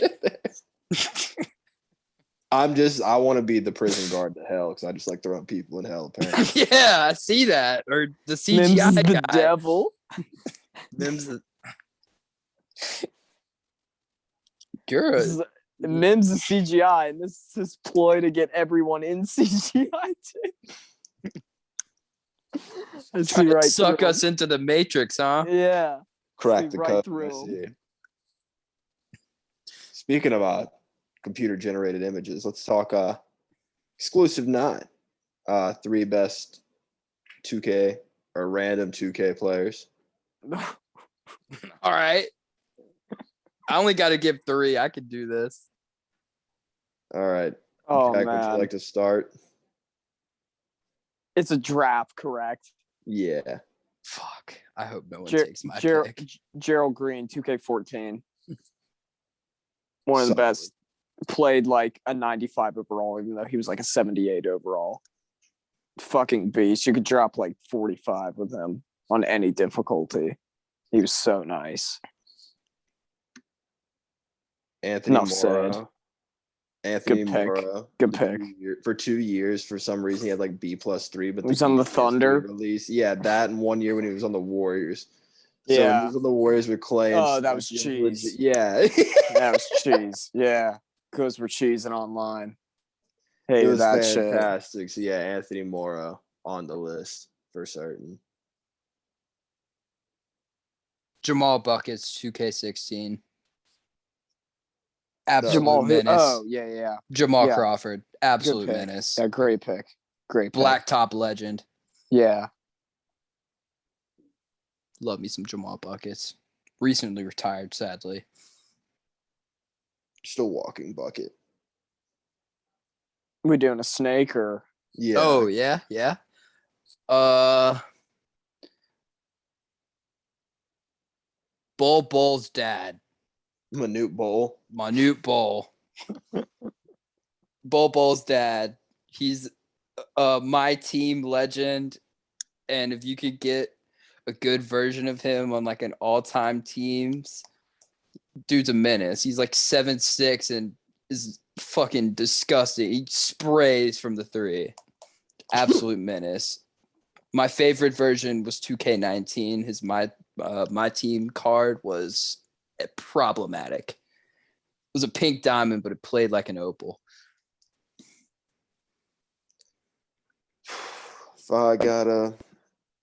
C: I want to be the prison guard to hell because I just like throwing people in hell. Apparently,
A: Yeah, I see that. Or the CGI
D: Mims is the
A: guy.
D: devil.
A: Mims is... You're
D: This is, Mims is CGI, and this is his ploy to get everyone in CGI too. I see right
A: suck
D: through
A: us into the Matrix, huh?
D: him. Yeah.
C: crack
D: See
C: the
D: right
C: code.
D: through
C: I see. Speaking of computer generated images, let's talk exclusive 9. 3 best 2K or random 2K players.
A: All right. I only got to give 3. I could do this.
C: All right.
D: Oh
C: Jack, would you
D: man,
C: like to start?
D: it's a draft, correct?
C: Yeah.
A: Fuck. I hope no one
D: Ger-
A: takes my
D: Ger-
A: pick.
D: Gerald Green, 2K14. One of the
C: Solid.
D: best. Played like a 95 overall, even though he was like a 78 overall. Fucking beast. You could drop like 45 with him on any difficulty. He was so nice.
C: Anthony
D: Enough said.
C: Morrow. Anthony
D: Good pick.
C: Morrow.
D: Good pick.
C: For 2 years, for some reason, he had like B+3, but
D: He was on the
C: PS3
D: Thunder.
C: release. Yeah, that and 1 year when he was on the Warriors. So when he
D: Yeah.
C: was on the Warriors with Clay and
D: Oh, that was
C: Steph, he was
D: cheese.
C: yeah.
D: That was cheese. Yeah. Because we're cheesing online. Hey,
C: It was
D: that shit.
C: fantastic. So yeah, Anthony Morrow on the list for certain.
A: Jamal Buckets, 2K16. Absolute
D: Jamal who?
A: menace.
D: Oh, yeah.
A: Jamal
D: yeah.
A: Crawford, absolute
D: pick.
A: menace.
D: Yeah, great pick. Great pick.
A: Blacktop legend.
D: Yeah.
A: Love me some Jamal Buckets. Recently retired, sadly.
C: Still walking bucket.
D: We doing a snake or?
C: Yeah.
A: Oh, yeah. Bull's dad.
C: Manute Bol.
A: Manute Bol. Bull's dad. He's my team legend. And if you could get a good version of him on like an all-time teams, dude's a menace. He's like 7'6" and is fucking disgusting. He sprays from the 3. Absolute menace. My favorite version was 2K19. His my team card was problematic. It was a pink diamond, but it played like an opal.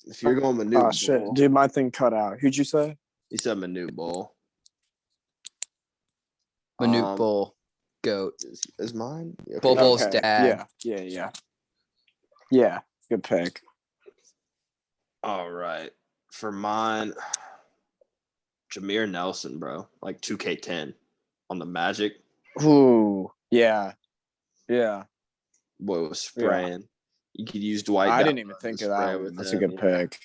C: If you're going Manute Bol,
D: shit. Dude, my thing cut out. Who'd you say?
C: he said Manute Bol.
A: Manute Bol, GOAT.
C: Is mine? Okay.
A: Bul's dad.
D: Yeah. Good pick.
C: All right. For mine, Jameer Nelson, bro. Like 2K10 on the Magic.
D: Ooh. Yeah.
C: Boy was spraying. You could use Dwight.
D: I
C: Howard
D: didn't even
C: to
D: think of
C: spray
D: that
C: with
D: one. That's
C: him.
D: a good pick.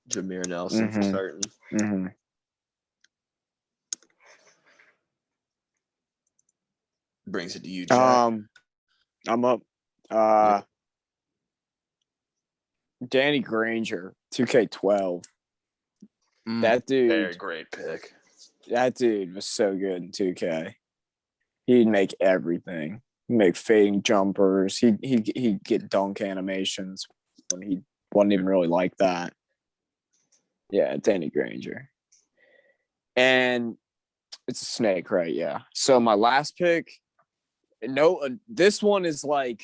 C: Jameer Nelson for
D: Mhm.
C: certain.
D: Mm-hmm.
C: Brings it to you, Jack.
D: I'm up. Danny Granger, 2K12. That
C: Very
D: dude,
C: great pick.
D: that dude was so good in 2K. He'd make everything. He'd make fading jumpers. He'd get dunk animations when he wasn't even really like that. Yeah, Danny Granger. And it's a snake, right? Yeah. So my last pick, this one is like,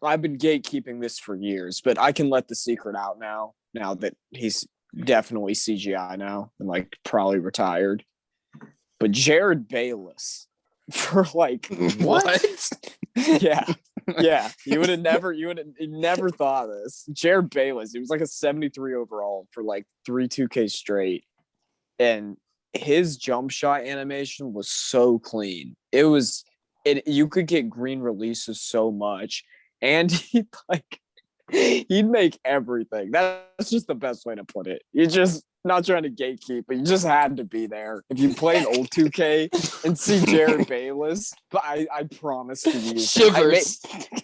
D: I've been gatekeeping this for years, but I can let the secret out now that he's definitely CGI now and like probably retired. But Jared Bayless for like
A: What?
D: yeah. You would have never thought of this. Jared Bayless, he was like a 73 overall for like 3 2K straight. And his jump shot animation was so clean. You could get green releases so much. And
B: He'd make everything. That's just the best way to put it. You're just not trying to gatekeep, but you just had to be there. If you play an old 2K and see Jared Bayless, but I promise to you,
A: Shivers.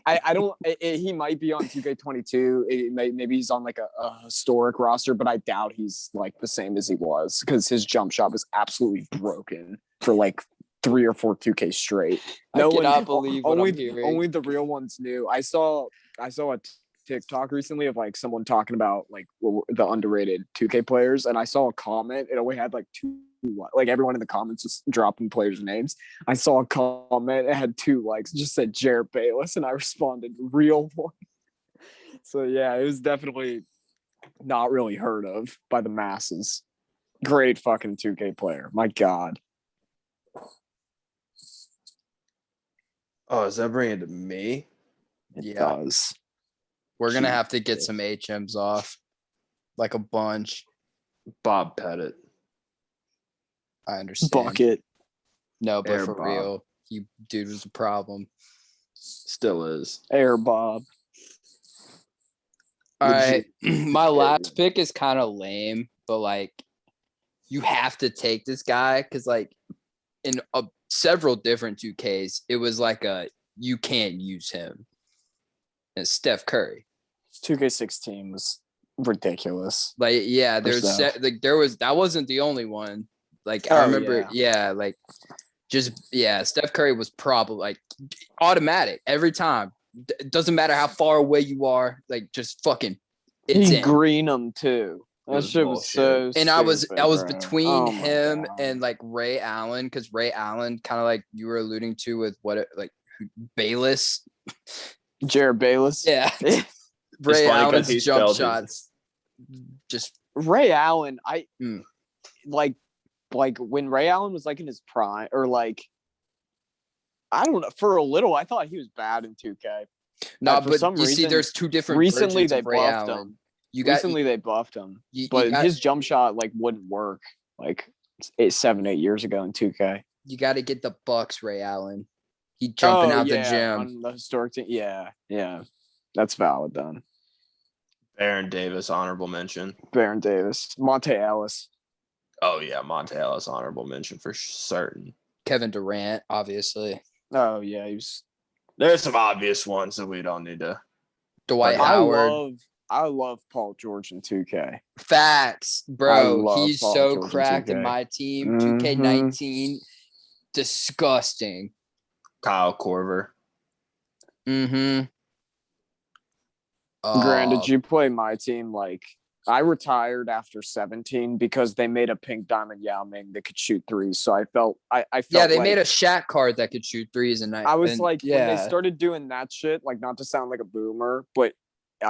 B: I don't. He might be on 2K22. Maybe he's on like a historic roster, but I doubt he's like the same as he was because his jump shot was absolutely broken for like 3 or 4 2K straight.
A: I cannot believe what I'm hearing.
B: Only the real ones knew. I saw a TikTok recently of like someone talking about like the underrated 2K players, and I saw a comment. It only had like 2, like everyone in the comments was dropping players' names. I saw a comment. It had 2 likes. It just said Jared Bayless, and I responded real one. So yeah, it was definitely not really heard of by the masses. Great fucking 2K player. My God.
C: Oh, is that bringing it to me?
B: It does.
A: We're going to have to get some HMs off. Like a bunch.
C: Bob Pettit.
A: I understand.
B: Bucket.
A: No, but
C: Air
A: for
C: Bob.
A: real, dude was a problem.
C: Still is.
B: Air Bob.
A: All right. My last pick is kind of lame, but like you have to take this guy because like in several different 2Ks, it was like you can't use him. And Steph Curry.
B: 2K16 was ridiculous.
A: Like, yeah, that wasn't the only one. Like, I remember, Steph Curry was probably like automatic every time. It doesn't matter how far away you are, like just fucking
B: he green them too. That shit was so
A: and
B: stupid,
A: I was
B: bro.
A: between him
B: God.
A: and like Ray Allen, because Ray Allen kind of like you were alluding to with Bayless.
B: Jared Bayless.
A: Yeah. Ray Allen's jump shots. Just
B: Ray Allen, like when Ray Allen was like in his prime, or like I don't know, for a little I thought he was bad in 2K.
A: No, but you see, there's 2 different
B: recently
A: versions
B: they
A: of Ray
B: buffed
A: Allen.
B: him. They buffed him, but his jump shot like wouldn't work like 7, 8 years ago in 2K.
A: You got to get the Bucks Ray Allen. He jumping out the gym
B: on the historic team. Yeah, that's valid then.
C: Baron Davis, honorable mention.
B: Baron Davis, Monte Ellis.
C: Oh yeah, Monte Ellis, honorable mention for certain.
A: Kevin Durant, obviously.
B: Oh yeah, he was.
C: There's some obvious ones that we don't need to.
A: Dwight Howard.
B: I love Paul George in 2K.
A: Facts, bro. He's
B: Paul
A: so
B: George
A: cracked in my team. 2K19, disgusting.
C: Kyle Korver.
A: Mm-hmm.
B: Grant, did you play my team? Like, I retired after 17 because they made a pink diamond Yao Ming that could shoot threes. So I felt
A: they made a Shaq card that could shoot threes, and
B: I was when they started doing that shit, like not to sound like a boomer, but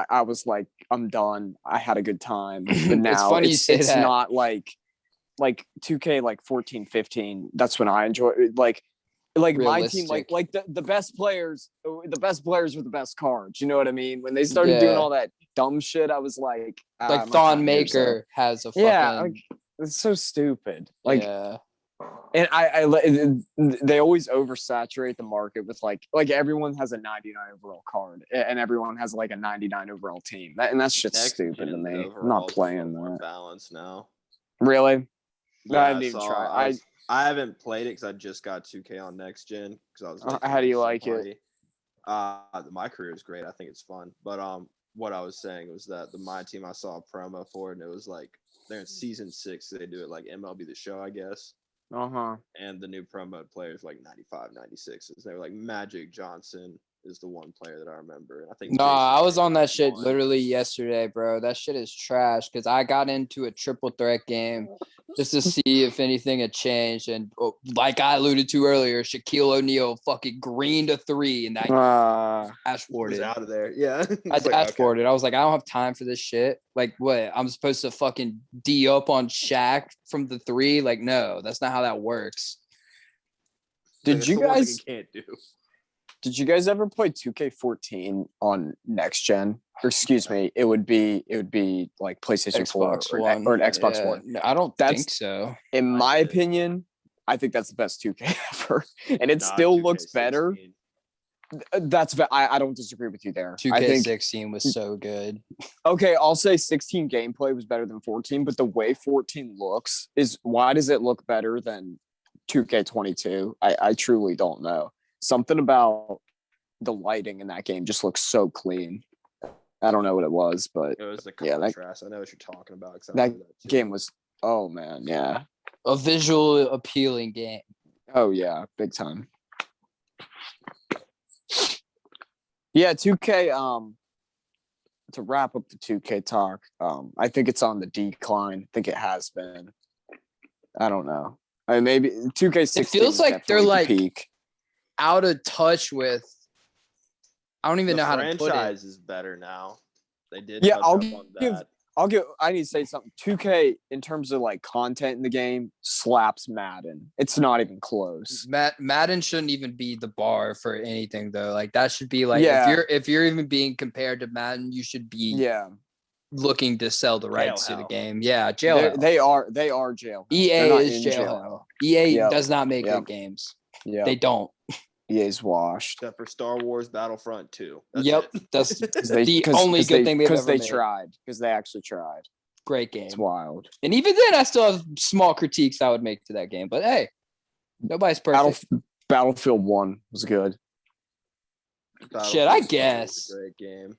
B: I was like, I'm done. I had a good time. But now it's not like 2K like 14, 15. That's when I enjoy it. Like my team, like the best players were the best cards. You know what I mean? When they started doing all that dumb shit, I was like
A: Thon Maker has a fucking
B: it's so stupid. Like and they always oversaturate the market with like everyone has a 99 overall card and everyone has like a 99 overall team. That's shit's stupid to me. I'm not playing that.
C: Balance now.
B: Really?
C: Yeah,
B: I didn't even try.
C: I haven't played it because I just got 2K on next gen because I was.
B: How do you like it?
C: My career is great. I think it's fun. But what I was saying was that my team, I saw a promo for it, and it was like they're in season 6. So they do it like MLB The Show, I guess. And the new promo players like 95, 96s. They were like Magic Johnson is the one player that I remember. I think.
A: I was on that shit literally yesterday, bro. That shit is trash because I got into a triple threat game just to see if anything had changed. And like I alluded to earlier, Shaquille O'Neal fucking greened a 3 and I dashboarded.
C: Out of there. Yeah.
A: I dashboarded. I was like, I don't have time for this shit. Like, what? I'm supposed to fucking D up on Shaq from the 3? Like, no, that's not how that works.
B: Did you guys
C: can't do?
B: Did you guys ever play 2K14 on next gen? Or excuse me, it would be like PlayStation
A: Xbox
B: 4
A: One.
B: or an Xbox One.
A: No, I don't think so.
B: In my opinion, I think that's the best 2K ever. And it still looks better. I don't disagree with you there.
A: 2K16 was so good.
B: Okay, I'll say 16 gameplay was better than 14, but the way 14 looks is why does it look better than 2K22? I truly don't know. Something about the lighting in that game just looks so clean. I don't know what it was, but
C: it was the contrast. I know what you're talking about.
B: That game was, oh man, yeah,
A: a visual appealing game.
B: Oh yeah, big time. Yeah, 2K. To wrap up the 2K talk, I think it's on the decline. I think it has been. I don't know. I mean, maybe 2K16.
A: It feels like they're like
B: peak.
A: Out of touch with. I don't even know how to put it.
C: The franchise is better now. They did.
B: Yeah, I need to say something. 2K in terms of like content in the game slaps Madden. It's not even close.
A: Madden shouldn't even be the bar for anything though. Like that should be like if you're even being compared to Madden, you should be looking to sell the rights to the game. Yeah, jail.
B: They are jail.
A: EA is jail. EA does not make good games. Yeah, they don't.
B: EA's washed.
C: Except for Star Wars Battlefront 2.
A: That's the only good thing they've ever made.
B: Because they actually tried.
A: Great game.
B: It's wild.
A: And even then, I still have small critiques I would make to that game. But hey, nobody's perfect.
B: Battlefield 1 was good.
A: Shit, I guess.
C: A great game.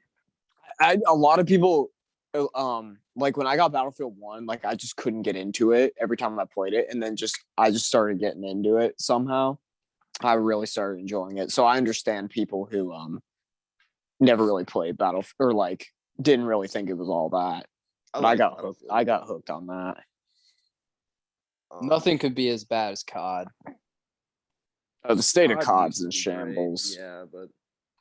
B: A lot of people, like when I got Battlefield 1, like I just couldn't get into it every time I played it. And then I just started getting into it somehow. I really started enjoying it. So I understand people who never really played Battlefield or like didn't really think it was all that. But I got hooked on that.
A: Nothing could be as bad as COD.
B: The state of COD's in shambles.
C: Yeah, but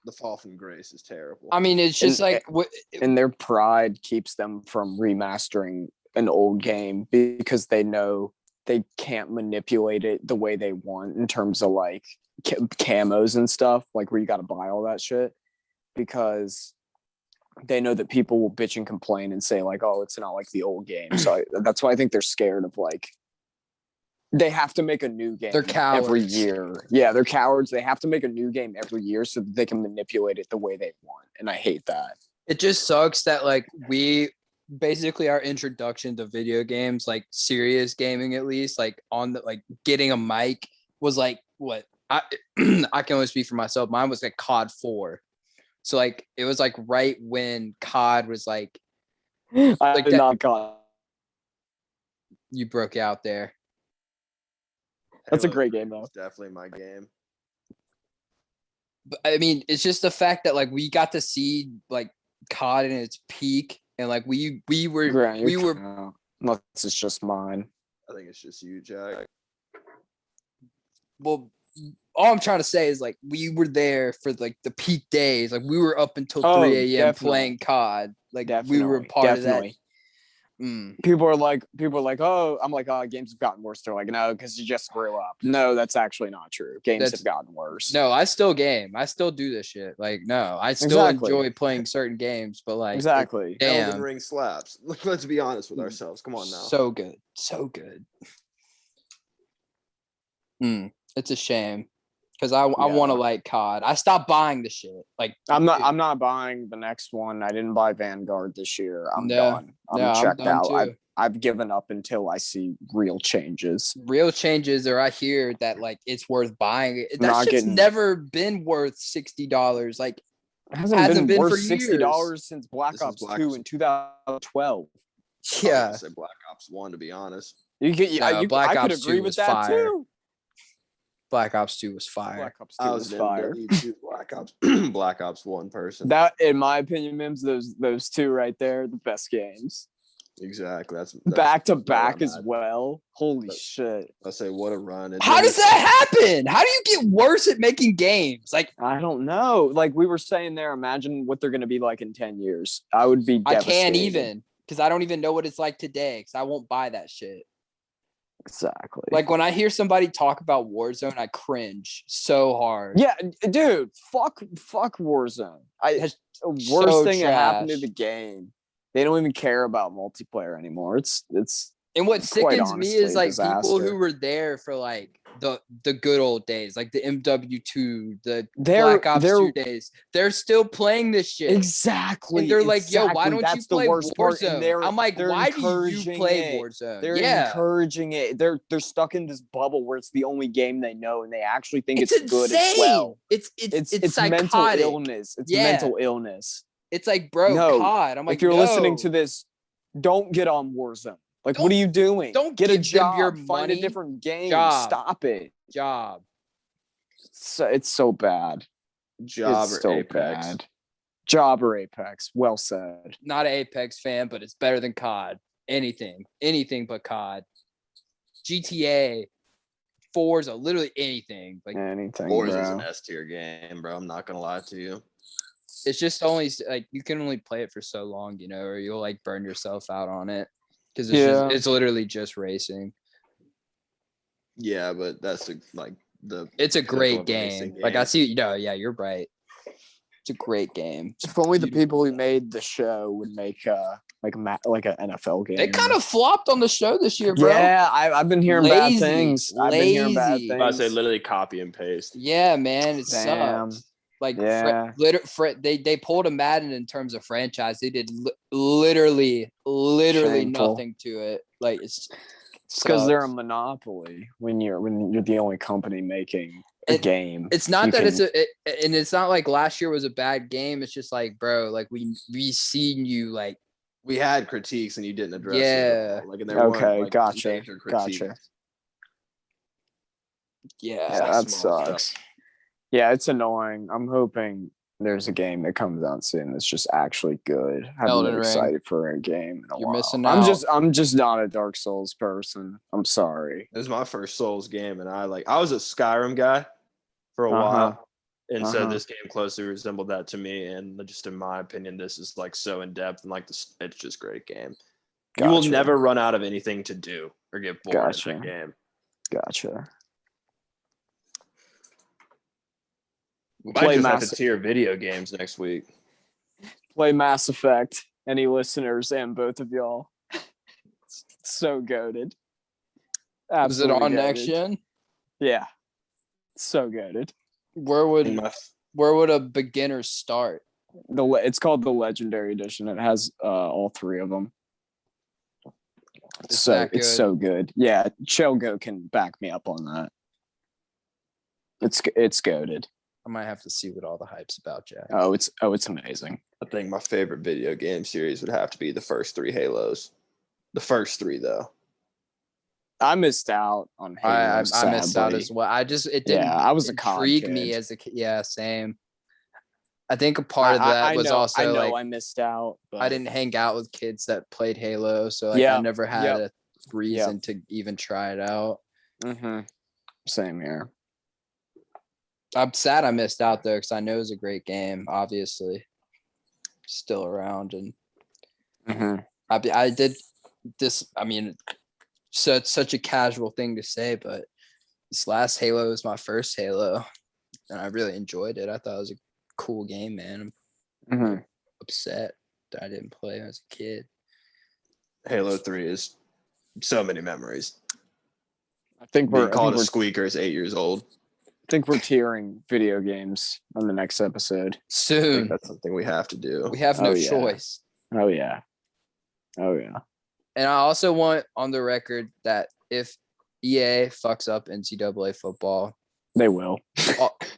C: the fall from grace is terrible.
A: I mean, it's just
B: and their pride keeps them from remastering an old game because they know they can't manipulate it the way they want in terms of like camos and stuff, like where you got to buy all that shit, because they know that people will bitch and complain and say like, oh, it's not like the old game. So that's why I think they're scared of like, they have to make a new game every year. Yeah, they're cowards. They have to make a new game every year so that they can manipulate it the way they want. And I hate that.
A: It just sucks that like basically our introduction to video games, like serious gaming at least, like on the like getting a mic was like what I I can only speak for myself. Mine was like COD 4. So like it was like right when COD was like
B: I did not COD.
A: You broke out there.
B: That's a great game though.
C: Definitely my game.
A: But I mean, it's just the fact that like we got to see like COD in its peak. And like we were
B: unless it's just mine.
C: I think it's just you, Jack.
A: Well, all I'm trying to say is like we were there for like the peak days. Like we were up until 3 a.m. playing COD. Like we were part of that.
B: People are like, oh, I'm like, oh, games have gotten worse. They're like, no, because you just grew up. No, that's actually not true. Games have gotten worse.
A: No, I still game. I still do this shit. Like, no, I still enjoy playing certain games, but like,
C: damn. Elden Ring slaps. Let's be honest with ourselves. Come on now.
A: So good. So good. It's a shame. Because I want to like COD. I stopped buying the shit. Like
B: I'm not buying the next one. I didn't buy Vanguard this year. I'm done. I'm checked out. I've given up until I see real changes.
A: Real changes, or I hear that like it's worth buying. That shit's never been worth $60. Like
B: it hasn't been worth $60 since Black Ops 2 in 2012.
A: Yeah,
C: I would say Black Ops 1 to be honest.
B: I could agree with that
A: fire.
B: Too.
A: Black Ops 2 was fire.
B: Black Ops 2 was fire.
C: Black Ops 1 person.
B: That, in my opinion, Mims, those two right there, the best games.
C: Exactly. That's
B: back to back as well. Holy shit!
C: I say, what a run!
A: How does that happen? How do you get worse at making games? Like
B: I don't know. Like we were saying there, imagine what they're going to be like in 10 years. I would be.
A: I can't even because I don't even know what it's like today. Because I won't buy that shit.
B: Exactly.
A: Like when I hear somebody talk about Warzone, I cringe so hard.
B: Yeah, dude. Fuck Warzone. Worst thing that happened to the game. They don't even care about multiplayer anymore. It's
A: and what sickens me is like people who were there for like the good old days, like the MW2, the Black Ops 2 days. They're still playing this shit.
B: Exactly.
A: And they're like, yo, why don't
B: That's
A: you play
B: the worst part.
A: Warzone? I'm like, why do you
B: encouraging
A: play
B: it.
A: Warzone?
B: They're encouraging it. They're stuck in this bubble where it's the only game they know, and they actually think it's good as well.
A: It's
B: mental illness. It's mental illness.
A: It's like, bro, COD. I'm like,
B: if you're listening to this, don't get on Warzone. Like, what are you doing?
A: Don't
B: get a job.
A: Your
B: find a different game.
A: Job.
B: Stop it.
A: Job.
B: It's so bad.
C: Job
B: it's
C: or
B: so
C: Apex.
B: Bad. Job or Apex. Well said.
A: Not an Apex fan, but it's better than COD. Anything but COD. GTA, Forza, literally anything. Like
B: anything.
C: Forza is an S tier game, bro. I'm not gonna lie to you.
A: It's just only like you can only play it for so long, or you'll like burn yourself out on it because it's literally just racing.
C: Yeah, but that's
A: it's a great game. Like I see, yeah, you're right. It's a great game.
B: If only the people who made the show would make like an NFL game.
A: They kind of flopped on the show this year, bro.
B: Yeah, I've been hearing bad things. I've been hearing bad things.
C: I say literally copy and paste.
A: Yeah, man, it sucks. Like, they pulled a Madden in terms of franchise. They did literally nothing to it. Like, it's
B: because they're a monopoly when you're the only company making a game.
A: It's not that and it's not like last year was a bad game. It's just like, bro, like we seen you like.
C: We had critiques and you didn't address it.
B: Yeah. Like, and there gotcha. Yeah, that sucks. Stuff. Yeah, it's annoying. I'm hoping there's a game that comes out soon that's just actually good. I've been excited for a game in a while.
A: Missing out.
B: I'm just not a Dark Souls person. I'm sorry.
C: It was my first Souls game, and I was a Skyrim guy for a while. And so this game closely resembled that to me. And just in my opinion, this is like so in depth and like this, it's just a great game. Gotcha. You will never run out of anything to do or get bored in that game.
B: Gotcha.
C: We might just have to tier video games next week.
B: Play Mass Effect. Any listeners and both of y'all. So goated.
A: Is it on next gen?
B: Yeah. So goated.
A: Where would a beginner start?
B: It's called the Legendary Edition. It has all three of them. It's so good. Yeah, Chogo can back me up on that. It's goated.
A: I might have to see what all the hype's about, Jack.
B: Oh, it's amazing.
C: I think my favorite video game series would have to be the first 3 Halos. The first 3, though.
B: I missed out on Halo.
A: I missed out as well. I was intrigue me as a kid. Yeah, same. I think a part of that was also
B: I missed out. But
A: I didn't hang out with kids that played Halo, so I never had a reason to even try it out.
B: Mm-hmm. Same here.
A: I'm sad I missed out though, because I know it's a great game. Obviously, still around, and I did this. I mean, so it's such a casual thing to say, but this last Halo was my first Halo, and I really enjoyed it. I thought it was a cool game, man. I'm upset that I didn't play as a kid.
C: Halo 3 is so many memories.
B: I think we're
C: called a squeaker is 8 years old.
B: I think we're tiering video games on the next episode.
A: Soon.
C: That's something we have to do.
A: We have no choice.
B: Oh, yeah.
A: And I also want on the record that if EA fucks up NCAA football,
B: they will.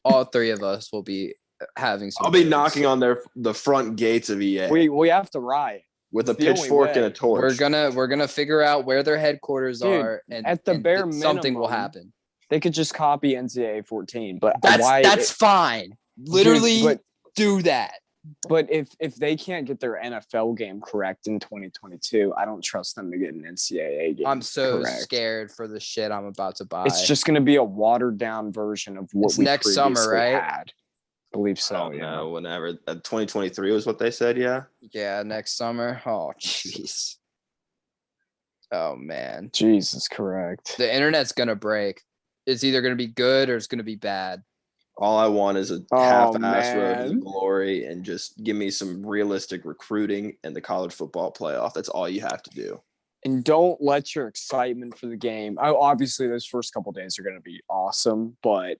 A: all 3 of us will be having some.
C: I'll be knocking on the front gates of EA.
B: We have to riot
C: with a pitchfork and a torch.
A: We're gonna figure out where their headquarters are, and
B: at the bare minimum,
A: something will happen.
B: They could just copy NCAA 14, but
A: that's fine. Literally, do that.
B: But if they can't get their NFL game correct in 2022, I don't trust them to get an NCAA game.
A: I'm so scared for the shit I'm about to buy.
B: It's just going to be a watered down version of what we
A: next summer, right?
B: Had. I believe so.
C: Yeah, whenever 2023 was what they said. Yeah.
A: Yeah, next summer. Oh, jeez. Oh man.
B: Jesus, correct.
A: The internet's gonna break. It's either gonna be good or it's gonna be bad.
C: All I want is a half-ass road to glory, and just give me some realistic recruiting and the college football playoff. That's all you have to do.
B: And don't let your excitement for the game. Obviously, those first couple days are going to be awesome, but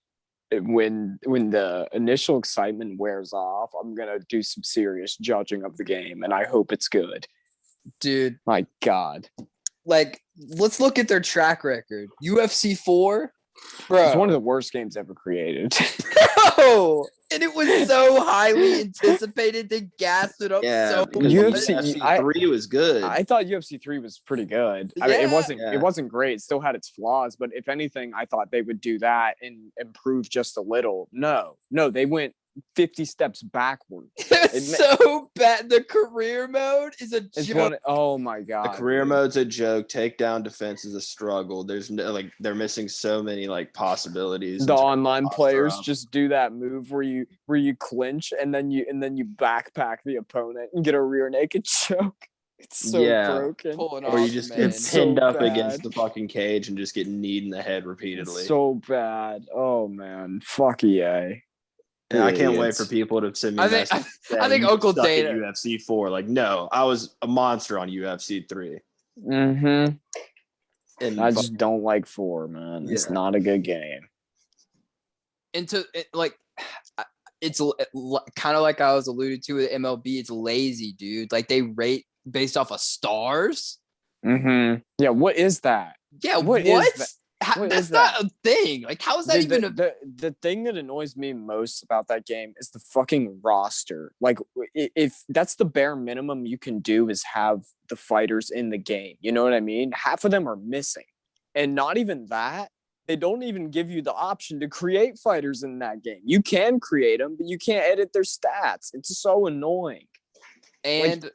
B: when the initial excitement wears off, I'm going to do some serious judging of the game, and I hope it's good.
A: Dude.
B: My God.
A: Like, let's look at their track record. UFC 4, bro.
B: It's one of the worst games ever created.
A: Bro! And it was so highly anticipated. They gassed it up so much.
C: UFC 3 was good.
B: I thought UFC 3 was pretty good. I mean, it wasn't great. It still had its flaws, but if anything, I thought they would do that and improve just a little. No, they went 50 steps backward.
A: It's so bad. The career mode is a joke.
B: Oh my God.
C: The career mode's a joke. Takedown defense is a struggle. There's no, like, they're missing so many like possibilities.
B: The online players just do that move where you clinch and then you backpack the opponent and get a rear naked choke. It's so broken.
C: Or you just get pinned up against the fucking cage and just get kneed in the head repeatedly.
B: It's so bad. Oh man. Fuck EA.
C: And I can't wait for people to send me.
A: I think Uncle Dana
C: UFC 4. Like, no, I was a monster on UFC 3.
B: Mm-hmm. And I just don't like 4, man. It's not a good game.
A: It's kind of like I was alluded to with MLB. It's lazy, dude. Like, they rate based off of stars.
B: Mm-hmm. Yeah. What is that?
A: Yeah. What? That's not a thing. Like, how is that even
B: the thing that annoys me most about that game is the fucking roster. Like, if that's the bare minimum you can do is have the fighters in the game. You know what I mean? Half of them are missing. And not even that. They don't even give you the option to create fighters in that game. You can create them, but you can't edit their stats. It's so annoying.
A: And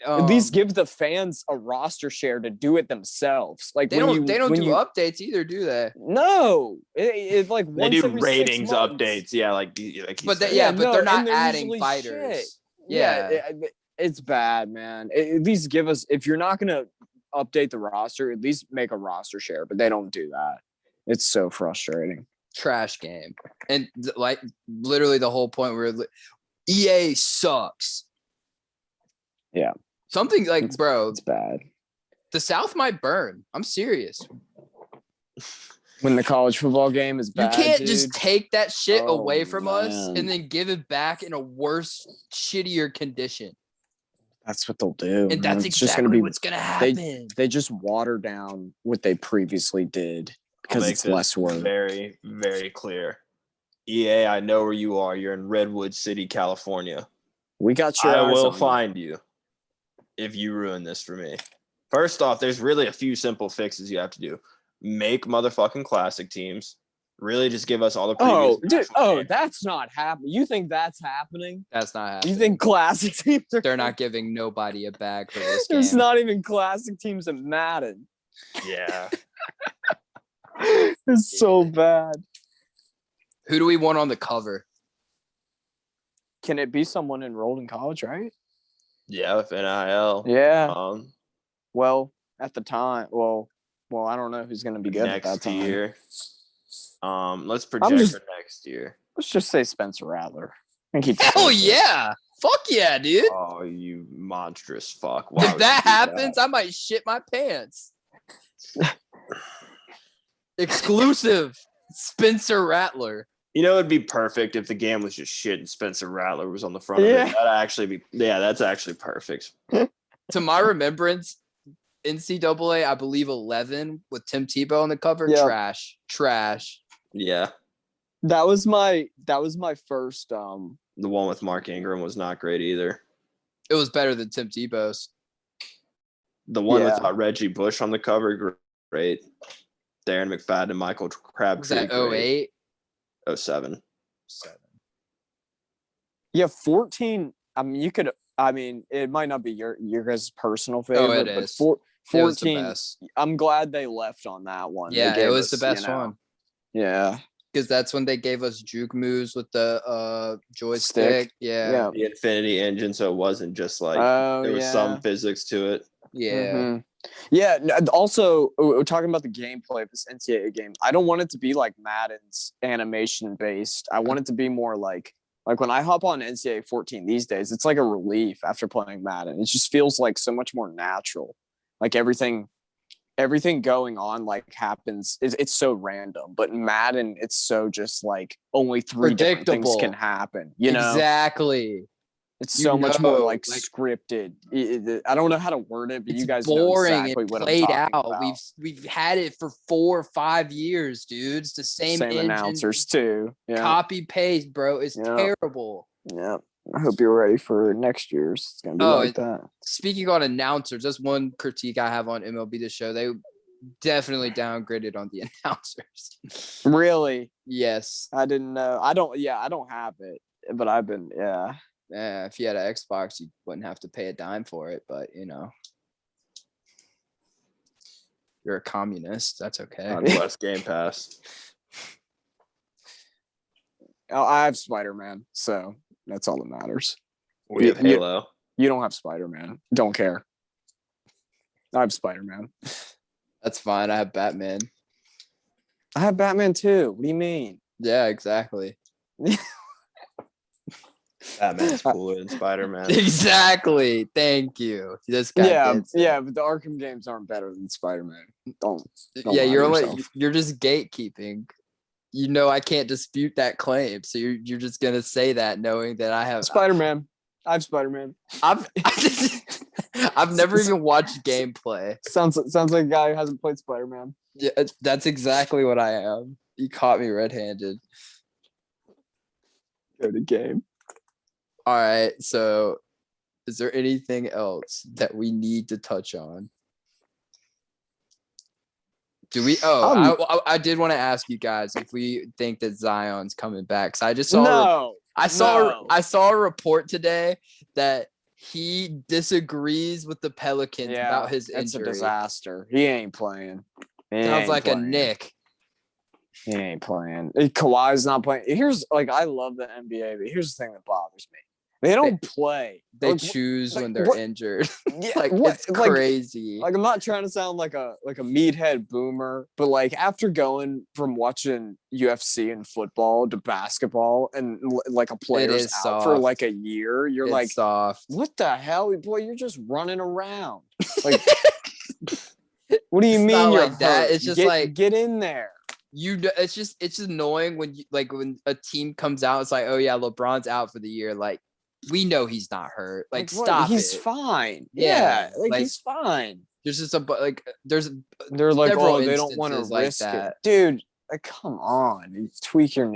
B: at least give the fans a roster share to do it themselves. Like,
A: they don't do updates either, do they?
B: No, it's like
C: they do ratings updates. Yeah,
A: but they're not adding fighters.
B: Shit. Yeah, it's bad, man. At least give us, if you're not gonna update the roster, at least make a roster share. But they don't do that. It's so frustrating.
A: Trash game, and like literally the whole point where EA sucks.
B: Yeah.
A: Something like, bro,
B: it's bad.
A: The South might burn. I'm serious.
B: When the college football game is bad,
A: you can't just take that shit away from us and then give it back in a worse, shittier condition.
B: That's what they'll do.
A: And that's exactly what's going to happen.
B: They just water down what they previously did because it's less work.
C: Very, very clear. EA, I know where you are. You're in Redwood City, California.
B: We got your
C: I will find you if you ruin this for me. First off, there's really a few simple fixes you have to do. Make motherfucking classic teams. Really just give us all the previous
B: games. That's not happening. You think that's happening?
A: That's not happening.
B: You think classic teams
A: they're not giving nobody a bag for this game.
B: There's not even classic teams in Madden.
C: Yeah.
B: It's so bad.
A: Who do we want on the cover?
B: Can it be someone enrolled in college, right?
C: Yeah, with NIL.
B: Yeah. Well, at the time, well, I don't know who's going to be good
C: next
B: at that time.
C: Year. Let's project for next year.
B: Let's just say Spencer Rattler.
A: Hell yeah! Fuck yeah, dude!
C: Oh, you monstrous fuck!
A: If that happens, I might shit my pants. Exclusive, Spencer Rattler.
C: You know, it'd be perfect if the game was just shit and Spencer Rattler was on the front of it. That'd actually be, that's actually perfect.
A: To my remembrance, NCAA, I believe 11 with Tim Tebow on the cover. Yep. Trash.
C: Yeah.
B: That was my first.
C: The one with Mark Ingram was not great either.
A: It was better than Tim Tebow's.
C: The one with Reggie Bush on the cover, great. Darren McFadden and Michael Crabtree.
A: Was that 08?
C: 07.
B: Yeah, 14. I mean, it might not be your guys' personal favorite,
A: it is.
B: But 14. I'm glad they left on that one.
A: Yeah, it was the best one.
B: Yeah.
A: Because that's when they gave us juke moves with the joystick. Yeah.
C: The Infinity Engine, so it wasn't just like there was some physics to it.
A: Yeah.
B: Mm-hmm. Yeah. Also, we're talking about the gameplay of this NCAA game. I don't want it to be like Madden's animation based. I want it to be more like when I hop on NCAA 14 these days, it's like a relief after playing Madden. It just feels like so much more natural. Like everything going on like happens. It's so random. But in Madden, it's so just like only 3 different things can happen. You know
A: exactly.
B: It's so much more like scripted. I don't know how to word it, but you guys know exactly what I'm talking about.
A: We've had it for 4 or 5 years, dude. It's the same engine,
B: announcers too. Yeah.
A: Copy paste, bro. It's terrible.
B: Yeah. I hope you're ready for next year's. It's gonna be like that.
A: Speaking on announcers, that's one critique I have on MLB The Show. They definitely downgraded on the announcers.
B: Really?
A: Yes.
B: I didn't know. I don't have it, but I've been
A: Yeah, if you had an Xbox, you wouldn't have to pay a dime for it. But you're a communist. That's okay.
C: Unless Game Pass.
B: I have Spider-Man, so that's all that matters.
C: We have Halo.
B: You don't have Spider-Man. Don't care. I have Spider-Man.
A: That's fine. I have Batman.
B: I have Batman too. What do you mean?
A: Yeah, exactly.
C: Batman's cooler than Spider-Man.
A: Exactly. Thank you. This guy.
B: But the Arkham games aren't better than Spider-Man. Don't
A: you're just gatekeeping. I can't dispute that claim. So you're just gonna say that knowing that I have
B: Spider-Man. I have Spider-Man.
A: I've never even watched gameplay.
B: Sounds like a guy who hasn't played Spider-Man.
A: Yeah, that's exactly what I am. You caught me red-handed.
B: Go to game.
A: All right. So, is there anything else that we need to touch on? Do we? I did want to ask you guys if we think that Zion's coming back. So I just saw. I saw a report today that he disagrees with the Pelicans about his injury.
B: It's a disaster. He ain't playing.
A: Sounds like a Nick.
B: He ain't playing. Kawhi's not playing. I love the NBA, but here's the thing that bothers me. They don't play.
A: They choose when they're injured. Yeah, it's crazy.
B: I'm not trying to sound like a meathead boomer, but after going from watching UFC and football to basketball and a player's out for a year, you're
A: soft.
B: What the hell, boy? You're just running around. What do you mean you're
A: like that? It's just
B: get in there.
A: It's just annoying when when a team comes out, it's oh yeah, LeBron's out for the year. We know he's not hurt. Stop.
B: He's fine. Yeah, he's fine.
A: There's just they're
B: they don't want to risk it, dude. Come on, you tweak your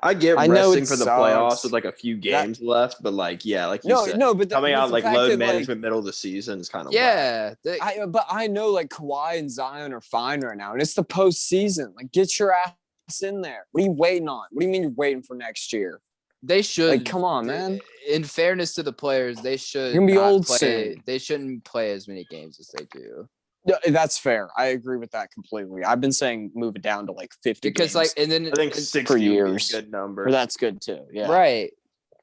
C: I get resting for the playoffs with a few games left, but you said, but coming out load management middle of the season is kind of
B: but I know Kawhi and Zion are fine right now, and it's the postseason. Get your ass in there. What are you waiting on? What do you mean you're waiting for next year?
A: They should.
B: Come on, man.
A: In fairness to the players, they should.
B: You're gonna be old soon.
A: They shouldn't play as many games as they do.
B: Yeah, that's fair. I agree with that completely. I've been saying move it down to 50
A: because
B: games.
A: And then
C: I think 60
B: for years.
C: Would be a good number.
B: Or that's good too. Yeah.
A: Right.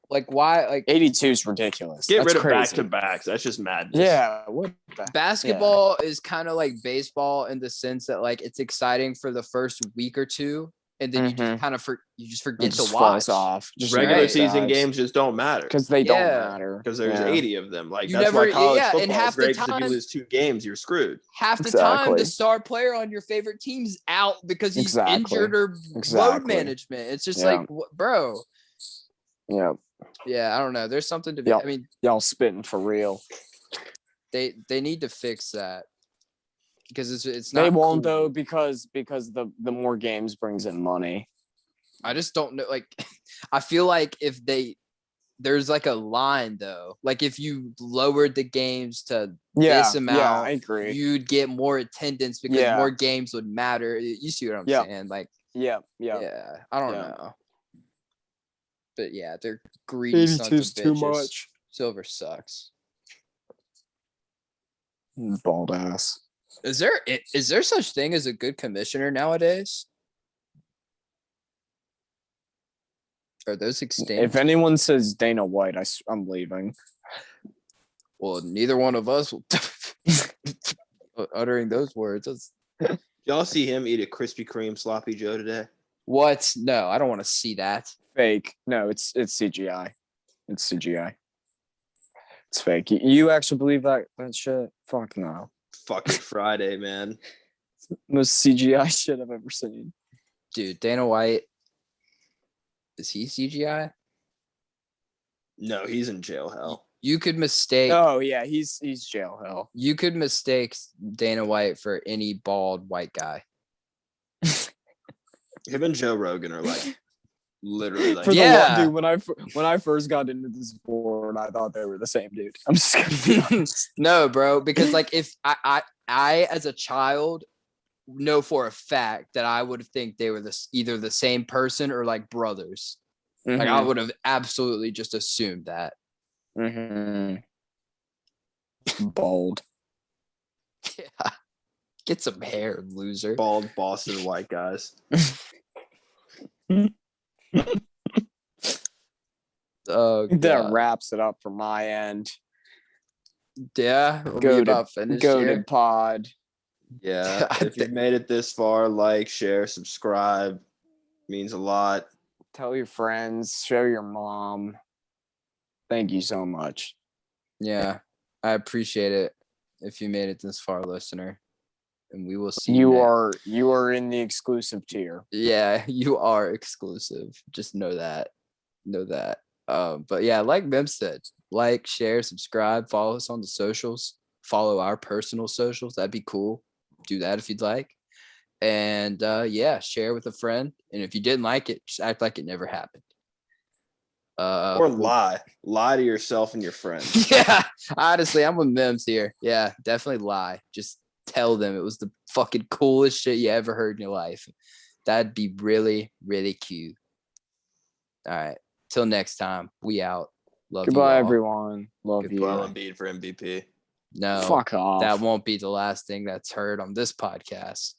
A: Why?
B: 82 is ridiculous.
C: Get
B: that's
C: rid of
B: crazy.
C: back-to-backs. That's just madness.
B: Yeah.
A: Basketball is kind of like baseball in the sense that it's exciting for the first week or two. And then you just kind of forget to watch.
B: Off.
C: Just regular season games just don't matter
B: because they don't matter
C: because there's 80 of them. That's
A: never,
C: why college football
A: and half
C: is great.
A: The time,
C: if you lose 2 games, you're screwed.
A: Half the time, the star player on your favorite team's out because he's injured or load management. It's just bro.
B: Yeah.
A: Yeah, I don't know. There's something to be.
B: Y'all spitting for real.
A: They need to fix that. Because it's not.
B: They won't though because the more games brings in money.
A: I just don't know. I feel if there's a line though. If you lowered the games to this amount,
B: I agree.
A: You'd get more attendance because more games would matter. You see what I'm saying?
B: Yeah.
A: I don't know. But yeah, they're greedy. 82 is too much. Silver sucks.
B: Bald ass.
A: Is there such thing as a good commissioner nowadays? Are those extinct?
B: If anyone says Dana White, I'm leaving.
A: Well, neither one of us will uttering those words.
C: Y'all see him eat a Krispy Kreme sloppy Joe today?
A: What? No, I don't want to see that.
B: Fake. No, it's CGI. It's CGI. It's fake. You actually believe that shit? Fuck no.
C: fucking Friday, man.
B: Most CGI shit I've ever seen.
A: Dude, Dana White, is he CGI?
C: No, he's in jail hell.
A: You could mistake.
B: Oh yeah, he's jail hell.
A: You could mistake Dana White for any bald white guy.
C: Him and Joe Rogan are like literally like
B: Dude, when I first got into the sport, I thought they were the same dude. I'm just gonna be honest.
A: No, bro, because like if I as a child know for a fact that I would think they were either the same person or like brothers.
B: Mm-hmm.
A: Like I would have absolutely just assumed that.
B: Mm-hmm. Bald.
A: Yeah. Get some hair, loser.
C: bald Boston white guys.
A: Oh,
B: that wraps it up from my end.
A: Yeah,
B: Go
A: about finished
B: to
A: here.
B: pod.
C: Yeah, if you've made it this far, like, share, subscribe. Means a lot.
B: Tell your friends. Show your mom. Thank you so much.
A: Yeah, I appreciate it if you made it this far, listener. And we will see
B: you are in the exclusive tier.
A: Yeah, you are exclusive. Just know that. But yeah, like Mem said, like, share, subscribe, follow us on the socials, follow our personal socials. That'd be cool. Do that if you'd like. And yeah, share with a friend. And if you didn't like it, just act like it never happened.
C: Or lie to yourself and your friends.
A: Yeah, honestly, I'm with Mims here. Yeah, definitely lie. Just tell them it was the fucking coolest shit you ever heard in your life. That'd be really, really cute. All right. Till next time, we out. Love
B: Goodbye,
A: you all.
B: everyone. Love
C: Goodbye,
B: you.
C: Embiid for MVP.
A: No,
B: Fuck off.
A: that won't be the last thing that's heard on this podcast.